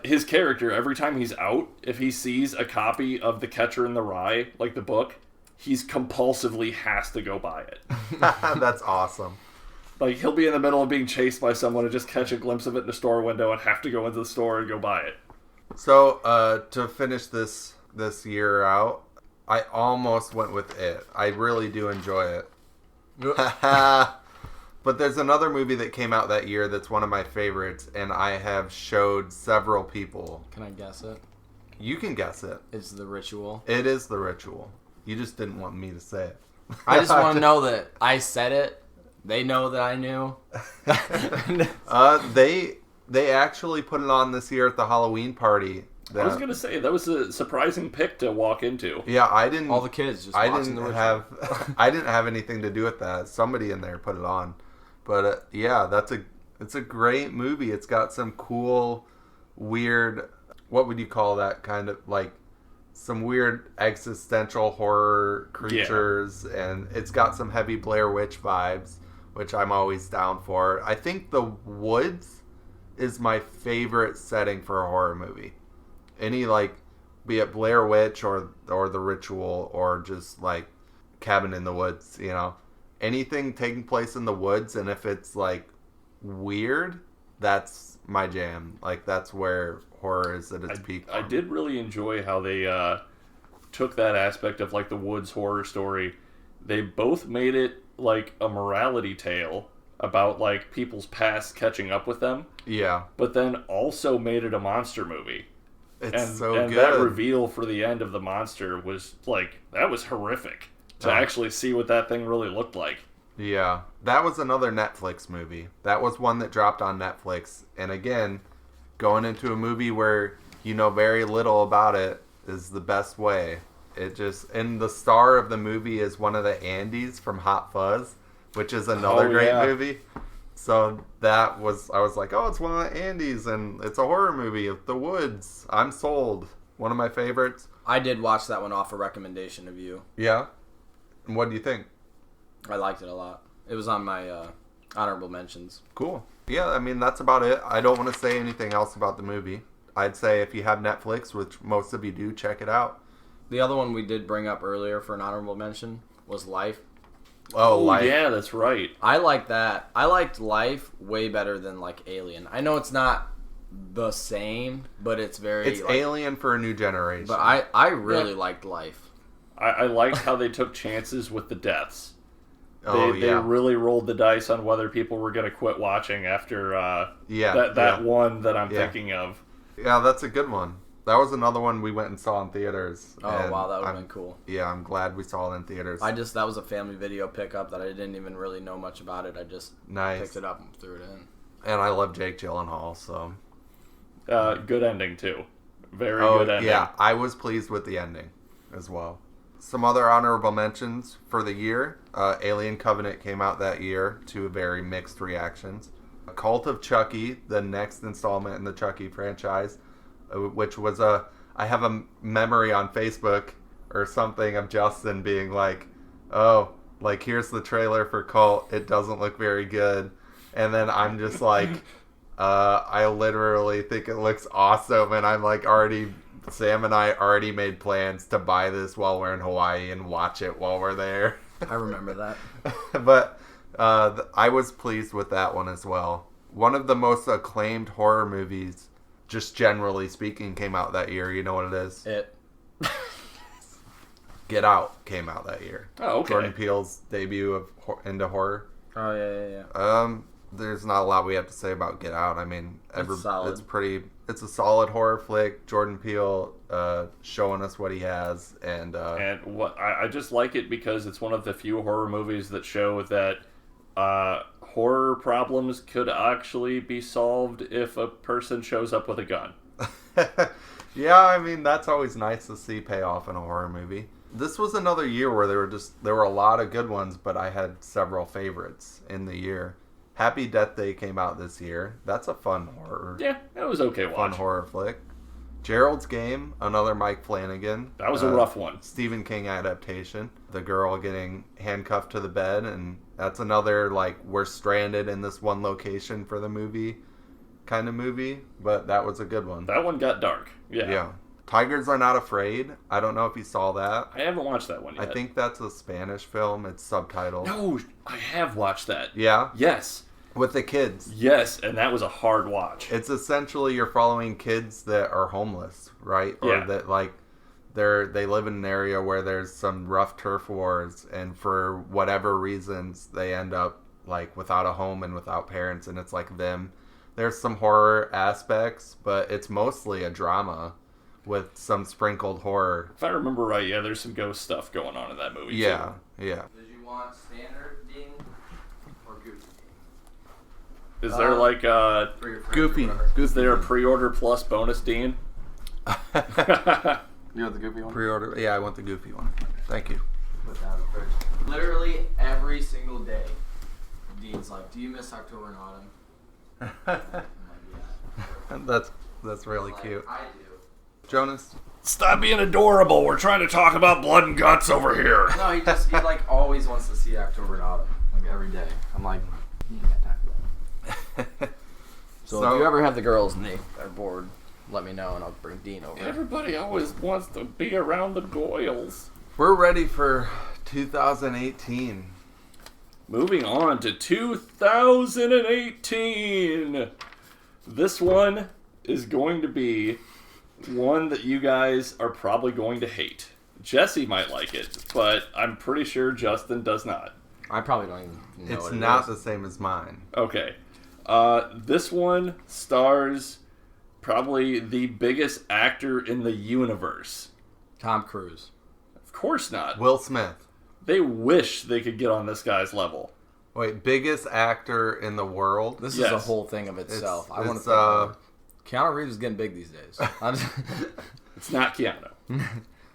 his character, every time he's out, if he sees a copy of The Catcher in the Rye, like the book, he's compulsively has to go buy it. That's awesome. Like, he'll be in the middle of being chased by someone and just catch a glimpse of it in the store window and have to go into the store and go buy it. So, to finish this year out, I almost went with It. I really do enjoy it. But there's another movie that came out that year that's one of my favorites, and I have showed several people. Can I guess it? You can guess it. It's The Ritual. It is The Ritual. You just didn't want me to say it. I just want to know that I said it. They know that I knew. They actually put it on this year at the Halloween party. I was gonna say that was a surprising pick to walk into. Yeah, I didn't. All the kids just watching The Ritual. I didn't have anything to do with that. Somebody in there put it on, but yeah, that's It's a great movie. It's got some cool, weird, what would you call that kind of, like, some weird existential horror creatures, and it's got some heavy Blair Witch vibes, which I'm always down for. I think the woods is my favorite setting for a horror movie. Any, like, be it Blair Witch or The Ritual or just, like, Cabin in the Woods, you know. Anything taking place in the woods, and if it's, like, weird, that's my jam. Like, that's where horror is at its peak. I did really enjoy how they took that aspect of, like, the woods horror story. They both made it like a morality tale about, like, people's past catching up with them. Yeah. But then also made it a monster movie. It's and good. that reveal for the end of the monster was, like, that was horrific to actually see what that thing really looked like. Yeah. That was another Netflix movie. That was one that dropped on Netflix. And again, going into a movie where you know very little about it is the best way. It just, and the star of the movie is one of the Andys from Hot Fuzz, which is another great movie. So that was, I was like, oh, it's one of the Andys, and it's a horror movie of the woods. I'm sold. One of my favorites. I did watch that one off a recommendation of you. Yeah? And what do you think? I liked it a lot. It was on my honorable mentions. Cool. Yeah, I mean, that's about it. I don't want to say anything else about the movie. I'd say if you have Netflix, which most of you do, check it out. The other one we did bring up earlier for an honorable mention was Life. Oh, Life. Yeah, that's right. I like that. I liked Life way better than, like, Alien. I know it's not the same, but it's very... It's like, Alien for a new generation. But I really liked Life. I liked how they took chances with the deaths. They yeah. really rolled the dice on whether people were going to quit watching after that one that I'm thinking of. Yeah, that's a good one. That was another one we went and saw in theaters. Oh, wow, that would have been cool. Yeah, I'm glad we saw it in theaters. That was a family video pickup that I didn't even really know much about it. I just picked it up and threw it in. And I love Jake Gyllenhaal, so... good ending, too. Very good ending. Yeah, I was pleased with the ending as well. Some other honorable mentions for the year. Alien Covenant came out that year to very mixed reactions. Cult of Chucky, the next installment in the Chucky franchise, which was I have a memory on Facebook or something of Justin being like, oh, like, here's the trailer for Cult. It doesn't look very good. And then I'm just like, I literally think it looks awesome. And I'm like Sam and I already made plans to buy this while we're in Hawaii and watch it while we're there. I remember that. But I was pleased with that one as well. One of the most acclaimed horror movies, just generally speaking, came out that year. You know what it is? It. Get Out came out that year. Oh, okay. Jordan Peele's debut of into horror. Oh, yeah. There's not a lot we have to say about Get Out. I mean, solid. It's a solid horror flick. Jordan Peele showing us what he has, and what I just like it because it's one of the few horror movies that show that horror problems could actually be solved if a person shows up with a gun. Yeah, I mean, that's always nice to see pay off in a horror movie. This was another year where there were a lot of good ones, but I had several favorites in the year. Happy Death Day came out this year. That's a fun horror. Yeah, that was okay watch. Fun horror flick. Gerald's Game, another Mike Flanagan. That was a rough one. Stephen King adaptation. The girl getting handcuffed to the bed, and that's another, like, we're stranded in this one location for the movie kind of movie, but that was a good one. That one got dark. Yeah. Tigers Are Not Afraid. I don't know if you saw that. I haven't watched that one yet. I think that's a Spanish film. It's subtitled. No, I have watched that. Yeah? Yes. With the kids. Yes, and that was a hard watch. It's essentially you're following kids that are homeless, right? Or that, like, they live in an area where there's some rough turf wars, and for whatever reasons they end up, like, without a home and without parents, and it's like them. There's some horror aspects, but it's mostly a drama with some sprinkled horror. If I remember right, yeah, there's some ghost stuff going on in that movie, Yeah. Did you want standard Dean or Goofy Dean? Is there, like, Goofy. Is there a pre-order plus bonus Dean? You want the Goofy one? Pre-order. Yeah, I want the Goofy one. Thank you. Put that in the fridge. Literally every single day, Dean's like, do you miss October and Autumn? That's really cute. I do. Jonas? Stop being adorable. We're trying to talk about blood and guts over here. No, he like always wants to see October and Autumn, like every day. I'm like, you ain't got time for that. So if you ever have the girls and they are bored, let me know and I'll bring Dean over. Everybody always wants to be around the Goyles. We're ready for 2018. Moving on to 2018. This one is going to be one that you guys are probably going to hate. Jesse might like it, but I'm pretty sure Justin does not. I probably don't even know It's what it not is. the same as mine. Okay. This one stars probably the biggest actor in the universe. Tom Cruise. Of course not. Will Smith. They wish they could get on this guy's level. Wait, biggest actor in the world? This Yes. is a whole thing of itself. I want it's, to. Keanu Reeves is getting big these days. It's not Keanu.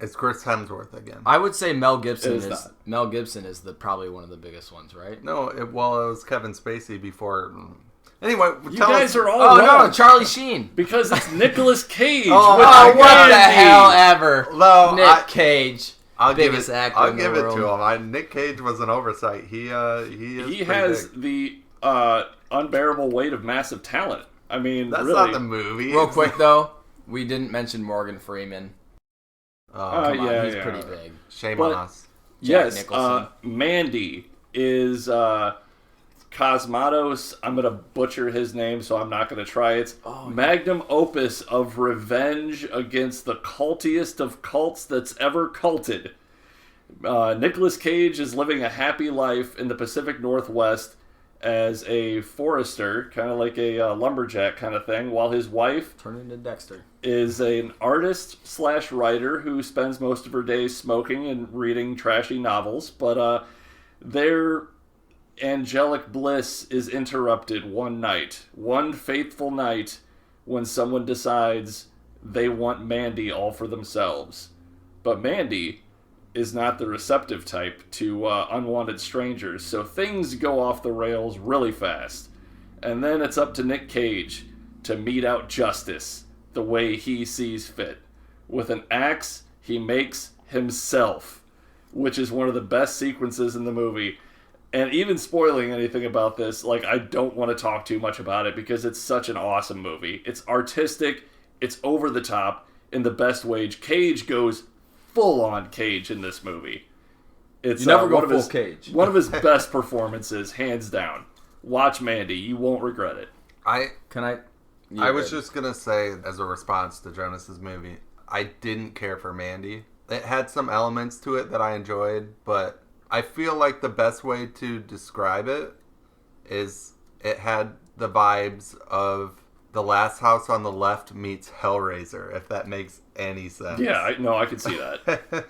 It's Chris Hemsworth again. I would say Mel Gibson It is is not. Mel Gibson is probably one of the biggest ones, right? No, it was Kevin Spacey before. Anyway, You tell guys us. are all Oh wrong. no, Charlie Sheen. Because it's Nicolas Cage. Oh, with my Oh, what the Mandy. hell ever? No, Nick Cage, I'll biggest give it, actor I'll in the give it world. to him. Nick Cage was an oversight. He is. He pretty has big. the unbearable weight of massive talent. I mean, That's really. not the movie. Real quick though, we didn't mention Morgan Freeman. Oh, Come on, yeah, he's yeah. pretty big. shame but- on us. Yes, Nicholson. Mandy is Cosmatos. I'm going to butcher his name, so I'm not going to try it. Magnum opus of revenge against the cultiest of cults that's ever culted. Nicolas Cage is living a happy life in the Pacific Northwest as a forester, kind of like a lumberjack kind of thing, while his wife Turn into Dexter. is an artist/writer who spends most of her days smoking and reading trashy novels, but their angelic bliss is interrupted one fateful night, when someone decides they want Mandy all for themselves. But Mandy is not the receptive type to unwanted strangers, so things go off the rails really fast. And then it's up to Nick Cage to mete out justice the way he sees fit. With an axe, he makes himself, which is one of the best sequences in the movie. And even spoiling anything about this, like, I don't want to talk too much about it because it's such an awesome movie. It's artistic, it's over the top in the best way. Cage goes full on Cage in this movie. It's You never go one of full his, Cage. One of his best performances, hands down. Watch Mandy, you won't regret it. Can I? I was just gonna say, as a response to Jonas's movie, I didn't care for Mandy. It had some elements to it that I enjoyed, but I feel like the best way to describe it is it had the vibes of The Last House on the Left meets Hellraiser, if that makes any sense. Yeah, I can see that.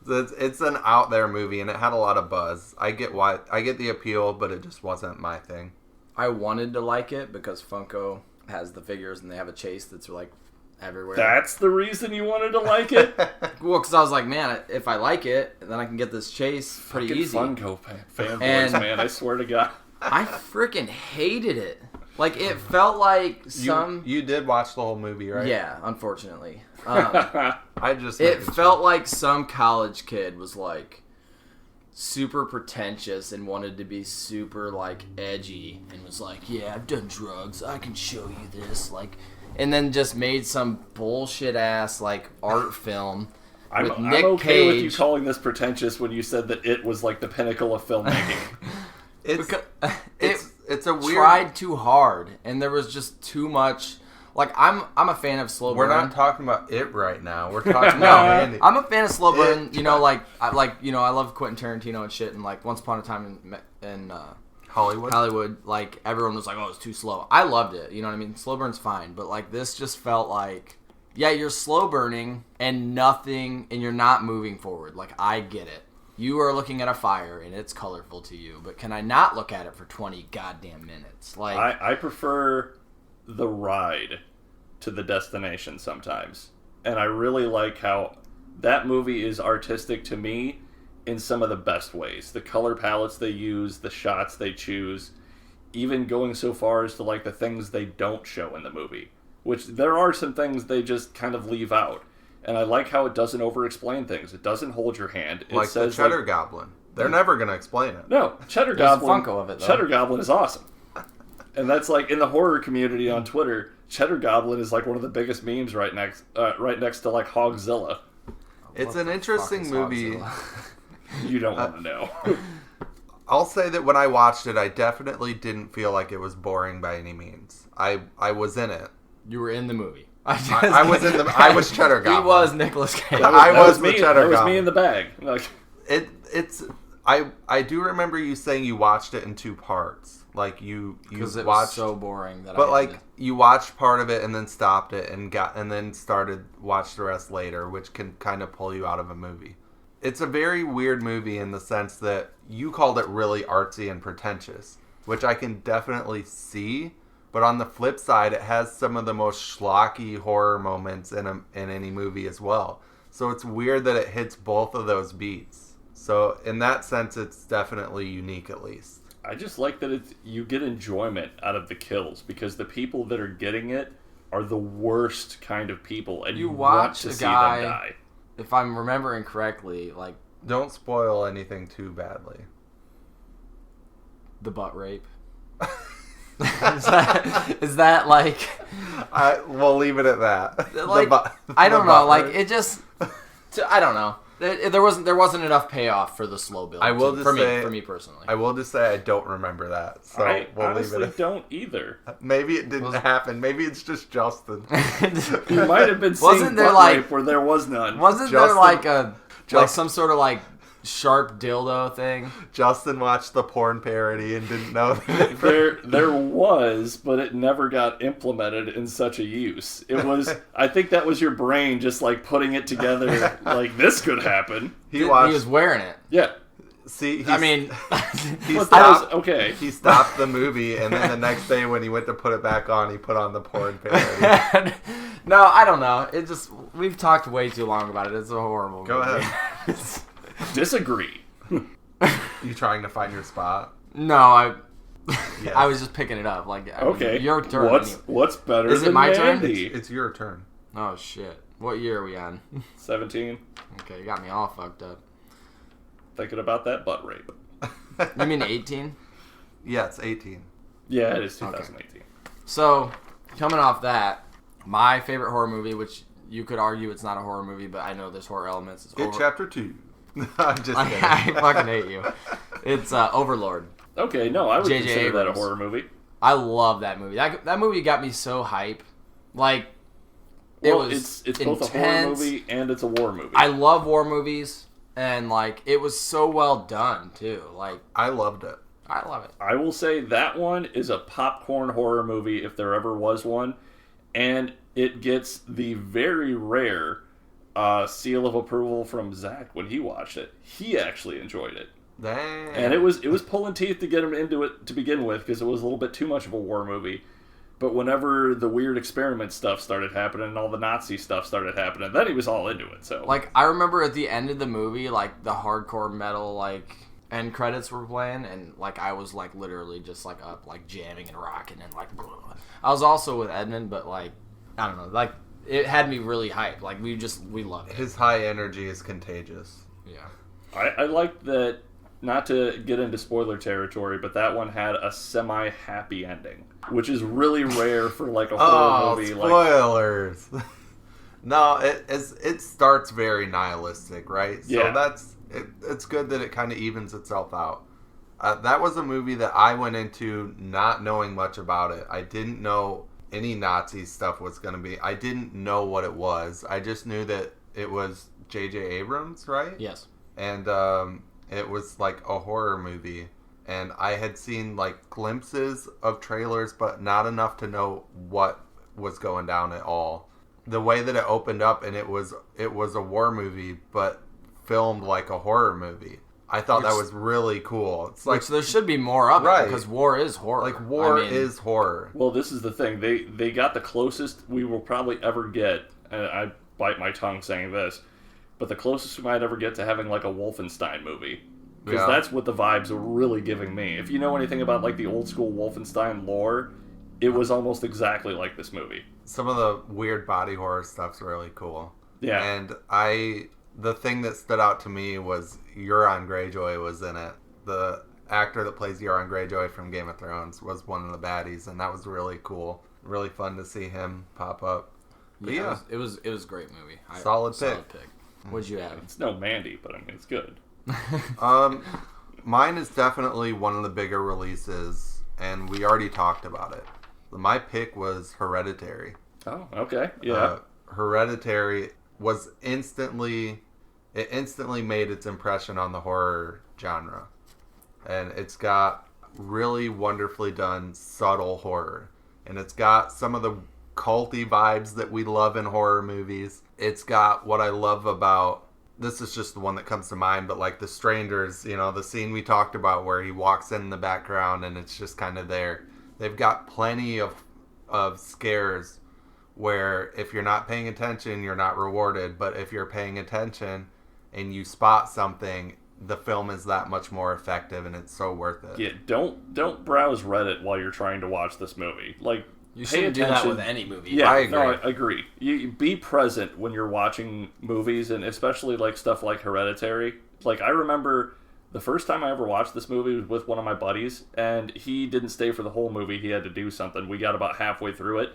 It's an out there movie, and it had a lot of buzz. I get the appeal, but it just wasn't my thing. I wanted to like it because Funko has the figures and they have a chase that's like everywhere. That's the reason you wanted to like it? Well, because I was like, man, if I like it, then I can get this chase pretty Fucking easy. Funko fanboys, And- man, I swear to God. I freaking hated it. Like, it felt like some... You did watch the whole movie, right? Yeah, unfortunately. I just It making felt like some college kid was, like, super pretentious and wanted to be super, like, edgy and was like, yeah, I've done drugs. I can show you this. Like, and then just made some bullshit-ass, like, art film with I'm Nick okay with you Cage. calling this pretentious when you said that it was like the pinnacle of filmmaking. It's It it's a weird. tried too hard, and there was just too much. Like, I'm a fan of slow We're burn. not talking about it right now. We're talking about Mandy. I'm a fan of slow burn. You know, like I love Quentin Tarantino and shit. And like Once Upon a Time in Hollywood. like everyone was like, "Oh, it's too slow." I loved it. You know what I mean? Slow burn's fine, but like this just felt like, yeah, you're slow burning and nothing, and you're not moving forward. Like, I get it. You are looking at a fire and it's colorful to you, but can I not look at it for 20 goddamn minutes? Like, I prefer the ride to the destination sometimes. And I really like how that movie is artistic to me in some of the best ways. The color palettes they use, the shots they choose. even going so far as to like the things they don't show in the movie, which there are some things they just kind of leave out. And I like how it doesn't over-explain things. It doesn't hold your hand. It Like says, the Cheddar Goblin. They're never going to explain it. No, Cheddar There's a Goblin. Funko of it, though. Cheddar Goblin is awesome. And that's like in the horror community on Twitter, Cheddar Goblin is like one of the biggest memes right next to like Hogzilla. It's What an the interesting fuck is movie. Hogzilla? You don't want to know. I'll say that when I watched it, I definitely didn't feel like it was boring by any means. I was in it. You were in the movie. I was Cheddar Goblin. He was Nicolas Cage. I was the me. Cheddar That was Goblin. me in the bag. Like, It's I do remember you saying you watched it in 2 parts. Like you Because it watched was so boring that but I like had to- you watched part of it and then stopped it and then started watch the rest later, which can kind of pull you out of a movie. It's a very weird movie in the sense that you called it really artsy and pretentious, which I can definitely see. But on the flip side, it has some of the most schlocky horror moments in any movie as well. So it's weird that it hits both of those beats. So in that sense, it's definitely unique, at least. I just like that you get enjoyment out of the kills because the people that are getting it are the worst kind of people, and You want watch to a see guy- them die. if I'm remembering correctly, like Don't spoil anything too badly. the butt rape. is that like We'll leave it at that. like I don't know, like it just I don't know. There wasn't enough payoff for the slow build. I will just for say- me personally. I will just say I don't remember that, so I we'll honestly leave it. don't either. Maybe it didn't happen. Maybe it's just Justin. You might have been seeing Wasn't there, butt like- rape where there was none. Wasn't there Justin- like like Just- some sort of like sharp dildo thing? Justin watched the porn parody and didn't know that. There was, but it never got implemented in such a use. It was, I think that was your brain just like putting it together, like this could happen. He watched. He was wearing it. Yeah, See, I mean, he but that was stopped. okay. He stopped the movie, and then the next day when he went to put it back on, he put on the porn parody. no, I don't know. It just we've talked way too long about it. It's a horrible. Go movie. ahead. Disagree. You trying to find your spot? No, Yes. I was just picking it up. Like, I mean, Okay, your turn. What's better Is it than my turn? Mandy? It's your turn. Oh shit! What year are we on? 17. Okay, you got me all fucked up. Thinking about that butt rape. You mean 18? Yeah, it's 18. Yeah, it is 2018. So, coming off that, my favorite horror movie, which you could argue it's not a horror movie, but I know there's horror elements. Is Get chapter 2. I'm just kidding. I fucking hate you. It's Overlord. Okay, no, I would J.J. consider that a Abrams. horror movie. I love that movie. That movie got me so hype. Like, Well, it was it's both a horror intense. movie and it's a war movie. I love war movies, and like it was so well done too. Like, I loved it. I love it. I will say that one is a popcorn horror movie if there ever was one, and it gets the very rare seal of approval from Zach when he watched it. He actually enjoyed it, Dang. and it was pulling teeth to get him into it to begin with because it was a little bit too much of a war movie. But whenever the weird experiment stuff started happening and all the Nazi stuff started happening, then he was all into it. So Like, I remember at the end of the movie, like the hardcore metal like end credits were playing, and like I was like literally just like up like jamming and rocking and like. Blah. I was also with Edmund, but like I don't know, like it had me really hyped. Like we loved it. His high energy is contagious. Yeah. I like that. Not to get into spoiler territory, but that one had a semi-happy ending, which is really rare for like a horror movie. Like, spoilers. No, it starts very nihilistic, right? Yeah. So it's good that it kind of evens itself out. That was a movie that I went into not knowing much about it. I didn't know any Nazi stuff was going to be. I didn't know what it was. I just knew that it was J.J. Abrams, right? Yes. And it was like a horror movie. And I had seen like glimpses of trailers, but not enough to know what was going down at all. The way that it opened up, and it was a war movie, but filmed like a horror movie. I thought that was really cool. It's like Which there should be more of Right. it because war is horror. like war I mean, is horror. well, this is the thing. They got the closest we will probably ever get, and I bite my tongue saying this, but the closest we might ever get to having like a Wolfenstein movie. Because that's what the vibes were really giving me. If you know anything about like the old school Wolfenstein lore, it was almost exactly like this movie. Some of the weird body horror stuff's really cool. Yeah. And the thing that stood out to me was Euron Greyjoy was in it. The actor that plays Euron Greyjoy from Game of Thrones was one of the baddies, and that was really cool. Really fun to see him pop up. But yeah, it was a great movie. Solid pick. What'd you have? It's no Mandy, but I mean it's good. Mine is definitely one of the bigger releases, and we already talked about it. My pick was Hereditary. Oh, okay. Yeah. Hereditary was instantly made its impression on the horror genre. And it's got really wonderfully done subtle horror. And it's got some of the culty vibes that we love in horror movies. It's got what I love about, this is just the one that comes to mind, but like The Strangers, you know, the scene we talked about where he walks in the background and it's just kind of there. They've got plenty of scares where if you're not paying attention, you're not rewarded. But if you're paying attention and you spot something, the film is that much more effective, and it's so worth it. Yeah, don't browse Reddit while you're trying to watch this movie. Like, You pay shouldn't do that attention. with any movie. Yeah, I agree. No, I agree. You be present when you're watching movies, and especially like stuff like Hereditary. Like, I remember the first time I ever watched this movie was with one of my buddies, and he didn't stay for the whole movie. He had to do something. We got about halfway through it,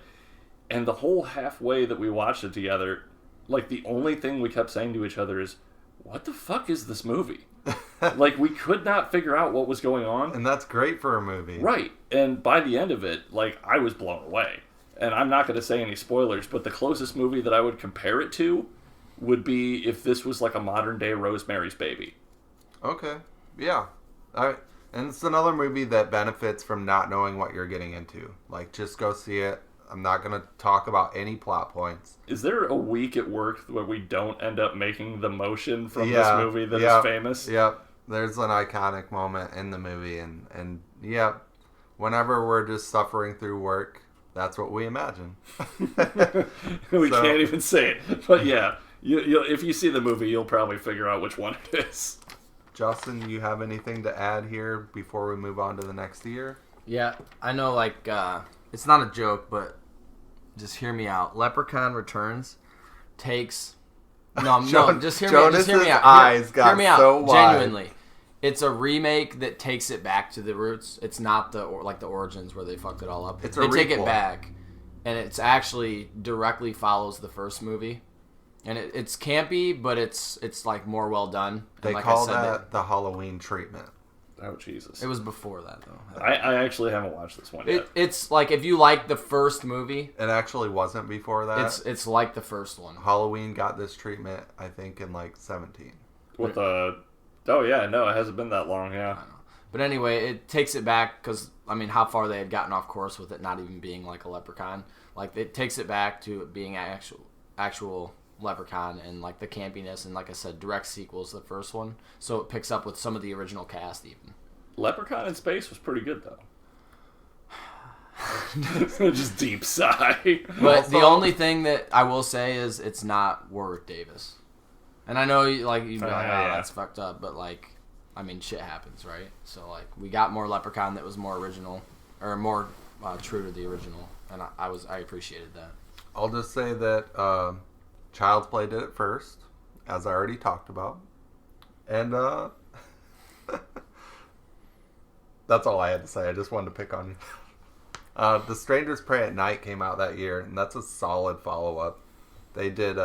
and the whole halfway that we watched it together, like, the only thing we kept saying to each other is, what the fuck is this movie? Like, we could not figure out what was going on. And that's great for a movie. Right. And by the end of it, like, I was blown away. And I'm not going to say any spoilers, but the closest movie that I would compare it to would be if this was like a modern day Rosemary's Baby. Okay. Yeah. And it's another movie that benefits from not knowing what you're getting into. Like, just go see it. I'm not going to talk about any plot points. Is there a week at work where we don't end up making the motion from this movie that is famous? Yep. There's an iconic moment in the movie. And yep, whenever we're just suffering through work, that's what we imagine. We can't even say it. But yeah, if you see the movie, you'll probably figure out which one it is. Justin, you have anything to add here before we move on to the next year? Yeah, I know, like, it's not a joke, but just hear me out. Leprechaun Returns takes... No, just hear me out. Jonas' Just hear me out. eyes got hear me out. so wide. Genuinely. It's a remake that takes it back to the roots. It's not the Origins where they fucked it all up. It's a They take it requel. back, and it's actually directly follows the first movie. And it's campy, but it's like more well done. They And like call I said, that the Halloween treatment. Oh, Jesus. it was before that though. I actually haven't watched this one yet. It's like if you like the first movie, It actually wasn't before that. it's like the first one. Halloween got this treatment, I think, in like 17. With the... Oh, yeah, no, it hasn't been that long, yeah. But anyway, it takes it back because, I mean, how far they had gotten off course with it not even being like a leprechaun. Like, it takes it back to it being actual leprechaun and, like, the campiness and, like I said, direct sequels to the first one. So it picks up with some of the original cast even. Leprechaun in Space was pretty good, though. Just deep sigh. But the only thing that I will say is it's not Warwick Davis. And I know, like, you'd be like, oh, yeah. that's fucked up. But, like, I mean, shit happens, right? So, like, we got more Leprechaun that was more original, or more true to the original. And I appreciated that. I'll just say that Child's Play did it first, as I already talked about. And that's all I had to say. I just wanted to pick on you. The Strangers Prey at Night came out that year, and that's a solid follow-up. They did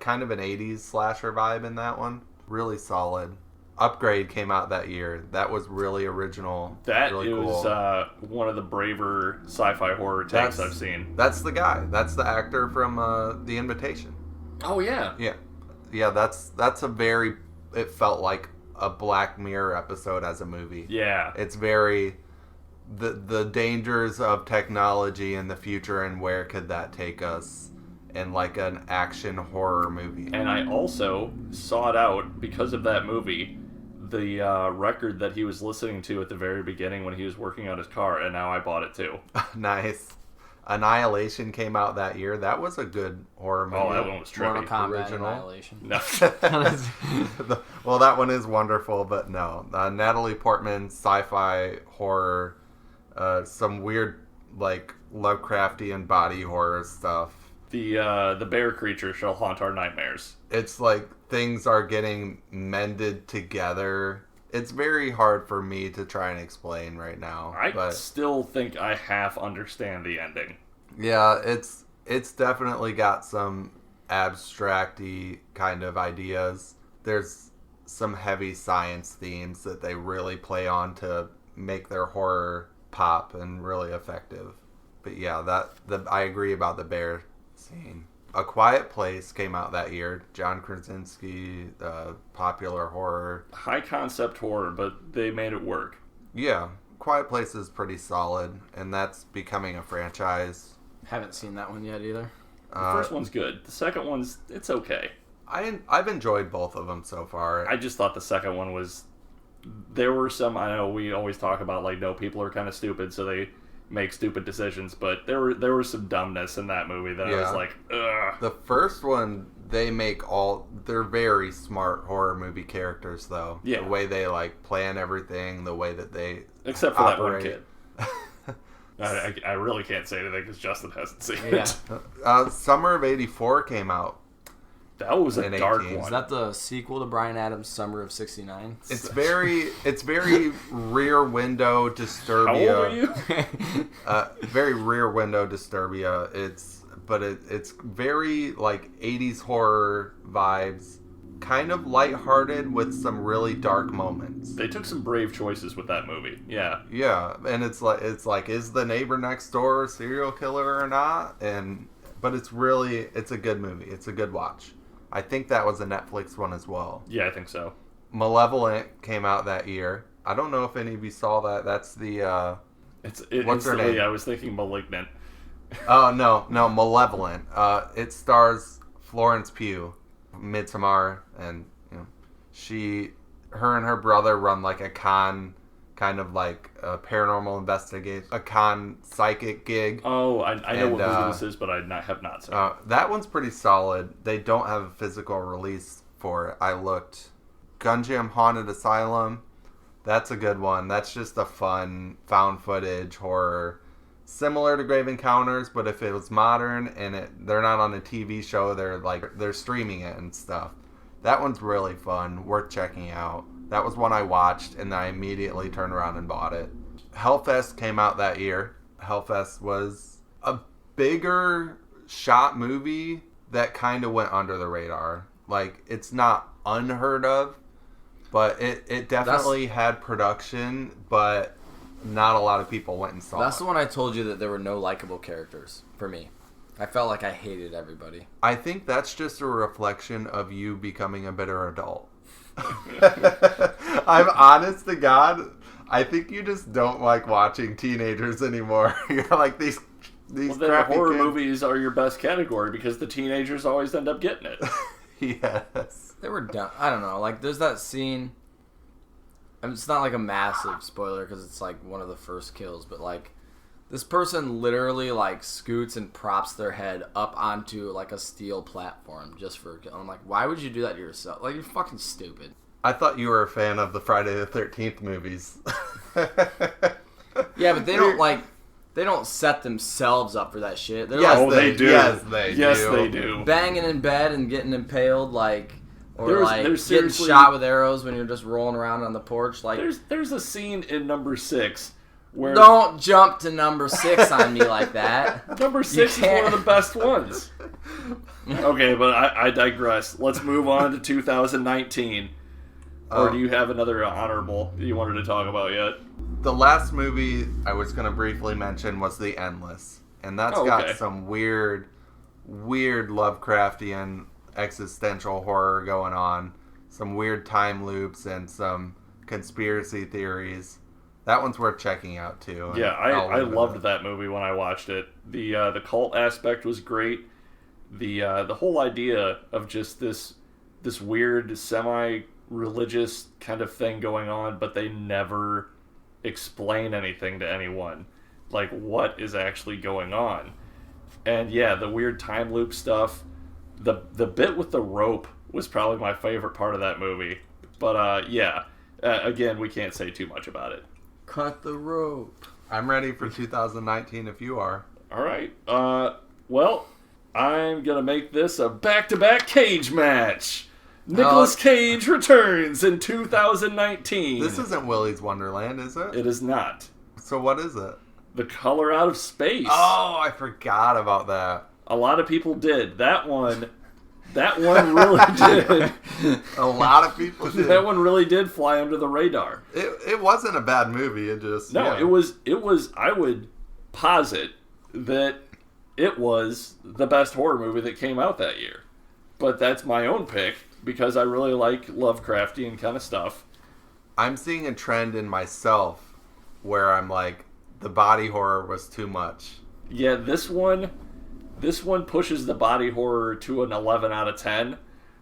kind of an 80s slasher vibe in that one. Really solid. Upgrade came out that year. That was really original. That really is cool. one of the braver sci-fi horror takes I've seen. That's the guy. That's the actor from The Invitation. Oh, yeah. Yeah, that's a very... It felt like a Black Mirror episode as a movie. Yeah. It's very... The dangers of technology in the future and where could that take us in like an action horror movie. And I also sought out, because of that movie, the record that he was listening to at the very beginning when he was working on his car, and now I bought it too. Nice. Annihilation came out that year. That was a good horror movie. Oh, that one was Mortal trippy. Kombat Original. Annihilation. No. Well, that one is wonderful, but no. Natalie Portman, sci-fi horror, some weird like Lovecraftian body horror stuff. The bear creature shall haunt our nightmares. It's like things are getting mended together. It's very hard for me to try and explain right now. I still think I half understand the ending. Yeah, it's definitely got some abstract-y kind of ideas. There's some heavy science themes that they really play on to make their horror pop and really effective. But yeah, I agree about the bear scene. A Quiet Place came out that year. John Krasinski, popular horror. High concept horror, but they made it work. Yeah, Quiet Place is pretty solid, and that's becoming a franchise. Haven't seen that one yet either. The first one's good. The second one's, it's okay. I've enjoyed both of them so far. I just thought the second one was... There were some, I know we always talk about, like, no, people are kind of stupid, so they make stupid decisions, but there was some dumbness in that movie that I was like, ugh. The first one, they're very smart horror movie characters, though. Yeah. The way they, like, plan everything, the way that they Except for operate. that one kid. I really can't say anything because Justin hasn't seen Yeah. it. Summer of '84 came out. That was a In dark 18. one. Is that the sequel to Bryan Adams' Summer of '69? It's very Rear Window Disturbia. How old are you? Very Rear Window Disturbia. It's very like 80s horror vibes, kind of lighthearted with some really dark moments. They took some brave choices with that movie. Yeah. Yeah, and it's like is the neighbor next door a serial killer or not? But it's a good movie. It's a good watch. I think that was a Netflix one as well. Yeah, I think so. Malevolent came out that year. I don't know if any of you saw that. That's the what's her Instantly, name? I was thinking Malignant. Oh no, Malevolent. It stars Florence Pugh, Midsommar, and her and her brother run like a con, kind of like a paranormal investigation, a con psychic gig. Oh, I know what movie this uh, is, but I have not seen it. That one's pretty solid. They don't have a physical release for it. I looked. Gunjam Haunted Asylum. That's a good one. That's just a fun found footage horror. Similar to Grave Encounters, but if it was modern and they're not on a TV show, they're streaming it and stuff. That one's really fun, worth checking out. That was one I watched and I immediately turned around and bought it. Hellfest came out that year. Hellfest was a bigger shot movie that kind of went under the radar. Like, it's not unheard of, but it definitely had production, but not a lot of people went and saw That's it. the one I told you that there were no likable characters for me. I felt like I hated everybody. I think that's just a reflection of you becoming a better adult. I'm honest to God, I think you just don't like watching teenagers anymore. You're like these Well, then crappy horror kids. movies are your best category because the teenagers always end up getting it. Yes. They were dumb. I don't know. Like, there's that scene. And it's not like a massive spoiler because it's like one of the first kills, but like this person literally like scoots and props their head up onto like a steel platform just for. I'm like, why would you do that to yourself? Like, you're fucking stupid. I thought you were a fan of the Friday the 13th movies. Yeah, but they don't like. They don't set themselves up for that shit. They're Yes, like Oh, they do. Yes, they Yes, do. they do. banging in bed and getting impaled, like, or There's like getting seriously- shot with arrows when you're just rolling around on the porch. Like, There's a scene in number 6 where don't jump to number 6 on me like that. number 6 is one can't. of the best ones. Okay, but I digress. Let's move on to 2019. Or do you have another honorable you wanted to talk about yet? The last movie I was going to briefly mention was The Endless. And that's got some weird Lovecraftian existential horror going on. Some weird time loops and some conspiracy theories. That one's worth checking out too. Yeah, I loved that movie when I watched it. The cult aspect was great. The whole idea of just this weird semi-religious kind of thing going on, but they never explain anything to anyone. like, what is actually going on? And yeah, the weird time loop stuff. The bit with the rope was probably my favorite part of that movie. But again, we can't say too much about it. Cut the rope. I'm ready for 2019 if you are. All right. Well, I'm gonna make this a back-to-back cage match. Nicolas Cage returns in 2019. This isn't Willy's Wonderland, is it? It is not. So what is it? The Color Out of Space. Oh, I forgot about that. A lot of people did. That one really did. A lot of people did. That one really did fly under the radar. It wasn't a bad movie. It just It was. I would posit that it was the best horror movie that came out that year. But that's my own pick because I really like Lovecraftian kind of stuff. I'm seeing a trend in myself where I'm like, the body horror was too much. Yeah, this one pushes the body horror to an 11 out of 10.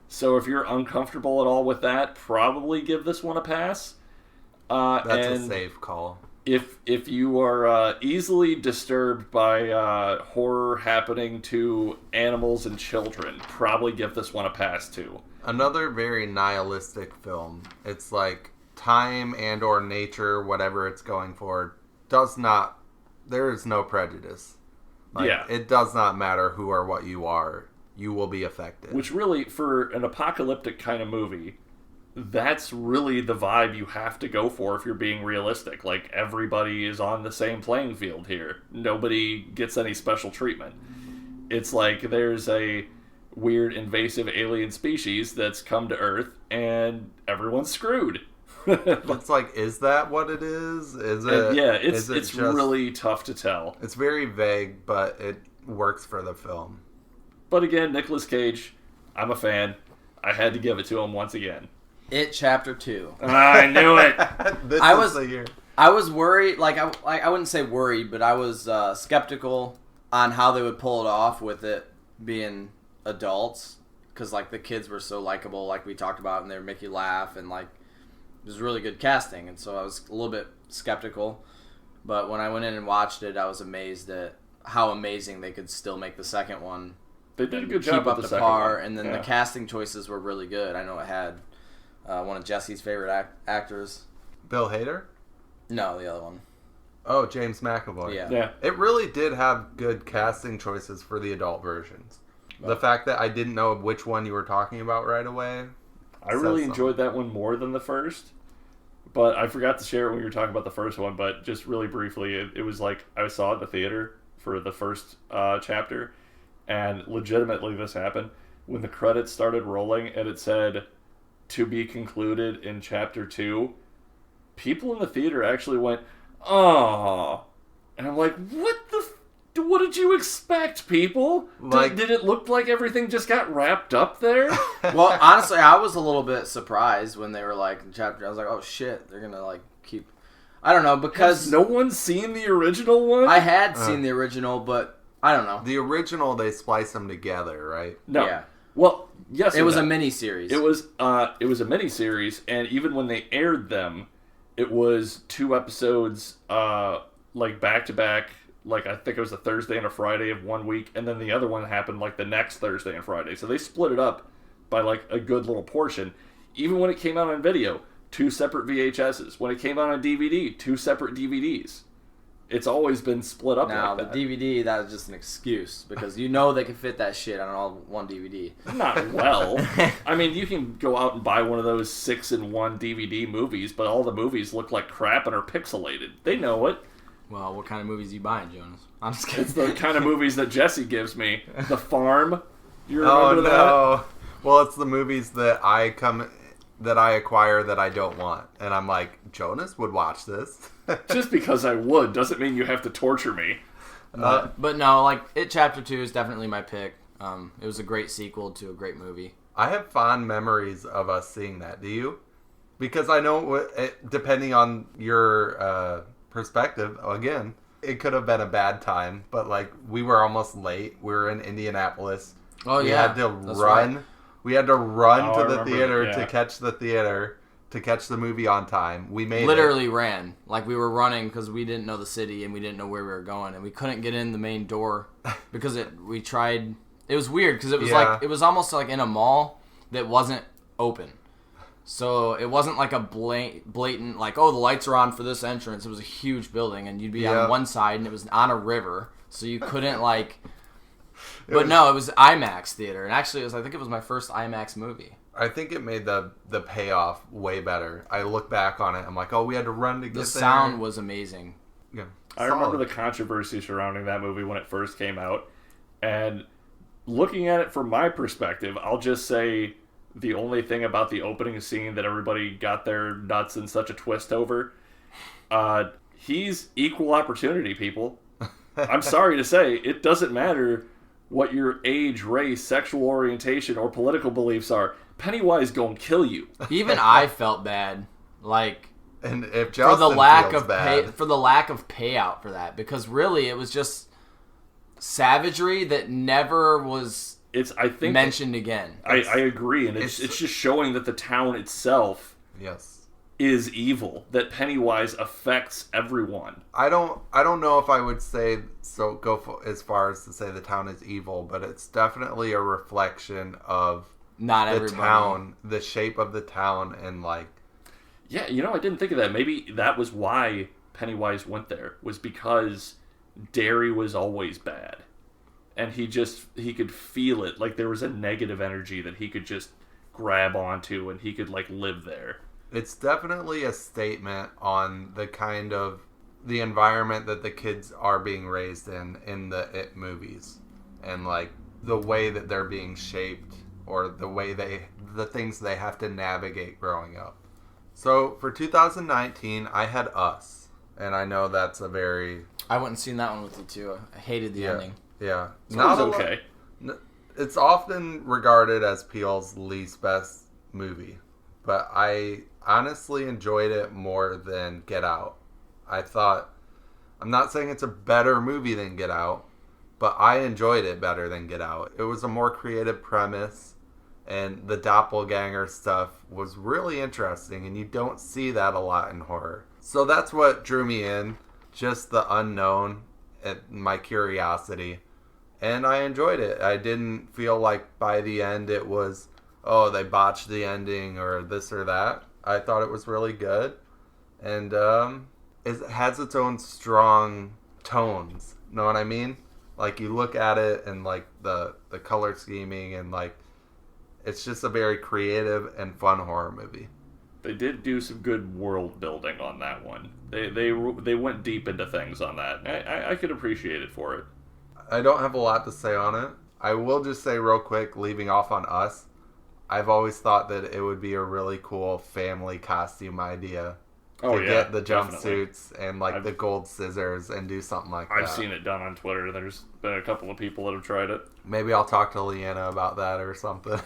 So if you're uncomfortable at all with that, probably give this one a pass. That's a safe call. If you are easily disturbed by horror happening to animals and children, probably give this one a pass too. Another very nihilistic film. It's like time and or nature, whatever it's going for, there is no prejudice. Like, yeah. It does not matter who or what you are. You will be affected. Which really, for an apocalyptic kind of movie, that's really the vibe you have to go for if you're being realistic. Like, everybody is on the same playing field here. Nobody gets any special treatment. It's like there's a weird invasive alien species that's come to Earth, and everyone's screwed. It's like, is that what it is? Is it? Yeah, it's really tough to tell. It's very vague, but it works for the film. But again, Nicolas Cage, I'm a fan. I had to give it to him once again. It Chapter 2. I knew it. This is the year. I was worried, I wouldn't say worried, but I was skeptical on how they would pull it off with it being adults. Because, like, the kids were so likable, like we talked about, and they would make you laugh, and, like, it was really good casting. And so I was a little bit skeptical. But when I went in and watched it, I was amazed at how amazing they could still make the second one. They did a good job keep up with the the second par, one. and then the casting choices were really good. I know it had one of Jesse's favorite actors. Bill Hader? No, the other one. Oh, James McAvoy. Yeah. It really did have good casting choices for the adult versions. The fact that I didn't know which one you were talking about right away. I really enjoyed that one more than the first. But I forgot to share it when we were talking about the first one, but just really briefly, it was like I saw it in the theater for the first chapter, and legitimately this happened. When the credits started rolling and it said, to be concluded in Chapter 2, people in the theater actually went, "Aww." And I'm like, what did you expect, people? Did it look like everything just got wrapped up there? Well, honestly, I was a little bit surprised when they were like in chapter. I was like, oh shit, they're gonna like keep. I don't know, because has no one's seen the original one. I had seen the original, but I don't know. The original, they splice them together, right? No. Yeah. Well, yes. It was a mini-series. It was a mini-series, and even when they aired them, it was 2 episodes, like back-to-back. Like, I think it was a Thursday and a Friday of 1 week, and then the other one happened, like, the next Thursday and Friday. So they split it up by, like, a good little portion. Even when it came out on video, 2 separate VHSs. When it came out on DVD, 2 separate DVDs. It's always been split up now, like that. The DVD, that was just an excuse, because you know they can fit that shit on all one DVD. Not well. I mean, you can go out and buy one of those 6-in-1 DVD movies, but all the movies look like crap and are pixelated. They know it. Well, what kind of movies are you buying, Jonas? I'm just kidding. It's the kind of movies that Jesse gives me. The Farm. You remember that? No. Well, it's the movies that I acquire that I don't want. And I'm like, Jonas would watch this. Just because I would doesn't mean you have to torture me. But no, like, It Chapter 2 is definitely my pick. It was a great sequel to a great movie. I have fond memories of us seeing that. Do you? Because I know, depending on your perspective, again, it could have been a bad time, but like we were almost late. We were in Indianapolis. Oh, we yeah. had to That's run. right. We had to run to the remember theater that, yeah. to catch the theater to catch the movie on time. We made Literally ran. Like, we were running because we didn't know the city and we didn't know where we were going. And we couldn't get in the main door because we tried. It was weird because it was like, it was almost like in a mall that wasn't open. So it wasn't like a blatant, like, oh, the lights are on for this entrance. It was a huge building, and you'd be on one side, and it was on a river, so you couldn't, like... But no, it was IMAX theater, and actually, I think it was my first IMAX movie. I think it made the payoff way better. I look back on it, I'm like, oh, we had to run to get there. The sound was amazing. Yeah. I remember the controversy surrounding that movie when it first came out, and looking at it from my perspective, I'll just say... The only thing about the opening scene that everybody got their nuts in such a twist over, he's equal opportunity, people. I'm sorry to say, it doesn't matter what your age, race, sexual orientation, or political beliefs are. Pennywise gonna kill you. Even I felt bad, like, and if for the lack of payout for that, because really it was just savagery that never was. I think mentioned again. I agree, and it's just showing that the town itself is evil. That Pennywise affects everyone. I don't know if I would say as far as to say the town is evil, but it's definitely a reflection of the town, the shape of the town, and like. Yeah, I didn't think of that. Maybe that was why Pennywise went there, was because Derry was always bad. And he could feel it. Like, there was a negative energy that he could just grab onto, and he could, like, live there. It's definitely a statement on the kind of the environment that the kids are being raised in the It movies. And, like, the way that they're being shaped, or the things they have to navigate growing up. So, for 2019, I had Us. And I know that's a very... I went and seen that one with you, too. I hated the ending. Yeah. Not okay. It's often regarded as Peele's least best movie, but I honestly enjoyed it more than Get Out. I'm not saying it's a better movie than Get Out, but I enjoyed it better than Get Out. It was a more creative premise, and the doppelganger stuff was really interesting, and you don't see that a lot in horror. So that's what drew me in, just the unknown and my curiosity. And I enjoyed it. I didn't feel like by the end it was, oh, they botched the ending or this or that. I thought it was really good. And it has its own strong tones. Know what I mean? Like, you look at it and, like, the color scheming and, like, it's just a very creative and fun horror movie. They did do some good world building on that one. They went deep into things on that. I could appreciate it for it. I don't have a lot to say on it. I will just say real quick, leaving off on Us, I've always thought that it would be a really cool family costume idea to get the jumpsuits and like the gold scissors and do something like that. I've seen it done on Twitter. There's been a couple of people that have tried it. Maybe I'll talk to Leanna about that or something.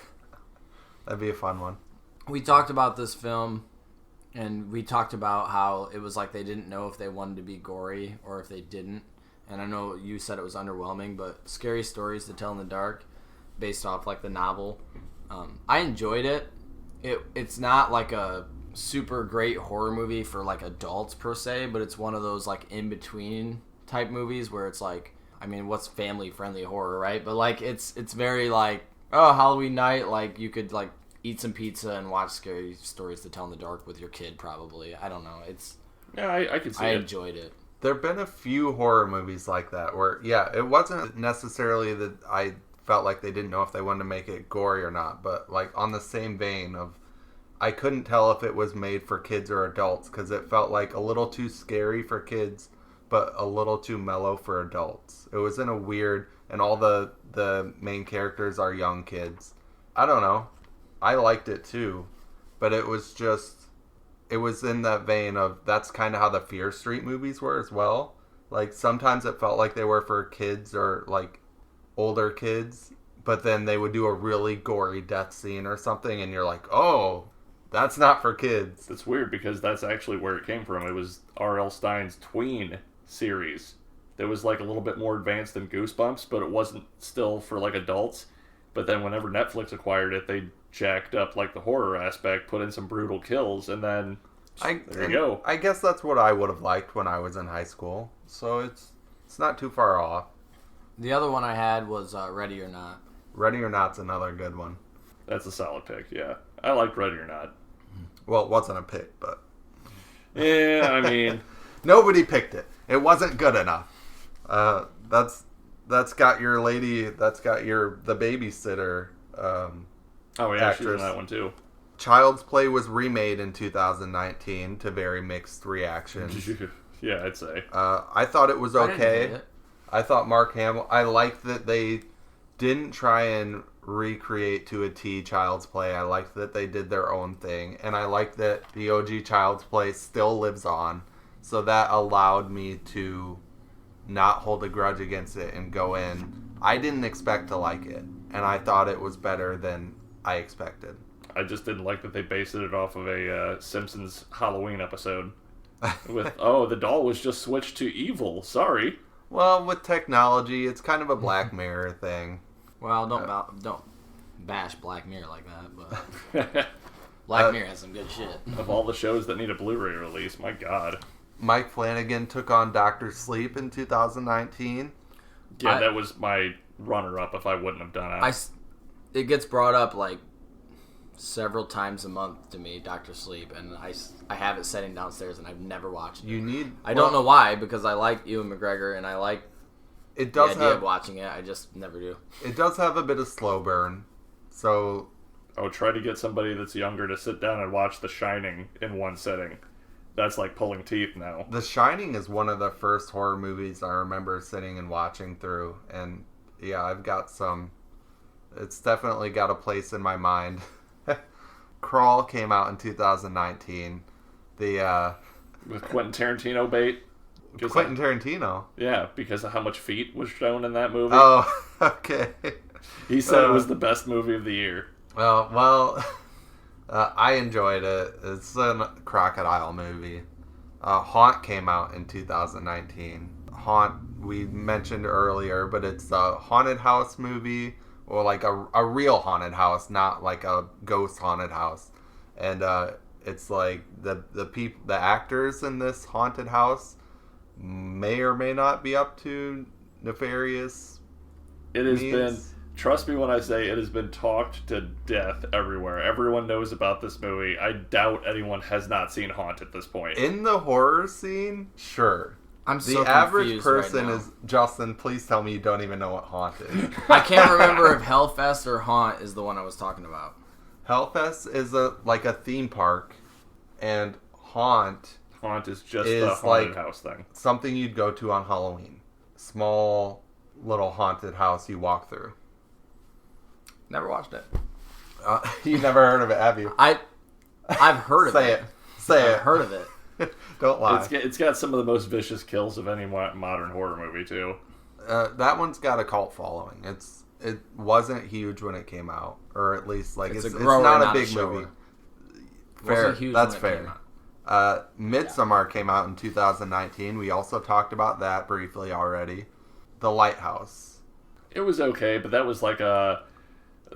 That'd be a fun one. We talked about this film, and we talked about how it was like they didn't know if they wanted to be gory or if they didn't. And I know you said it was underwhelming, but Scary Stories to Tell in the Dark, based off like the novel, I enjoyed it. It's not like a super great horror movie for like adults per se, but it's one of those like in between type movies where it's like, I mean, what's family friendly horror, right? But like it's very like, oh, Halloween night, like you could like eat some pizza and watch Scary Stories to Tell in the Dark with your kid probably. I don't know. I could see it. I enjoyed it. There have been a few horror movies like that where, it wasn't necessarily that I felt like they didn't know if they wanted to make it gory or not, but like on the same vein of, I couldn't tell if it was made for kids or adults because it felt like a little too scary for kids, but a little too mellow for adults. It was in a weird, and all the main characters are young kids. I don't know. I liked it too, but it was in that vein of, that's kind of how the Fear Street movies were as well. Like, sometimes it felt like they were for kids or, like, older kids, but then they would do a really gory death scene or something, and you're like, oh, that's not for kids. It's weird, because that's actually where it came from. It was R.L. Stine's Tween series that was, like, a little bit more advanced than Goosebumps, but it wasn't still for, like, adults. But then whenever Netflix acquired it, they jacked up like the horror aspect, put in some brutal kills, and then there you go. I guess that's what I would have liked when I was in high school. So it's not too far off. The other one I had was Ready or Not. Ready or Not's another good one. That's a solid pick, yeah. I liked Ready or Not. Well, it wasn't a pick, but Yeah, I mean, nobody picked it. It wasn't good enough. That's got your lady. That's got the babysitter. oh yeah, she's in Actress. that one too. Child's Play was remade in 2019 to very mixed reactions. Yeah, I'd say. I thought it was I didn't okay. hate it. I thought Mark Hamill. I liked that they didn't try and recreate to a T Child's Play. I liked that they did their own thing, and I liked that the OG Child's Play still lives on. So that allowed me to not hold a grudge against it and go in. I didn't expect to like it, and I thought it was better than I expected. I just didn't like that they based it off of a Simpsons Halloween episode. With, oh, the doll was just switched to evil. Sorry. Well, with technology, it's kind of a Black Mirror thing. Well, don't bash Black Mirror like that, but Black Mirror has some good shit. Of all the shows that need a Blu-ray release, my God. Mike Flanagan took on Dr. Sleep in 2019. Yeah, that was my runner-up if I wouldn't have done it. It gets brought up like several times a month to me, Dr. Sleep, and I have it sitting downstairs and I've never watched it. I don't know why, because I like Ewan McGregor and I like It the does idea of have watching it. I just never do. it does have a bit of slow burn. So Oh, try to get somebody that's younger to sit down and watch The Shining in one sitting. That's like pulling teeth now. The Shining is one of the first horror movies I remember sitting and watching through, and yeah, I've got some. It's definitely got a place in my mind. Crawl came out in 2019. The With Quentin Tarantino bait. Quentin Tarantino. Yeah, because of how much feet was shown in that movie. Oh, okay. He said it was the best movie of the year. Well, I enjoyed it. It's a crocodile movie. Haunt came out in 2019. Haunt, we mentioned earlier, but it's a haunted house movie, or like a real haunted house, not like a ghost haunted house. And it's like the actors in this haunted house may or may not be up to nefarious It has means. been, trust me when I say it has been talked to death everywhere. Everyone knows about this movie. I doubt anyone has not seen Haunt at this point. In the horror scene, sure. I'm The so average confused person right now. is Justin. Please tell me you don't even know what Haunt is. I can't remember if Hellfest or Haunt is the one I was talking about. Hellfest is like a theme park, and Haunt Haunt is just is the haunted like- house thing. something you'd go to on Halloween. Small little haunted house you walk through. Never watched it. You never heard of it, have you? I've heard of Say it. it. Say I've heard of it. it. Don't lie. It's got some of the most vicious kills of any modern horror movie too. That one's got a cult following. It wasn't huge when it came out, or at least like It's it's a grower, not a not a big shower. movie. Wasn't Fair. huge That's when it came fair. out. Midsommar came out in 2019. We also talked about that briefly already. The Lighthouse. It was okay, but that was like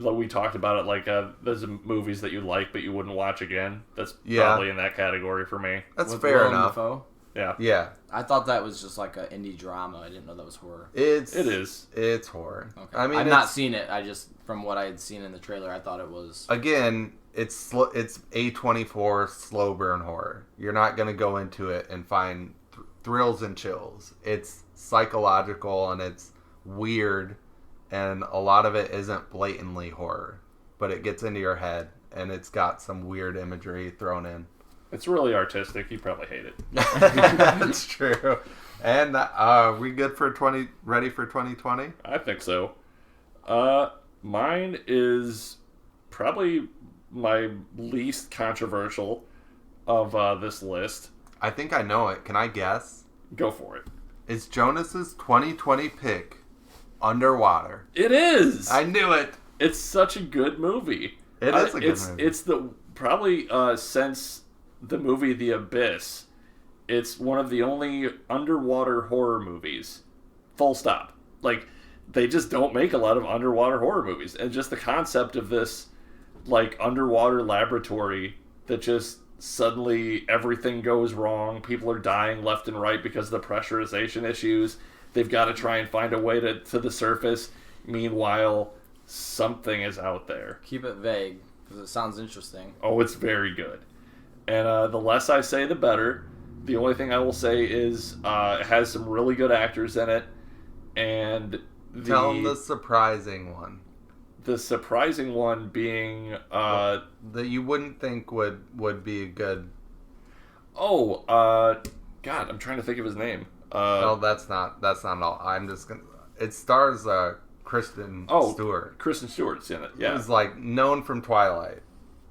we talked about it like there's movies that you like but you wouldn't watch again. That's Yeah. probably in that category for me. That's With fair Willem enough. Dafoe? Yeah, Yeah, I thought that was just like an indie drama. I didn't know that was horror. it is. It's horror. Okay. I mean, I've it's- not seen it. I just, from what I had seen in the trailer, I thought it was. Again, it's A24 slow burn horror. You're not gonna go into it and find thrills and chills. It's psychological and it's weird, and a lot of it isn't blatantly horror, but it gets into your head and it's got some weird imagery thrown in. It's really artistic. You probably hate it. That's true. And we good for ready for 2020? I think so. Mine is probably my least controversial of this list. I think I know it. Can I guess? Go for it. It's Jonas's 2020 pick, Underwater. It is. I knew it. It's such a good movie. It is a good movie. It's the probably since the movie The Abyss, it's one of the only underwater horror movies. Full stop. Like, they just don't make a lot of underwater horror movies, and just the concept of this like underwater laboratory that just suddenly everything goes wrong. People are dying left and right because of the pressurization issues. They've got to try and find a way to the surface. Meanwhile, something is out there. Keep it vague, because it sounds interesting. Oh, it's very good. And the less I say, the better. The only thing I will say is it has some really good actors in it. And Tell them the surprising one. The surprising one being... that you wouldn't think would be good. God, I'm trying to think of his name. No, that's not all. I'm just gonna... It stars Kristen Stewart. Kristen Stewart's in it, yeah. Who's, like, known from Twilight.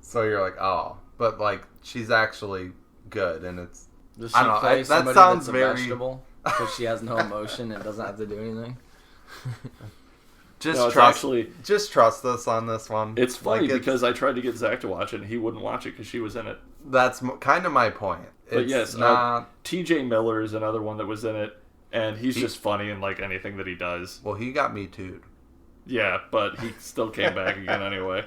So you're like, oh. But, like, she's actually good, and it's... Does she I don't know. play That somebody sounds that's a very... vegetable? Because she has no emotion and doesn't have to do anything? Just trust us on this one. It's funny like, because I tried to get Zach to watch it, and he wouldn't watch it because she was in it. That's kind of my point. But yes, T.J. Miller is another one that was in it, and he's just funny in like anything that he does. Well, he got me too. Yeah, but he still came back again anyway.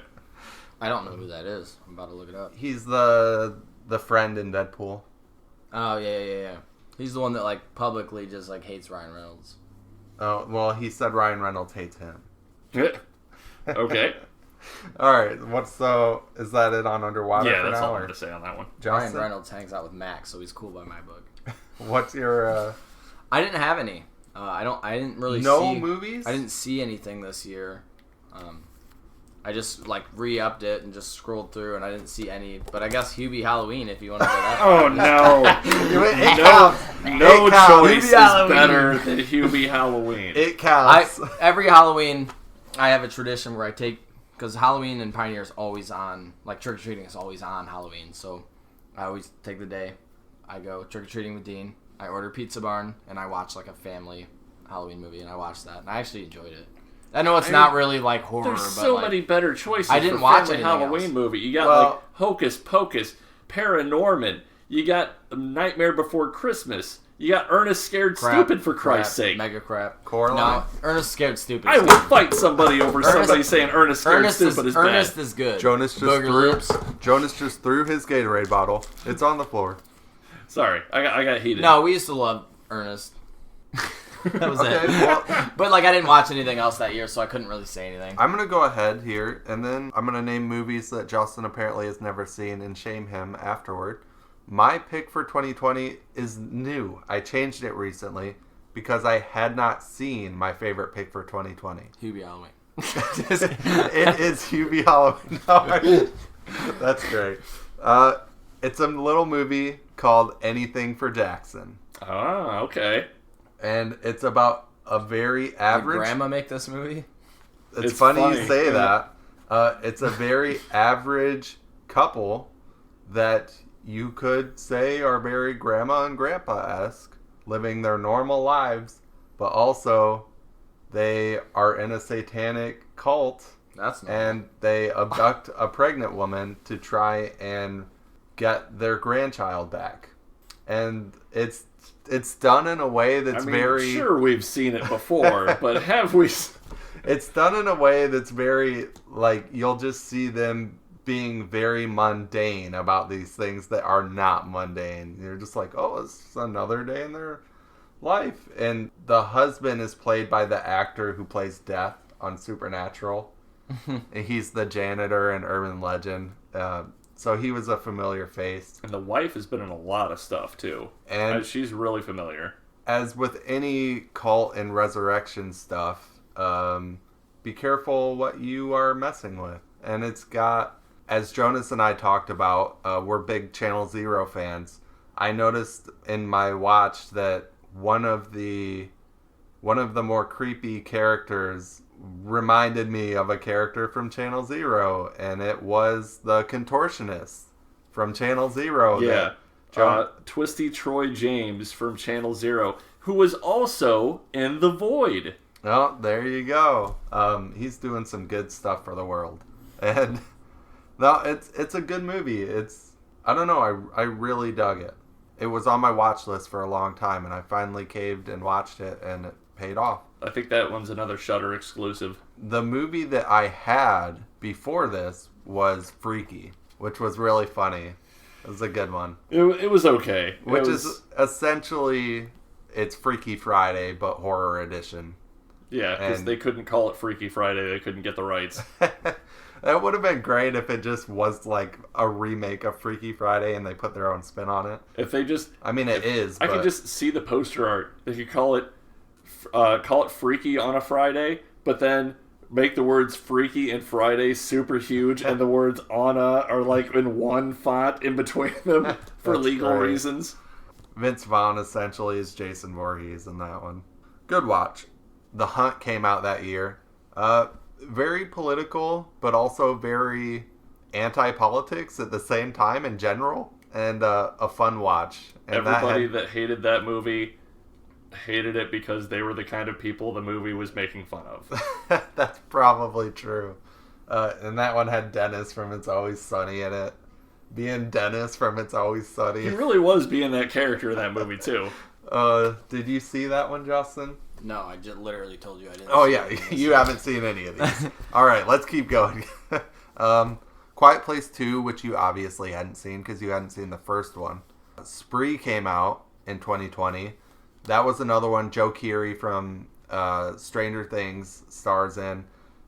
I don't know who that is. I'm about to look it up. He's the friend in Deadpool. Oh, yeah. He's the one that, like, publicly just, like, hates Ryan Reynolds. Oh, well, he said Ryan Reynolds hates him. Okay. All right. Is that it on Underwater yeah, for that's now? all I'm going to say on that one. Ryan Reynolds hangs out with Max, so he's cool by my book. What's your... I didn't have any. I didn't really see... No movies? I didn't see anything this year. I just, like, re-upped it and just scrolled through, and I didn't see any. But I guess Hubie Halloween, if you want to go that Oh, no. No choice is better than Hubie Halloween. It counts. Every Halloween, I have a tradition where I take... Because Halloween in Pioneer is always on. Like, trick-or-treating is always on Halloween. So, I always take the day. I go trick-or-treating with Dean. I order Pizza Barn, and I watch, like, a family Halloween movie, and I watched that. And I actually enjoyed it. I know it's not really like horror, There's but so like, many better choices. I didn't for watch family anything Halloween else. movie. You got like Hocus Pocus, Paranorman. You got Nightmare Before Christmas. You got Ernest Scared Stupid for Christ's sake. Mega crap. Coraline. No, Ernest Scared Stupid. I would fight somebody over somebody saying Ernest Scared Stupid is bad. Ernest is good. Jonas just threw his Gatorade bottle. It's on the floor. Sorry, I got heated. No, we used to love Ernest. That was it. Well, but like I didn't watch anything else that year, so I couldn't really say anything. I'm going to go ahead here, and then I'm going to name movies that Justin apparently has never seen and shame him afterward. My pick for 2020 is new. I changed it recently because I had not seen my favorite pick for 2020. Hubie Halloween. It is Hubie Halloween. That's great. It's a little movie called Anything for Jackson. Ah, okay. And it's about a very average... Did Grandma make this movie? It's funny you say that. It's a very average couple that you could say are very grandma and grandpa-esque, living their normal lives, but also they are in a satanic cult. That's normal. And they abduct a pregnant woman to try and get their grandchild back. And it's done in a way that's very... Sure, we've seen it before, but have we... It's done in a way that's very, like, you'll just see them being very mundane about these things that are not mundane. You're just like, oh, it's another day in their life. And the husband is played by the actor who plays Death on Supernatural. And he's the janitor in Urban Legend. So he was a familiar face. And the wife has been in a lot of stuff, too. And she's really familiar. As with any cult and resurrection stuff, be careful what you are messing with. And it's got, as Jonas and I talked about, we're big Channel Zero fans. I noticed in my watch that one of the more creepy characters reminded me of a character from Channel Zero, and it was the contortionist from Channel Zero. Yeah. Twisty Troy James from Channel Zero, who was also in The Void. Oh, there you go. He's doing some good stuff for the world. And no, it's a good movie. I don't know, I really dug it. It was on my watch list for a long time, and I finally caved and watched it, and it paid off. I think that one's another Shudder exclusive. The movie that I had before this was Freaky, which was really funny. It was a good one. It was okay. Which is essentially, it's Freaky Friday, but horror edition. Yeah, because they couldn't call it Freaky Friday. They couldn't get the rights. That would have been great if it just was like a remake of Freaky Friday and they put their own spin on it. If they just... I mean, it is, I but... could just see the poster art. They could call it Freaky on a Friday, but then make the words Freaky and Friday super huge, and the words on a are like in one font in between them for legal reasons. Vince Vaughn essentially is Jason Voorhees in that one. Good watch. The Hunt came out that year. Very political, but also very anti-politics at the same time in general, and a fun watch. And everybody that hated that movie hated it because they were the kind of people the movie was making fun of. That's probably true. And that one had Dennis from It's Always Sunny in it. Being Dennis from It's Always Sunny. He really was being that character in that movie, too. Did you see that one, Justin? No, I just literally told you I didn't. Oh, yeah. You haven't seen any of these. All right, let's keep going. Quiet Place 2, which you obviously hadn't seen because you hadn't seen the first one. Spree came out in 2020. That was another one Joe Keery from Stranger Things stars in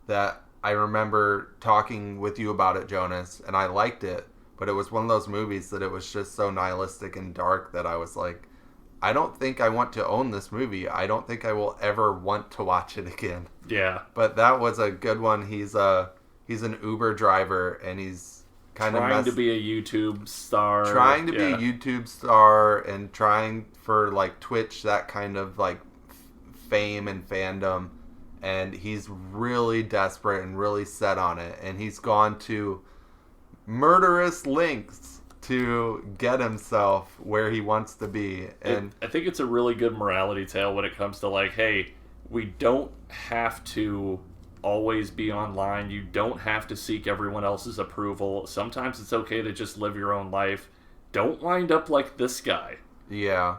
that I remember talking with you about it, Jonas, and I liked it, but it was one of those movies that it was just so nihilistic and dark that I was like, I don't think I want to own this movie. I don't think I will ever want to watch it again. Yeah. But that was a good one. He's an Uber driver, and he's kind of trying to be a YouTube star. Trying to be a YouTube star and trying for like Twitch, that kind of like fame and fandom. And he's really desperate and really set on it. And he's gone to murderous lengths to get himself where he wants to be. And I think it's a really good morality tale when it comes to like, hey, we don't have to always be online. You don't have to seek everyone else's approval. Sometimes it's okay to just live your own life. Don't wind up like this guy. Yeah,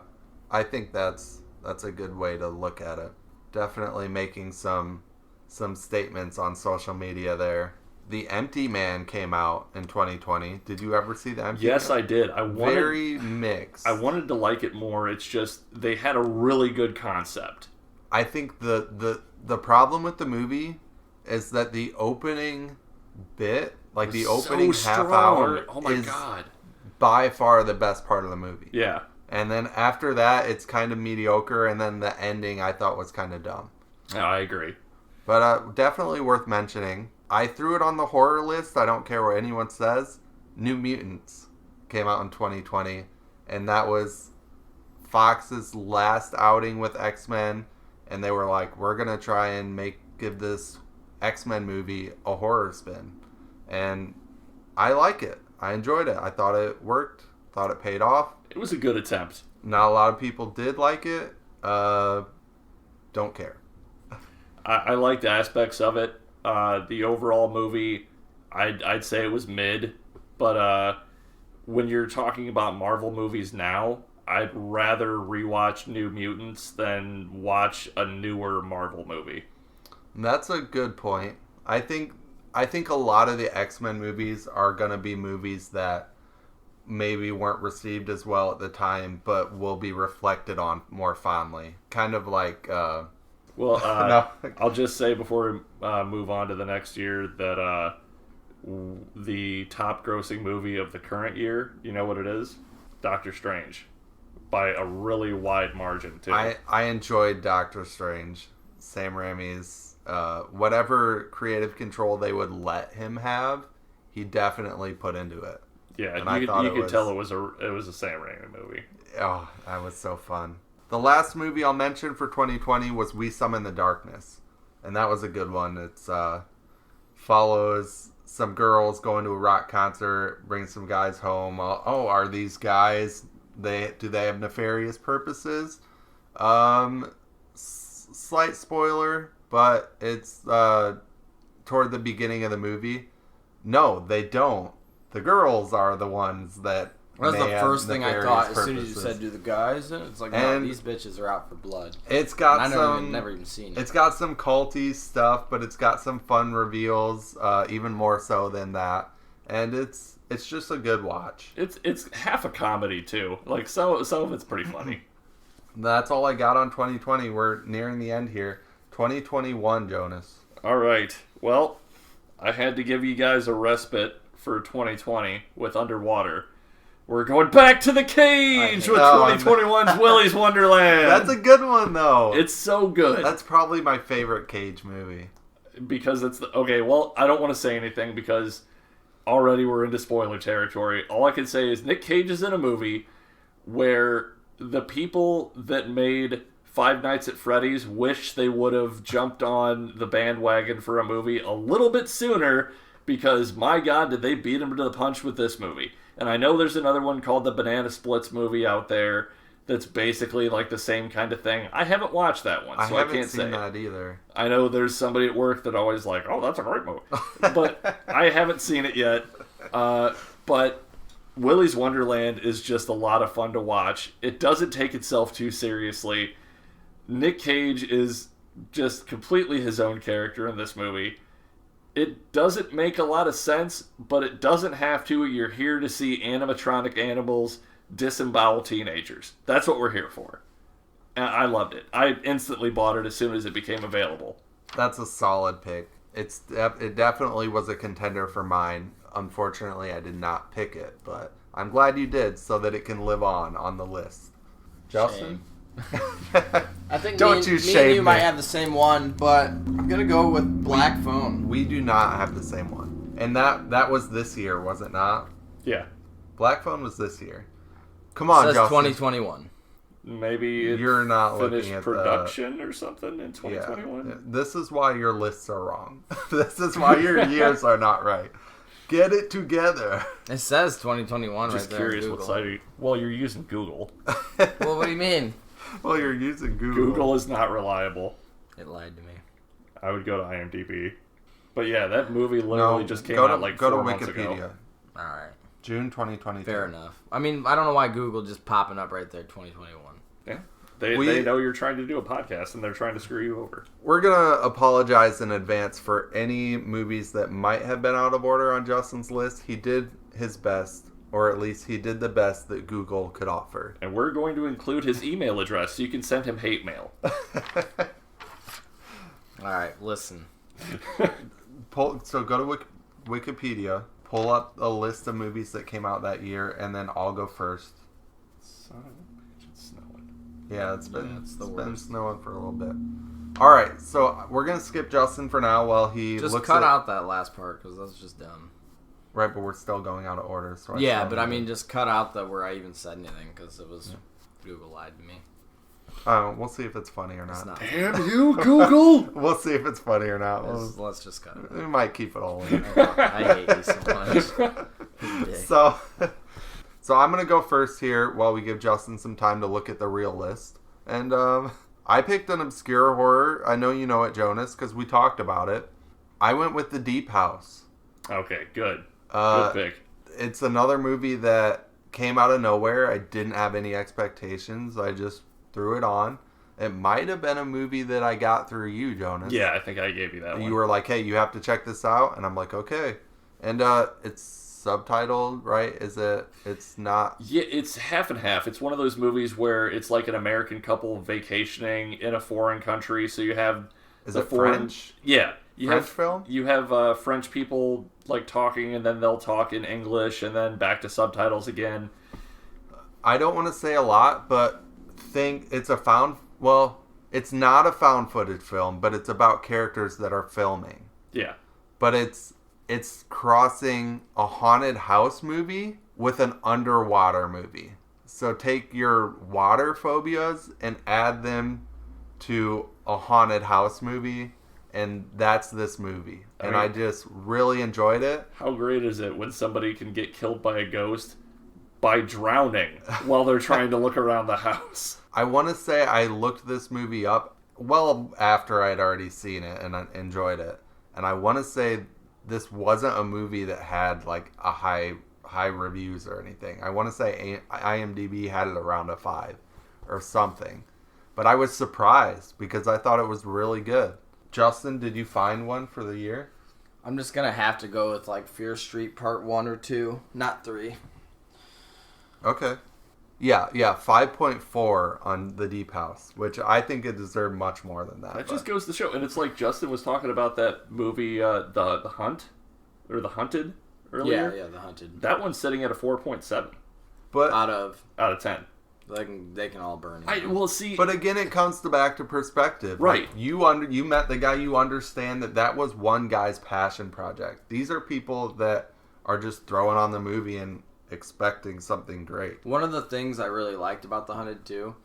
I think that's a good way to look at it. Definitely making some statements on social media there. The Empty Man came out in 2020. Did you ever see The Empty Man? Yes, I did. Very mixed. I wanted to like it more. It's just they had a really good concept. I think the problem with the movie is that the opening bit, like the opening half hour, is by far the best part of the movie. Yeah. And then after that, it's kind of mediocre, and then the ending I thought was kind of dumb. Yeah, I agree. But definitely worth mentioning. I threw it on the horror list. I don't care what anyone says. New Mutants came out in 2020, and that was Fox's last outing with X-Men, and they were like, we're going to try and give this X-Men movie a horror spin. And I like it. I enjoyed it. I thought it worked. Thought it paid off. It was a good attempt. Not a lot of people did like it. Don't care. I liked aspects of it. The overall movie, I'd say it was mid. But when you're talking about Marvel movies now, I'd rather rewatch New Mutants than watch a newer Marvel movie. That's a good point. I think a lot of the X-Men movies are going to be movies that maybe weren't received as well at the time, but will be reflected on more fondly. Kind of like... no. I'll just say before we move on to the next year that the top grossing movie of the current year, you know what it is? Doctor Strange. By a really wide margin, too. I enjoyed Doctor Strange. Sam Raimi's... whatever creative control they would let him have, he definitely put into it. Yeah, and you could tell it was a Sam Raimi movie. Oh, that was so fun. The last movie I'll mention for 2020 was We Summon the Darkness, and that was a good one. It's follows some girls going to a rock concert, bring some guys home. Oh, are these guys? Do they have nefarious purposes? Slight spoiler, but it's toward the beginning of the movie. No, they don't. The girls are the ones that That's the mad, first thing I nefarious thought as soon as you purposes. said, "Do the guys?" It's like, no, And these bitches are out for blood. It's got And some. never even seen it. It's got some culty stuff, but it's got some fun reveals, even more so than that. And it's just a good watch. It's half a comedy too. Like some of it's pretty funny. That's all I got on 2020. We're nearing the end here. 2021, Jonas. All right. Well, I had to give you guys a respite for 2020 with Underwater. We're going back to the cage with Oh, 2021's Willy's Wonderland. That's a good one, though. It's so good. That's probably my favorite Cage movie. Because it's okay, well, I don't want to say anything because already we're into spoiler territory. All I can say is Nick Cage is in a movie where the people that made Five Nights at Freddy's wish they would have jumped on the bandwagon for a movie a little bit sooner, because my God, did they beat him to the punch with this movie. And I know there's another one called the Banana Splits movie out there that's basically like the same kind of thing. I haven't watched that one, so I haven't can't seen say. that either. I know there's somebody at work that always like, oh, that's a great movie. But I haven't seen it yet. But Willy's Wonderland is just a lot of fun to watch. It doesn't take itself too seriously. Nick Cage is just completely his own character in this movie. It doesn't make a lot of sense, but it doesn't have to. You're here to see animatronic animals disembowel teenagers. That's what we're here for. And I loved it. I instantly bought it as soon as it became available. That's a solid pick. It definitely was a contender for mine. Unfortunately, I did not pick it, but I'm glad you did so that it can live on the list. Justin? I think Don't me shame and you me. might have the same one, but I'm gonna go with Black Phone. We do not have the same one. And that was this year, was it not? Yeah. Black Phone was this year. Come on, It says Justin. 2021. Maybe it You're not finished looking at production or something in Yeah. 2021. This is why your lists are wrong. This is why your years are not right. Get it together. It says 2021 Just right there. curious what site are you... Well, you're using Google. Well, what do you mean? Well, you're using Google. Google is not reliable. It lied to me. I would go to IMDb. But yeah, that movie literally just came go to, out like go 4 to months Wikipedia. ago. All right. June 2023. Fair enough. I mean, I don't know why Google just popping up right there, 2021. Yeah. They know you're trying to do a podcast and they're trying to screw you over. We're going to apologize in advance for any movies that might have been out of order on Justin's list. He did his best, or at least he did the best that Google could offer. And we're going to include his email address so you can send him hate mail. All right, listen. So go to Wikipedia, pull up a list of movies that came out that year, and then I'll go first. Son of a bitch, it's snowing. Yeah, it's been worst. snowing for a little bit. All right, so we're gonna skip Justin for now while he Just looks cut at, out that last part because that's just dumb. Right, but we're still going out of order. So Yeah, still but I have- mean, just cut out that where I even said anything because it was Google lied to me. we'll see if it's funny or It's not. not. Damn you, Google! We'll see if it's funny or not. Let's just cut it. We might keep it all in. I hate you so much. You dick. So I'm gonna go first here while we give Justin some time to look at the real list. And I picked an obscure horror. I know you know it, Jonas, because we talked about it. I went with The Deep House. Okay, good. Uh, Good pick. It's another movie that came out of nowhere. I didn't have any expectations. I just threw it on. It might have been a movie that I got through you, Jonas. Yeah, I think I gave you that one. You were like, hey, you have to check this out. And I'm like, okay. And it's subtitled, right? It's not... Yeah, it's half and half. It's one of those movies where it's like an American couple vacationing in a foreign country. So you have Is the it foreign... French? Yeah. You French have, film? You have French people like talking, and then they'll talk in English, and then back to subtitles again. I don't want to say a lot, but think it's a found... Well, it's not a found footage film, but it's about characters that are filming. Yeah. But it's crossing a haunted house movie with an underwater movie. So take your water phobias and add them to a haunted house movie, and that's this movie. And I just really enjoyed it. How great is it when somebody can get killed by a ghost by drowning while they're trying to look around the house? I want to say I looked this movie up well after I'd already seen it and I enjoyed it. And I want to say this wasn't a movie that had like a high high reviews or anything. I want to say IMDb had it around a 5 or something. But I was surprised because I thought it was really good. Justin, did you find one for the year? I'm just gonna have to go with like Fear Street Part 1 or 2, not 3. Okay. Yeah, 5.4 on The Deep House, which I think it deserved much more than that. That just goes to show. And it's like Justin was talking about that movie, The Hunt, or The Hunted, earlier. Yeah, The Hunted. That one's sitting at a 4.7 But Out of 10. they can all burn. Well, see, But again, it comes back to perspective. Right. Like, you met the guy, you understand that was one guy's passion project. These are people that are just throwing on the movie and expecting something great. One of the things I really liked about The Hunted too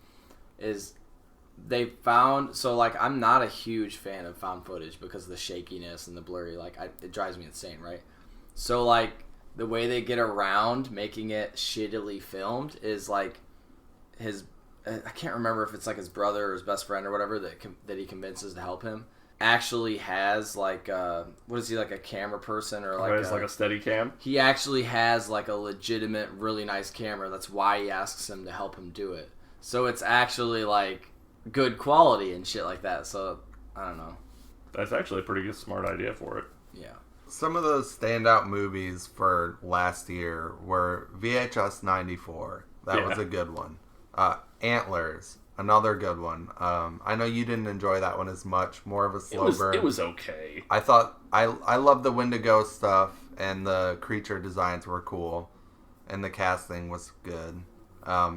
is they found, so like I'm not a huge fan of found footage because of the shakiness and the blurry, like it drives me insane, right? So like the way they get around making it shittily filmed is like I can't remember if it's like his brother or his best friend or whatever that he convinces to help him actually has like what is he, like a camera person or like it's like a steady cam. he actually has like a legitimate really nice camera. That's why he asks him to help him do it, so it's actually like good quality and shit like that. So I don't know. That's actually a pretty good, smart idea for it. Yeah. Some of those standout movies for last year were VHS 94. That was a good one. Antlers, another good one. I know you didn't enjoy that one as much. More of a slow burn. It was okay. I thought I love the Wendigo stuff, and the creature designs were cool, and the casting was good.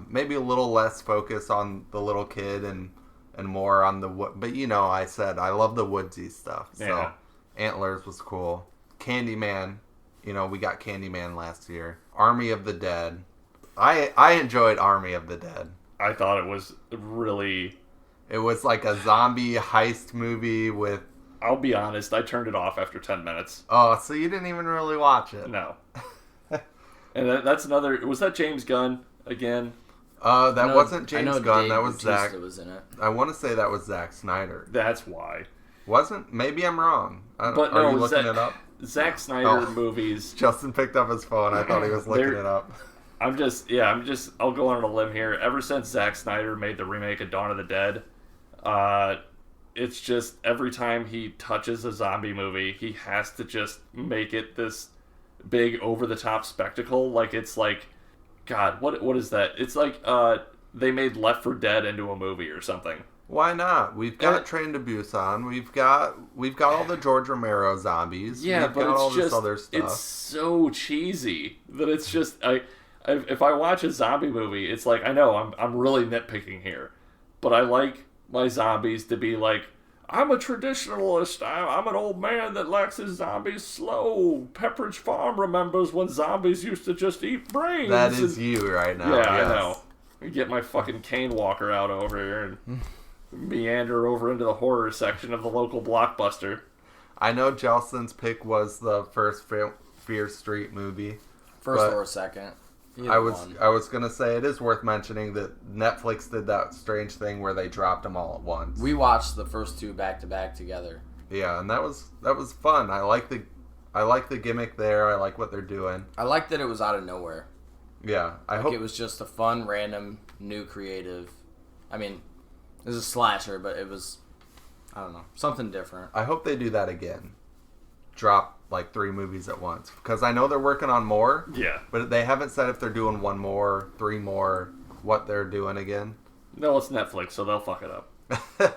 Maybe a little less focus on the little kid and more on the wood. But I said I love the woodsy stuff. So Yeah. Antlers was cool. Candyman, we got Candyman last year. Army of the Dead. I enjoyed Army of the Dead. I thought it was really... It was like a zombie heist movie with... I'll be honest, I turned it off after 10 minutes. Oh, so you didn't even really watch it? No. And that's another... Was that James Gunn again? That wasn't James Gunn. Dave That was Bautista Zack. was in it. I want to say that was Zack Snyder. That's why. Wasn't? Maybe I'm wrong. But Are no, you looking it up? Zack Snyder Oh. movies... Justin picked up his phone. I thought he was looking They're- it up. I'll go on a limb here. Ever since Zack Snyder made the remake of Dawn of the Dead, it's just every time he touches a zombie movie, he has to just make it this big over-the-top spectacle. Like, it's like, God, what is that? It's like they made Left 4 Dead into a movie or something. Why not? We've got And- Train to Busan. We've got all the George Romero zombies. Yeah, We've but got it's all just this other stuff. it's so cheesy that it's just if I watch a zombie movie, it's like I know I'm really nitpicking here, but I like my zombies to be like, I'm a traditionalist. I'm an old man that likes his zombies slow. Pepperidge Farm remembers when zombies used to just eat brains. That is you right now. Yeah, yes. I know. I get my fucking cane walker out over here and meander over into the horror section of the local Blockbuster. I know Justin's pick was the first Fear Street movie. First But or second. Either I one. was gonna say it is worth mentioning that Netflix did that strange thing where they dropped them all at once. We watched the first two back to back together. Yeah, and that was fun. I like the gimmick there. I like what they're doing. I liked that it was out of nowhere. Yeah, I Like hope it was just a fun, random, new, creative. I mean, it was a slasher, but it was, I don't know, something different. I hope they do that again. Drop like 3 movies at once, because I know they're working on more. Yeah. But they haven't said if they're doing 1 more, 3 more, what they're doing again. No, it's Netflix, so they'll fuck it up.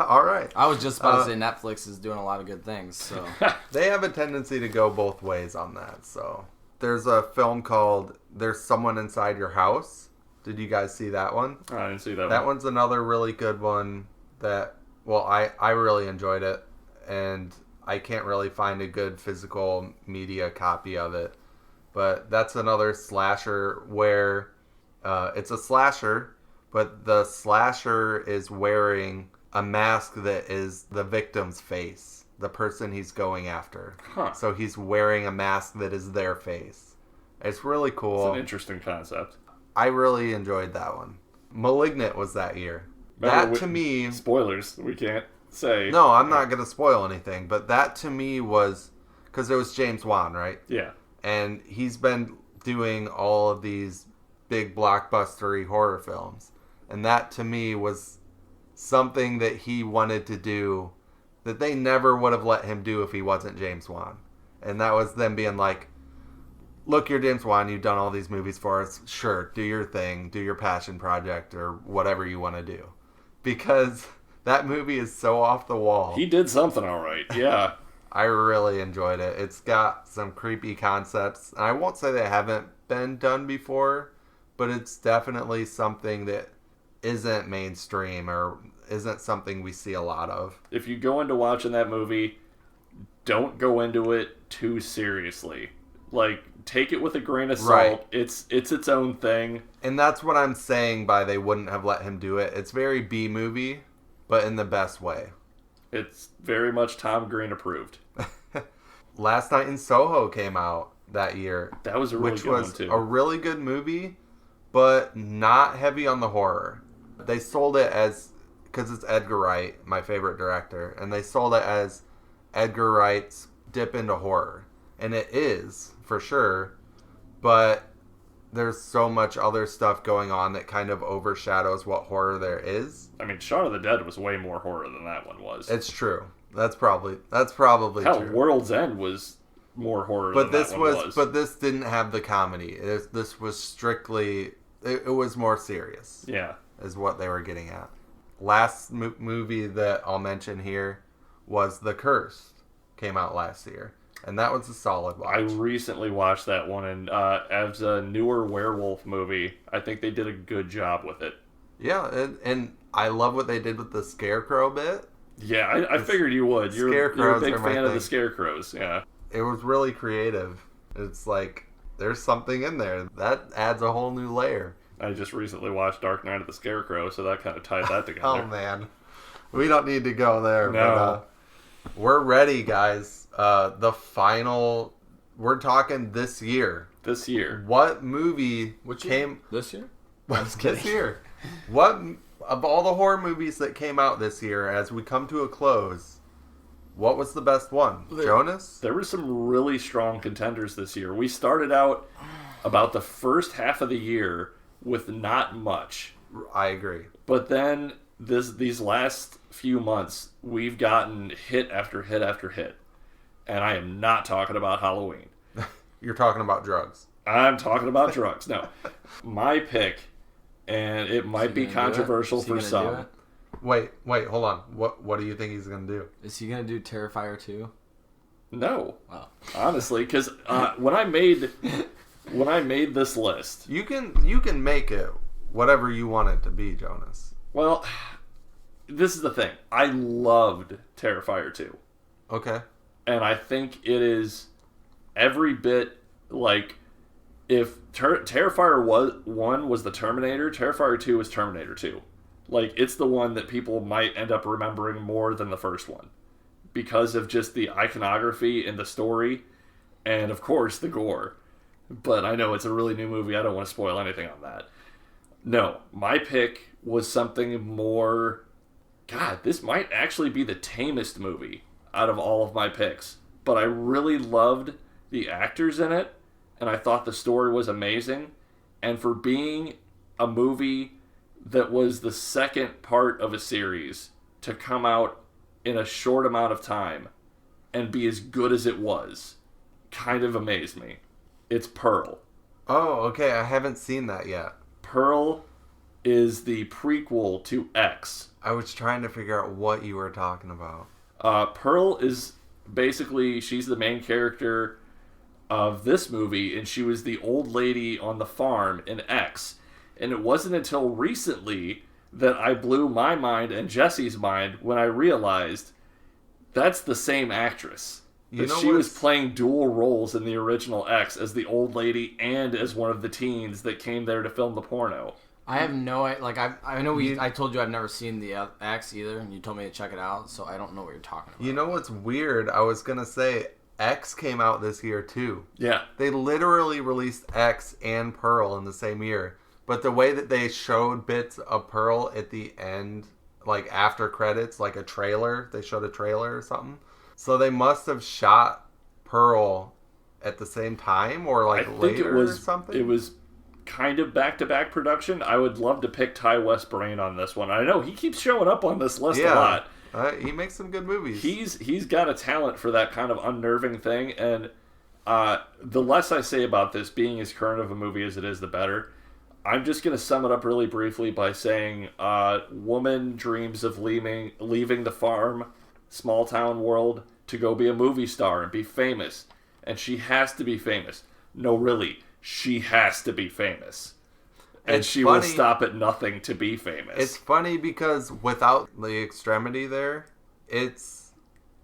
All right. I was just about to say Netflix is doing a lot of good things, so. They have a tendency to go both ways on that. So there's a film called There's Someone Inside Your House. Did you guys see that one? I didn't see that That one. one's another really good one that, well, I really enjoyed it, and I can't really find a good physical media copy of it. But that's another slasher where it's a slasher, but the slasher is wearing a mask that is the victim's face, the person he's going after. Huh. So he's wearing a mask that is their face. It's really cool. It's an interesting concept. I really enjoyed that one. Malignant was that year. Remember, That to me... Spoilers, we can't say. No, I'm not going to spoil anything, but that to me was... Because it was James Wan, right? Yeah. And he's been doing all of these big blockbustery horror films. And that to me was something that he wanted to do that they never would have let him do if he wasn't James Wan. And that was them being like, look, you're James Wan, you've done all these movies for us. Sure, do your thing, do your passion project or whatever you want to do. Because that movie is so off the wall. He did something all right, yeah. I really enjoyed it. It's got some creepy concepts. I won't say they haven't been done before, but it's definitely something that isn't mainstream or isn't something we see a lot of. If you go into watching that movie, don't go into it too seriously. Like, take it with a grain of salt. Right. It's its own thing. And that's what I'm saying by they wouldn't have let him do it. It's very B-movie, but in the best way. It's very much Tom Green approved. Last Night in Soho came out that year. That was a really which good one, was too. a really good movie, but not heavy on the horror. They sold it as, because it's Edgar Wright, my favorite director, and they sold it as Edgar Wright's dip into horror. And it is, for sure, but there's so much other stuff going on that kind of overshadows what horror there is. I mean, Shaun of the Dead was way more horror than that one was. It's true. That's probably Hell, true. World's End was more horror But than this that one was, but this didn't have the comedy. This was strictly, it was more serious. Yeah. Is what they were getting at. Last movie that I'll mention here was The Curse. Came out last year. And that was a solid watch. I recently watched that one, and as a newer werewolf movie, I think they did a good job with it. Yeah, and I love what they did with the scarecrow bit. Yeah, I figured you would. You're a big fan of the scarecrows, yeah. It was really creative. It's like, there's something in there. That adds a whole new layer. I just recently watched Dark Knight of the Scarecrow, so that kind of tied that together. Oh, man. We don't need to go there. No. But, we're ready, guys. The final... We're talking this year. This year. What movie Which came... year? This year? This year. What... Of all the horror movies that came out this year, as we come to a close, what was the best one? Jonas? There were some really strong contenders this year. We started out about the first half of the year with not much. I agree. But then these last few months, we've gotten hit after hit after hit. And I am not talking about Halloween. You're talking about drugs. I'm talking about drugs. No. My pick, and it might be controversial for some. Wait, hold on. What do you think he's going to do? Is he going to do Terrifier 2? No. Wow. Honestly, because when I made this list, You can make it whatever you want it to be, Jonas. well, this is the thing. I loved Terrifier 2. Okay. And I think it is every bit like if Terrifier 1 was the Terminator, Terrifier 2 was Terminator 2. Like, it's the one that people might end up remembering more than the first one because of just the iconography and the story and, of course, the gore. But I know it's a really new movie. I don't want to spoil anything on that. No, my pick was something more... God, this might actually be the tamest movie out of all of my picks. But I really loved the actors in it, and I thought the story was amazing. And for being a movie that was the second part of a series to come out in a short amount of time and be as good as it was, kind of amazed me. It's Pearl. Oh, okay. I haven't seen that yet. Pearl is the prequel to X. I was trying to figure out what you were talking about. Pearl is basically, she's the main character of this movie, and she was the old lady on the farm in X. And it wasn't until recently that I blew my mind and Jesse's mind when I realized that's the same actress. You know She was what's- playing dual roles in the original X as the old lady and as one of the teens that came there to film the porno. I have no... I know I told you I've never seen the X either, and you told me to check it out, so I don't know what you're talking about. You know what's weird? I was going to say X came out this year too. Yeah. They literally released X and Pearl in the same year. But the way that they showed bits of Pearl at the end, like after credits, like a trailer, they showed a trailer or something. So they must have shot Pearl at the same time or I like think later it was or something? It was kind of back-to-back production. I would love to pick Ty West brain on this one. I know he keeps showing up on this list a lot. He makes some good movies. He's got a talent for that kind of unnerving thing, and the less I say about this being as current of a movie as it is, the better. I'm just going to sum it up really briefly by saying woman dreams of leaving the farm, small town world, to go be a movie star and be famous. And she has to be famous. No, really. She has to be famous. And It's she will funny- stop at nothing to be famous. It's funny because without the extremity there, it's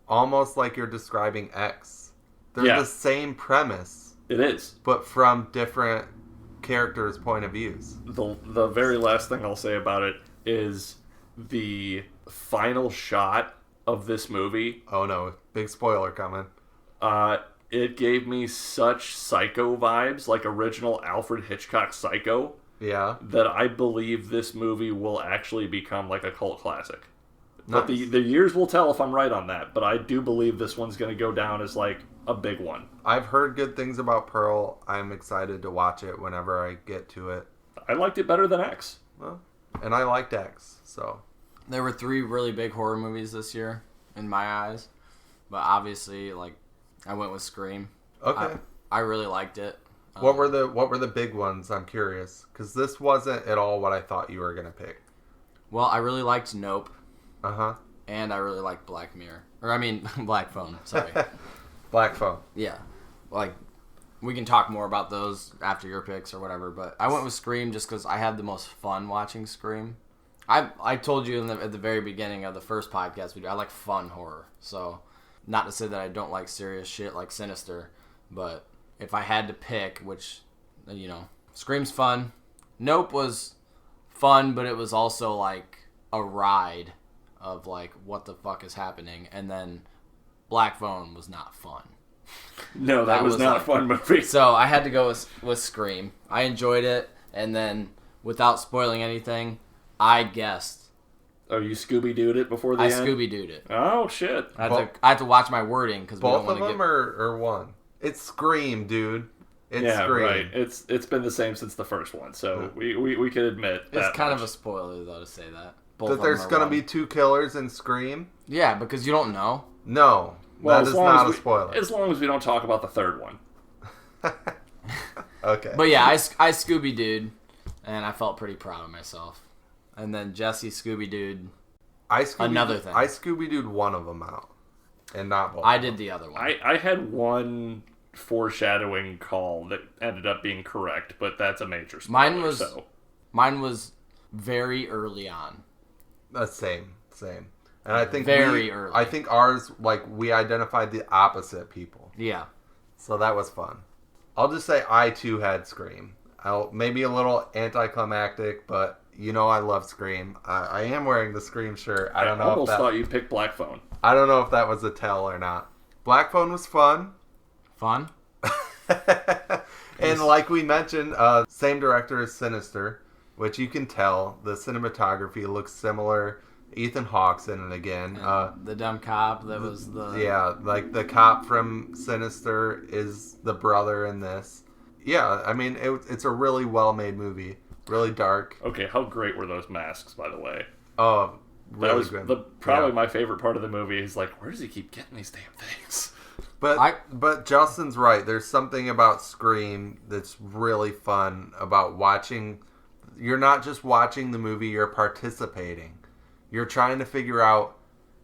almost like you're describing X. They're Yeah. the same premise, It is. but from different characters' point of views. The very last thing I'll say about it is the final shot of this movie. Oh no, big spoiler coming. It gave me such Psycho vibes, like original Alfred Hitchcock Psycho, Yeah. that I believe this movie will actually become like a cult classic. But Nice. the years will tell if I'm right on that. But I do believe this one's going to go down as like a big one. I've heard good things about Pearl. I'm excited to watch it whenever I get to it. I liked it better than X. Well, and I liked X, so. There were 3 really big horror movies this year, in my eyes. But obviously, like, I went with Scream. Okay. I really liked it. What were the big ones? I'm curious, because this wasn't at all what I thought you were gonna pick. Well, I really liked Nope, Uh and I really liked Black Mirror. Or, I mean, Black Phone, sorry. huh. Black Phone. Yeah. Like, we can talk more about those after your picks or whatever, but I went with Scream just because I had the most fun watching Scream. I told you at the very beginning of the first podcast we do, I like fun horror. So, not to say that I don't like serious shit like Sinister, but if I had to pick, which, you know, Scream's fun. Nope was fun, but it was also like a ride of like, what the fuck is happening? And then Black Phone was not fun. No, that That was was not like- a fun movie. So I had to go with Scream. I enjoyed it, and then without spoiling anything, I guessed. Oh, you Scooby-Dooed it before the I end? Scooby-Dooed it. Oh, shit. I had to watch my wording because we don't Both of want to them get. or one? It's Scream, dude. It's Yeah, Scream. right. It's been the same since the first one, so we could admit that It's kind of much. a spoiler though to say that. Both That of them there's are gonna wrong. be 2 killers in Scream? Yeah, because you don't know. No. Well, that as is long not as a spoiler. As long as we don't talk about the third one. Okay. But yeah, I Scooby-Dooed, and I felt pretty proud of myself. And then Jesse Scooby-Dooed. Another thing. I Scooby-Dooed one of them out. And not both. I did the other one. I had one foreshadowing call that ended up being correct, but that's a major spoiler. Mine was very early on. Same. And I think Very early. I think ours, like, we identified the opposite people. Yeah. So that was fun. I'll just say I too had Scream. Maybe a little anticlimactic, but you know I love Scream. I am wearing the Scream shirt. I don't know almost if that, thought you'd pick Black Phone. I don't know if that was a tell or not. Black Phone was fun. Fun? And like we mentioned, same director as Sinister, which you can tell the cinematography looks similar. Ethan Hawke's in it again. The dumb cop that was the... Yeah, like the cop from Sinister is the brother in this. Yeah, I mean, it's a really well-made movie. Really dark. Okay, how great were those masks, by the way? Oh, really That was good. probably Yeah. my favorite part of the movie is like, where does he keep getting these damn things? But Justin's right. There's something about Scream that's really fun about watching. You're not just watching the movie, you're participating. You're trying to figure out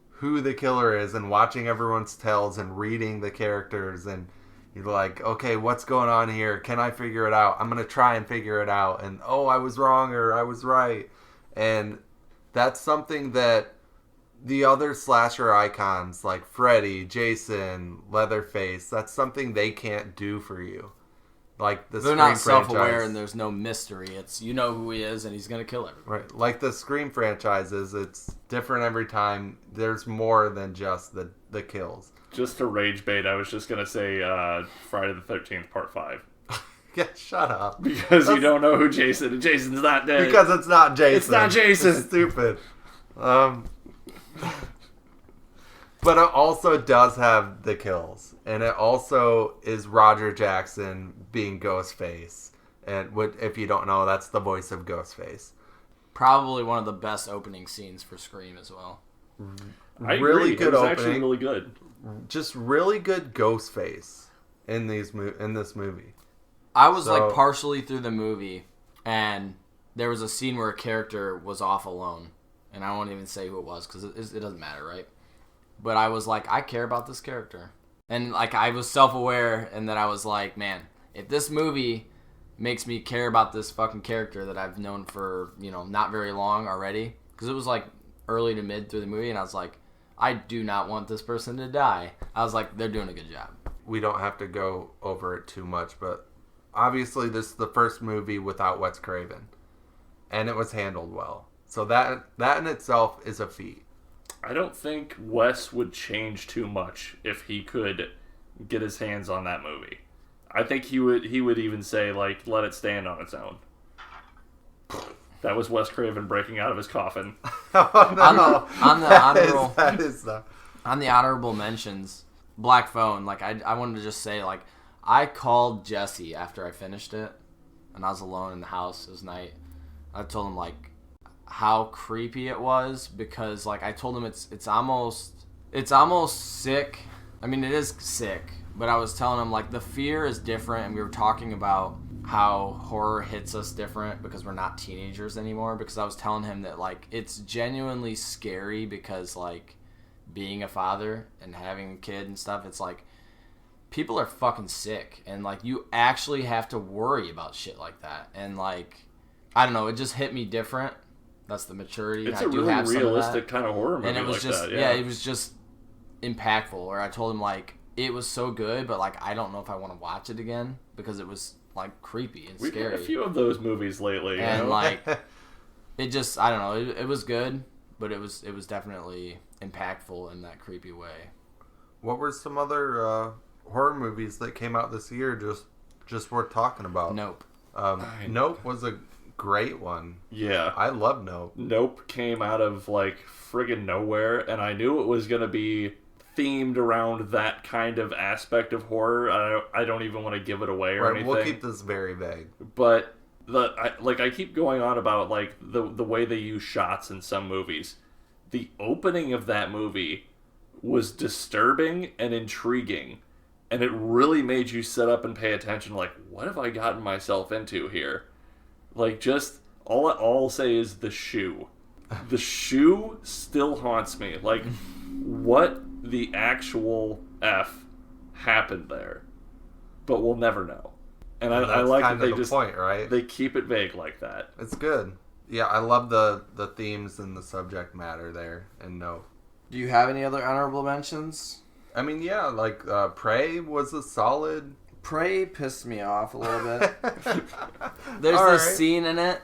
who the killer is and watching everyone's tells and reading the characters, and you're like, okay, what's going on here? Can I figure it out? I'm going to try and figure it out. And, oh, I was wrong or I was right. And that's something that the other slasher icons like Freddy, Jason, Leatherface, that's something they can't do for you. Like the They're Scream not self-aware franchise. and there's no mystery. It's, you know who he is and he's going to kill everyone. Right. Like the Scream franchises, it's different every time. There's more than just the kills. Just to rage bait, I was just going to say Friday the 13th, Part 5. Yeah, shut up. Because you don't know who Jason, and Jason's not dead. Because it's not Jason. It's not Jason. It's stupid. But it also does have the kills. And it also is Roger Jackson being Ghostface. And if you don't know, that's the voice of Ghostface. Probably one of the best opening scenes for Scream as well. I Really agree. good It was opening. actually really good. Just really good Ghostface in this movie. I was So- like partially through the movie, and there was a scene where a character was off alone, and I won't even say who it was because it doesn't matter, right? But I was like, I care about this character, and like I was self-aware, and then I was like, man, if this movie makes me care about this fucking character that I've known for not very long already, because it was like early to mid through the movie, and I was like, I do not want this person to die. I was like, they're doing a good job. We don't have to go over it too much, but obviously this is the first movie without Wes Craven. And it was handled well. So that in itself is a feat. I don't think Wes would change too much if he could get his hands on that movie. I think he would even say, like, let it stand on its own. That was Wes Craven breaking out of his coffin. Oh, no. On the That honorable... that is the... On the honorable mentions, Black Phone, like, I wanted to just say, like, I called Jesse after I finished it, and I was alone in the house. It was night. I told him, like, how creepy it was, because, like, I told him it's almost sick. I mean, it is sick, but I was telling him, like, the fear is different, and we were talking about how horror hits us different because we're not teenagers anymore, because I was telling him that, like, it's genuinely scary because, like, being a father and having a kid and stuff, it's like people are fucking sick, and like you actually have to worry about shit like that. And like, I don't know, it just hit me different. That's the maturity. It's I a do really have some of realistic that. kind of horror movie And it was like just that. Yeah. it was just impactful. Or I told him like it was so good, but like I don't know if I want to watch it again because it was like creepy and We've had scary. a few of those movies lately. You And know? like it just, I don't know, it was good, but it was definitely impactful in that creepy way. What were some other horror movies that came out this year just worth talking about? Nope. Nope was a great one. Yeah. I love Nope. Nope came out of like friggin' nowhere, and I knew it was gonna be themed around that kind of aspect of horror. I don't even want to give it away or Right, anything. we'll keep this very vague. But I keep going on about like the way they use shots in some movies. The opening of that movie was disturbing and intriguing, and it really made you sit up and pay attention. Like, what have I gotten myself into here? Like, just all I'll say is the shoe. The shoe still haunts me. Like, what the actual F happened there? But we'll never know. And I That's like kind that of they the just point, right? they keep it vague like that. It's good. Yeah, I love the themes and the subject matter there. And Nope. Do you have any other honorable mentions? I mean, yeah, like Prey was a solid. Prey pissed me off a little bit. There's All this right. scene in it.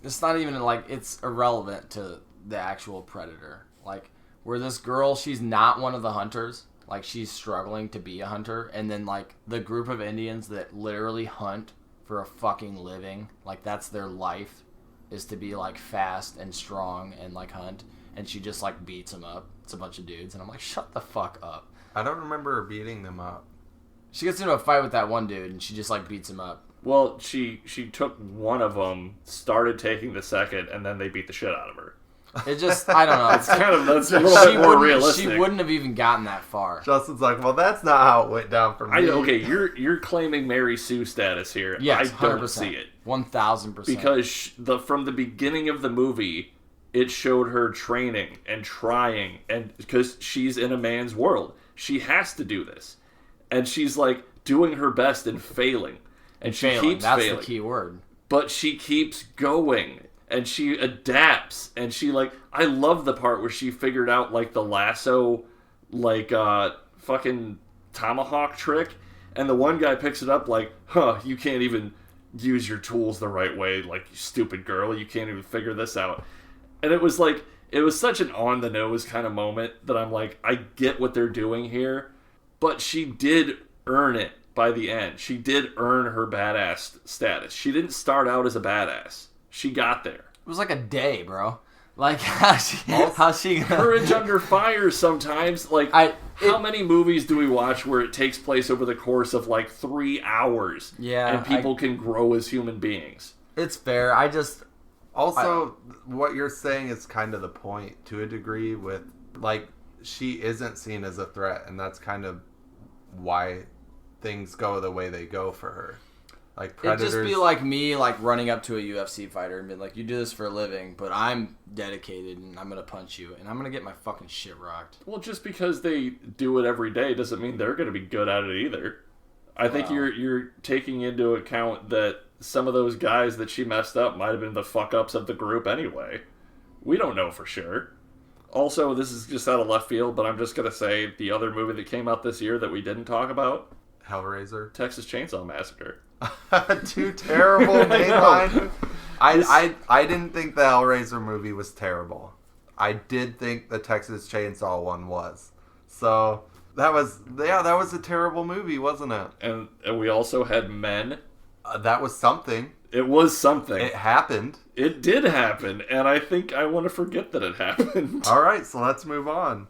It's not even like it's irrelevant to the actual predator. Like where this girl, she's not one of the hunters. Like she's struggling to be a hunter, and then like the group of Indians that literally hunt for a fucking living, like that's their life, is to be like fast and strong and like hunt. And she just like beats them up. It's a bunch of dudes, and I'm like, shut the fuck up. I don't remember her beating them up. She gets into a fight with that one dude, and she just like beats him up. Well, she took one of them, started taking the second, and then they beat the shit out of her. It just, I don't know. It's kind of that's a little bit more realistic. She wouldn't have even gotten that far. Justin's like, well, that's not how it went down for me. Okay, you're claiming Mary Sue status here. Yes, I don't 100%. see it 1000%. because from the beginning of the movie, it showed her training and trying, and because she's in a man's world, she has to do this, and she's like doing her best and failing, and she failing, keeps that's failing. the key word. But she keeps going, and she adapts, and she like, I love the part where she figured out like the lasso, like fucking tomahawk trick, and the one guy picks it up like, you can't even use your tools the right way, like, you stupid girl, you can't even figure this out. And it was like, it was such an on the nose kind of moment that I'm like, I get what they're doing here, but she did earn it by the end. She did earn her badass status. She didn't start out as a badass. She got there. It was like a day, bro. Like, how's she gonna... Courage Under Fire sometimes. Like, how many movies do we watch where it takes place over the course of, like, 3 hours? Yeah. And people can grow as human beings. It's fair. Also, what you're saying is kind of the point, to a degree, with, like, she isn't seen as a threat, and that's kind of why things go the way they go for her. Like Predators. It'd just be like me, like, running up to a UFC fighter and being like, you do this for a living, but I'm dedicated and I'm going to punch you and I'm going to get my fucking shit rocked. Well, just because they do it every day doesn't mean they're going to be good at it either. I think you're taking into account that some of those guys that she messed up might have been the fuck-ups of the group anyway. We don't know for sure. Also, this is just out of left field, but I'm just going to say the other movie that came out this year that we didn't talk about, Hellraiser. Texas Chainsaw Massacre. Too terrible mainline. I didn't think the Hellraiser movie was terrible. I did think the Texas Chainsaw one was. So that was a terrible movie, wasn't it? And we also had Men. That was something. It was something. It happened. It did happen, and I think I want to forget that it happened. All right, so let's move on.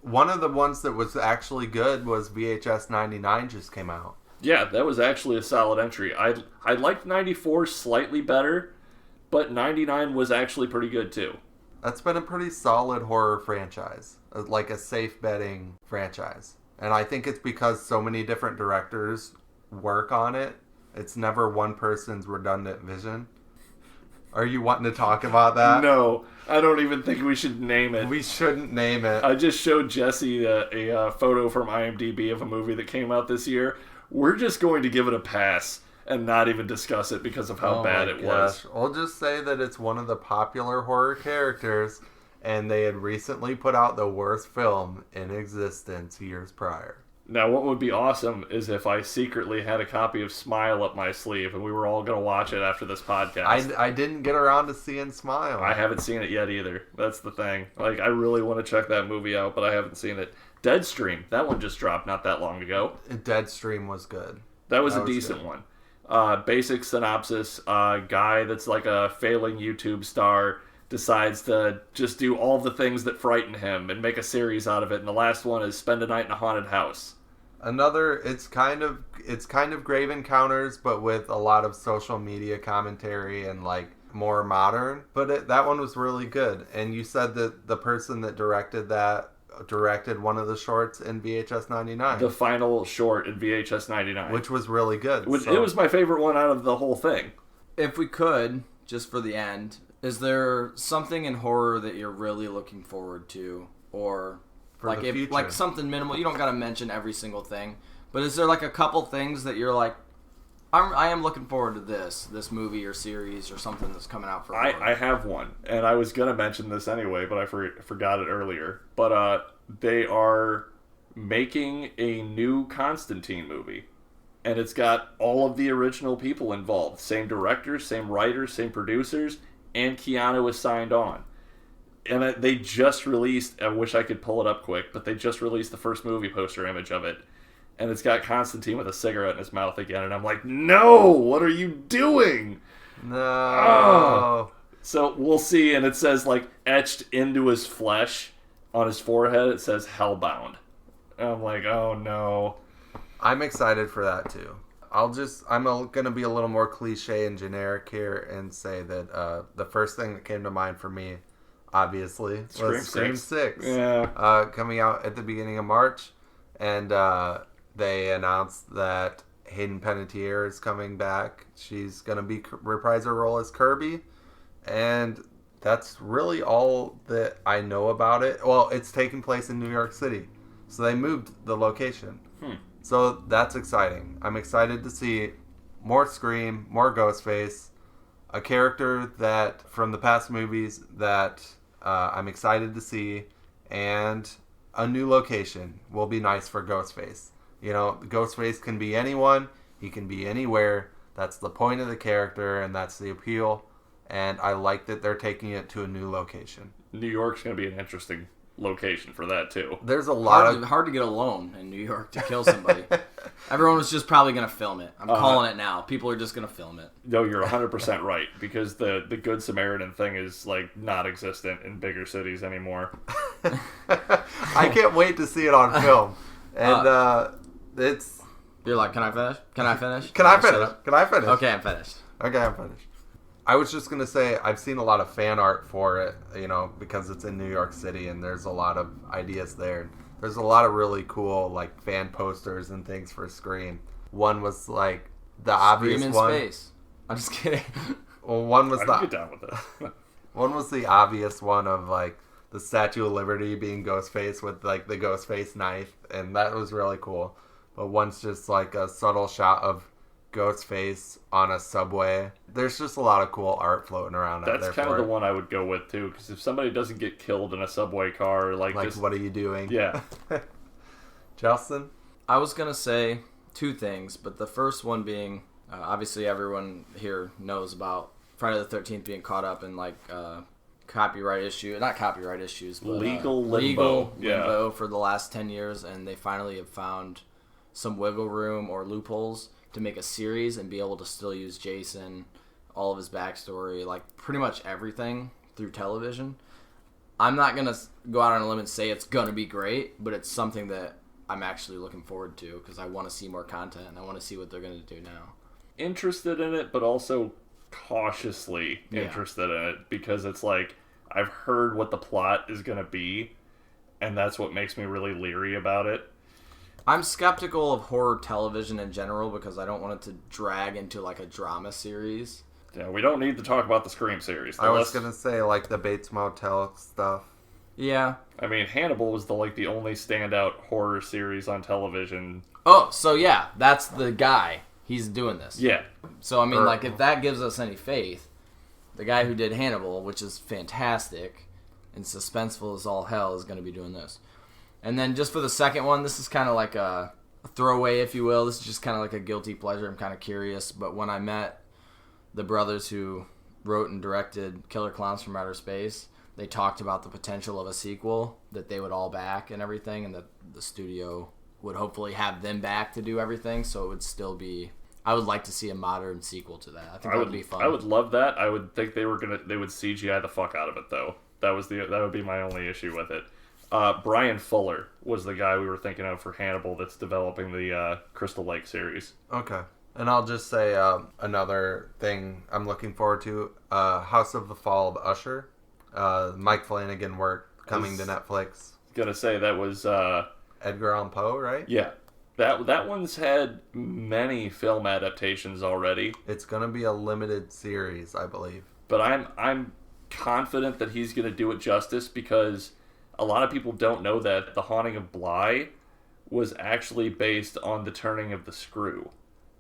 One of the ones that was actually good was VHS 99 just came out. Yeah, that was actually a solid entry. I liked 94 slightly better, but 99 was actually pretty good too. That's been a pretty solid horror franchise, like a safe betting franchise. And I think it's because so many different directors work on it. It's never one person's redundant vision. Are you wanting to talk about that? No, I don't even think we should name it. We shouldn't name it. I just showed Jesse a photo from IMDb of a movie that came out this year. We're just going to give it a pass and not even discuss it because of how bad it was. We'll just say that it's one of the popular horror characters, and they had recently put out the worst film in existence years prior. Now, what would be awesome is if I secretly had a copy of Smile up my sleeve and we were all going to watch it after this podcast. I didn't get around to seeing Smile. I haven't seen it yet either. That's the thing. Like, I really want to check that movie out, but I haven't seen it. Deadstream, that one just dropped not that long ago. Deadstream was good. That was a decent one. Basic synopsis, guy that's like a failing YouTube star decides to just do all the things that frighten him and make a series out of it, and the last one is spend a night in a haunted house. It's kind of Grave Encounters, but with a lot of social media commentary and like more modern. But that one was really good. And you said that the person that directed one of the shorts in VHS 99. The final short in VHS 99. Which was really good. It was my favorite one out of the whole thing. If we could, just for the end, is there something in horror that you're really looking forward to? Or for the future? Like something minimal. You don't got to mention every single thing. But is there like a couple things that you're like, I am looking forward to this movie or series or something that's coming out for horror? I have one, and I was going to mention this anyway, but I forgot it earlier. But they are making a new Constantine movie, and it's got all of the original people involved. Same directors, same writers, same producers, and Keanu is signed on. And they just released, I wish I could pull it up quick, but they just released the first movie poster image of it. And it's got Constantine with a cigarette in his mouth again. And I'm like, no, what are you doing? No. Oh. So we'll see. And it says, like, etched into his flesh on his forehead, it says Hellbound. And I'm like, oh, no. I'm excited for that, too. I'm going to be a little more cliche and generic here and say that the first thing that came to mind for me, obviously, was Scream 6. Yeah. Coming out at the beginning of March. And they announced that Hayden Panettiere is coming back. She's going to reprise her role as Kirby. And that's really all that I know about it. Well, it's taking place in New York City. So they moved the location. So that's exciting. I'm excited to see more Scream, more Ghostface, a character that from the past movies that I'm excited to see, and a new location will be nice for Ghostface. You know, Ghostface can be anyone, he can be anywhere. That's the point of the character, and that's the appeal. And I like that they're taking it to a new location. New York's going to be an interesting location for that too. There's a lot Hard to get a loan in New York to kill somebody. Everyone was just probably going to film it. I'm calling it now. People are just going to film it. No, you're 100% right, because the Good Samaritan thing is like non-existent in bigger cities anymore. I can't wait to see it on film. And it's... You're like, can I finish? Can I finish? Can I finish? Can I finish? Okay, I'm finished. Okay, I'm finished. I was just going to say, I've seen a lot of fan art for it, you know, because it's in New York City and there's a lot of ideas there. There's a lot of really cool, like, fan posters and things for Scream. One was, like, the obvious Scream in one. space. I'm just kidding. Well, one was I can get down with it. one was the obvious one of, like, the Statue of Liberty being Ghostface with, like, the Ghostface knife, and that was really cool. But one's just, like, a subtle shot of Ghostface on a subway. There's just a lot of cool art floating around out there. That's kind of the one I would go with too, because if somebody doesn't get killed in a subway car, like just, what are you doing? Yeah. Justin? I was going to say two things, but the first one being, obviously everyone here knows about Friday the 13th being caught up in, like, copyright issue, not copyright issues, but legal limbo. Legal Yeah. limbo for the last 10 years, and they finally have found some wiggle room or loopholes to make a series and be able to still use Jason, all of his backstory, like pretty much everything through television. I'm not going to go out on a limb and say it's going to be great, but it's something that I'm actually looking forward to because I want to see more content and I want to see what they're going to do now. Interested in it, but also cautiously interested in it, because it's like, I've heard what the plot is going to be, and that's what makes me really leery about it. I'm skeptical of horror television in general because I don't want it to drag into like a drama series. Yeah, we don't need to talk about the Scream series. I was going to say, like, the Bates Motel stuff. Yeah. I mean, Hannibal was the only standout horror series on television. Oh, so yeah, that's the guy. He's doing this. Yeah. So, I mean, like, if that gives us any faith, the guy who did Hannibal, which is fantastic and suspenseful as all hell, is going to be doing this. And then just for the second one, this is kind of like a throwaway, if you will. This is just kind of like a guilty pleasure. I'm kind of curious. But when I met the brothers who wrote and directed Killer Clowns from Outer Space, they talked about the potential of a sequel, that they would all back and everything, and that the studio would hopefully have them back to do everything. So it would still be... I would like to see a modern sequel to that. I think that would be fun. I would love that. I would think they would CGI the fuck out of it, though. That would be my only issue with it. Brian Fuller was the guy we were thinking of for Hannibal that's developing the Crystal Lake series. Okay. And I'll just say another thing I'm looking forward to, House of the Fall of Usher. Mike Flanagan work coming to Netflix. Gonna say that was... Edgar Allan Poe, right? Yeah. That one's had many film adaptations already. It's going to be a limited series, I believe. But I'm confident that he's going to do it justice, because a lot of people don't know that The Haunting of Bly was actually based on The Turning of the Screw,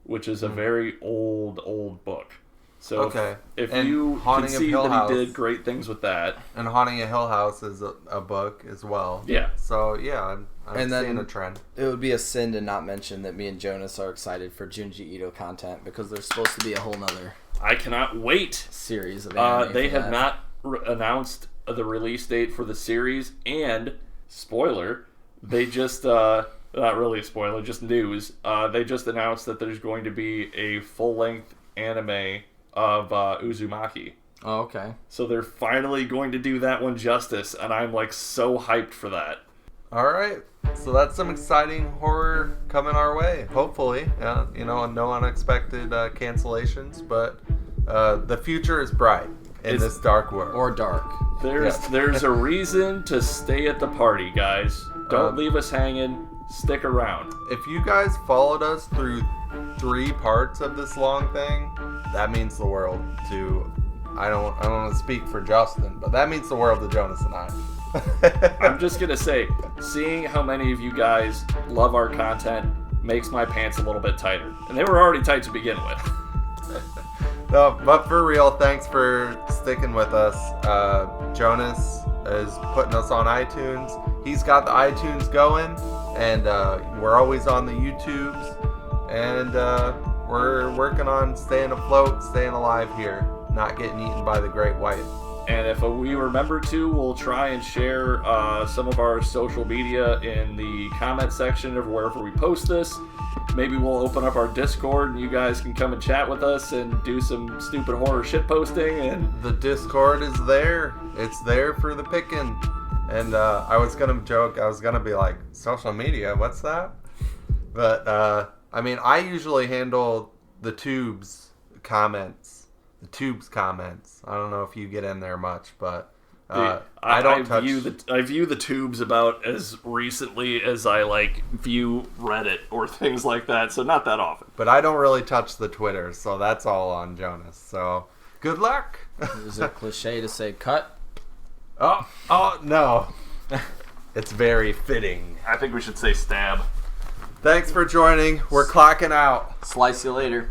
which is a very old book. So okay. if and you Haunting concede of Hill that House, he did great things with that. And Haunting of Hill House is a book as well. Yeah. So, yeah, I'm then seeing a trend. It would be a sin to not mention that me and Jonas are excited for Junji Ito content because there's supposed to be a whole nother I cannot wait. series of anime. They have that. not announced the release date for the series, and spoiler, they just not really a spoiler, just news. They just announced that there's going to be a full-length anime of Uzumaki. Oh, okay. So they're finally going to do that one justice, and I'm like so hyped for that. All right. So that's some exciting horror coming our way, hopefully. No unexpected cancellations, but the future is bright in this dark world. Or dark. There's a reason to stay at the party, guys. Don't leave us hanging. Stick around. If you guys followed us through 3 parts of this long thing, that means the world to... I don't want to speak for Justin, but that means the world to Jonas and I. I'm just going to say, seeing how many of you guys love our content makes my pants a little bit tighter. And they were already tight to begin with. No, but for real, thanks for sticking with us. Jonas is putting us on iTunes. He's got the iTunes going, and we're always on the YouTubes. And we're working on staying afloat, staying alive here, not getting eaten by the great white. And if we remember to, we'll try and share some of our social media in the comment section of wherever we post this. Maybe we'll open up our Discord and you guys can come and chat with us and do some stupid horror shit posting. And The Discord is there. It's there for the picking. And I was gonna joke. I was gonna be like, social media. What's that? But I mean, I usually handle the tubes comments. I don't know if you get in there much, but I don't touch. I view the tubes about as recently as I view Reddit or things like that, so not that often. But I don't really touch the Twitter, so that's all on Jonas. So good luck. Is it cliche to say cut? Oh no. It's very fitting. I think we should say stab. Thanks for joining. We're clocking out. Slice you later.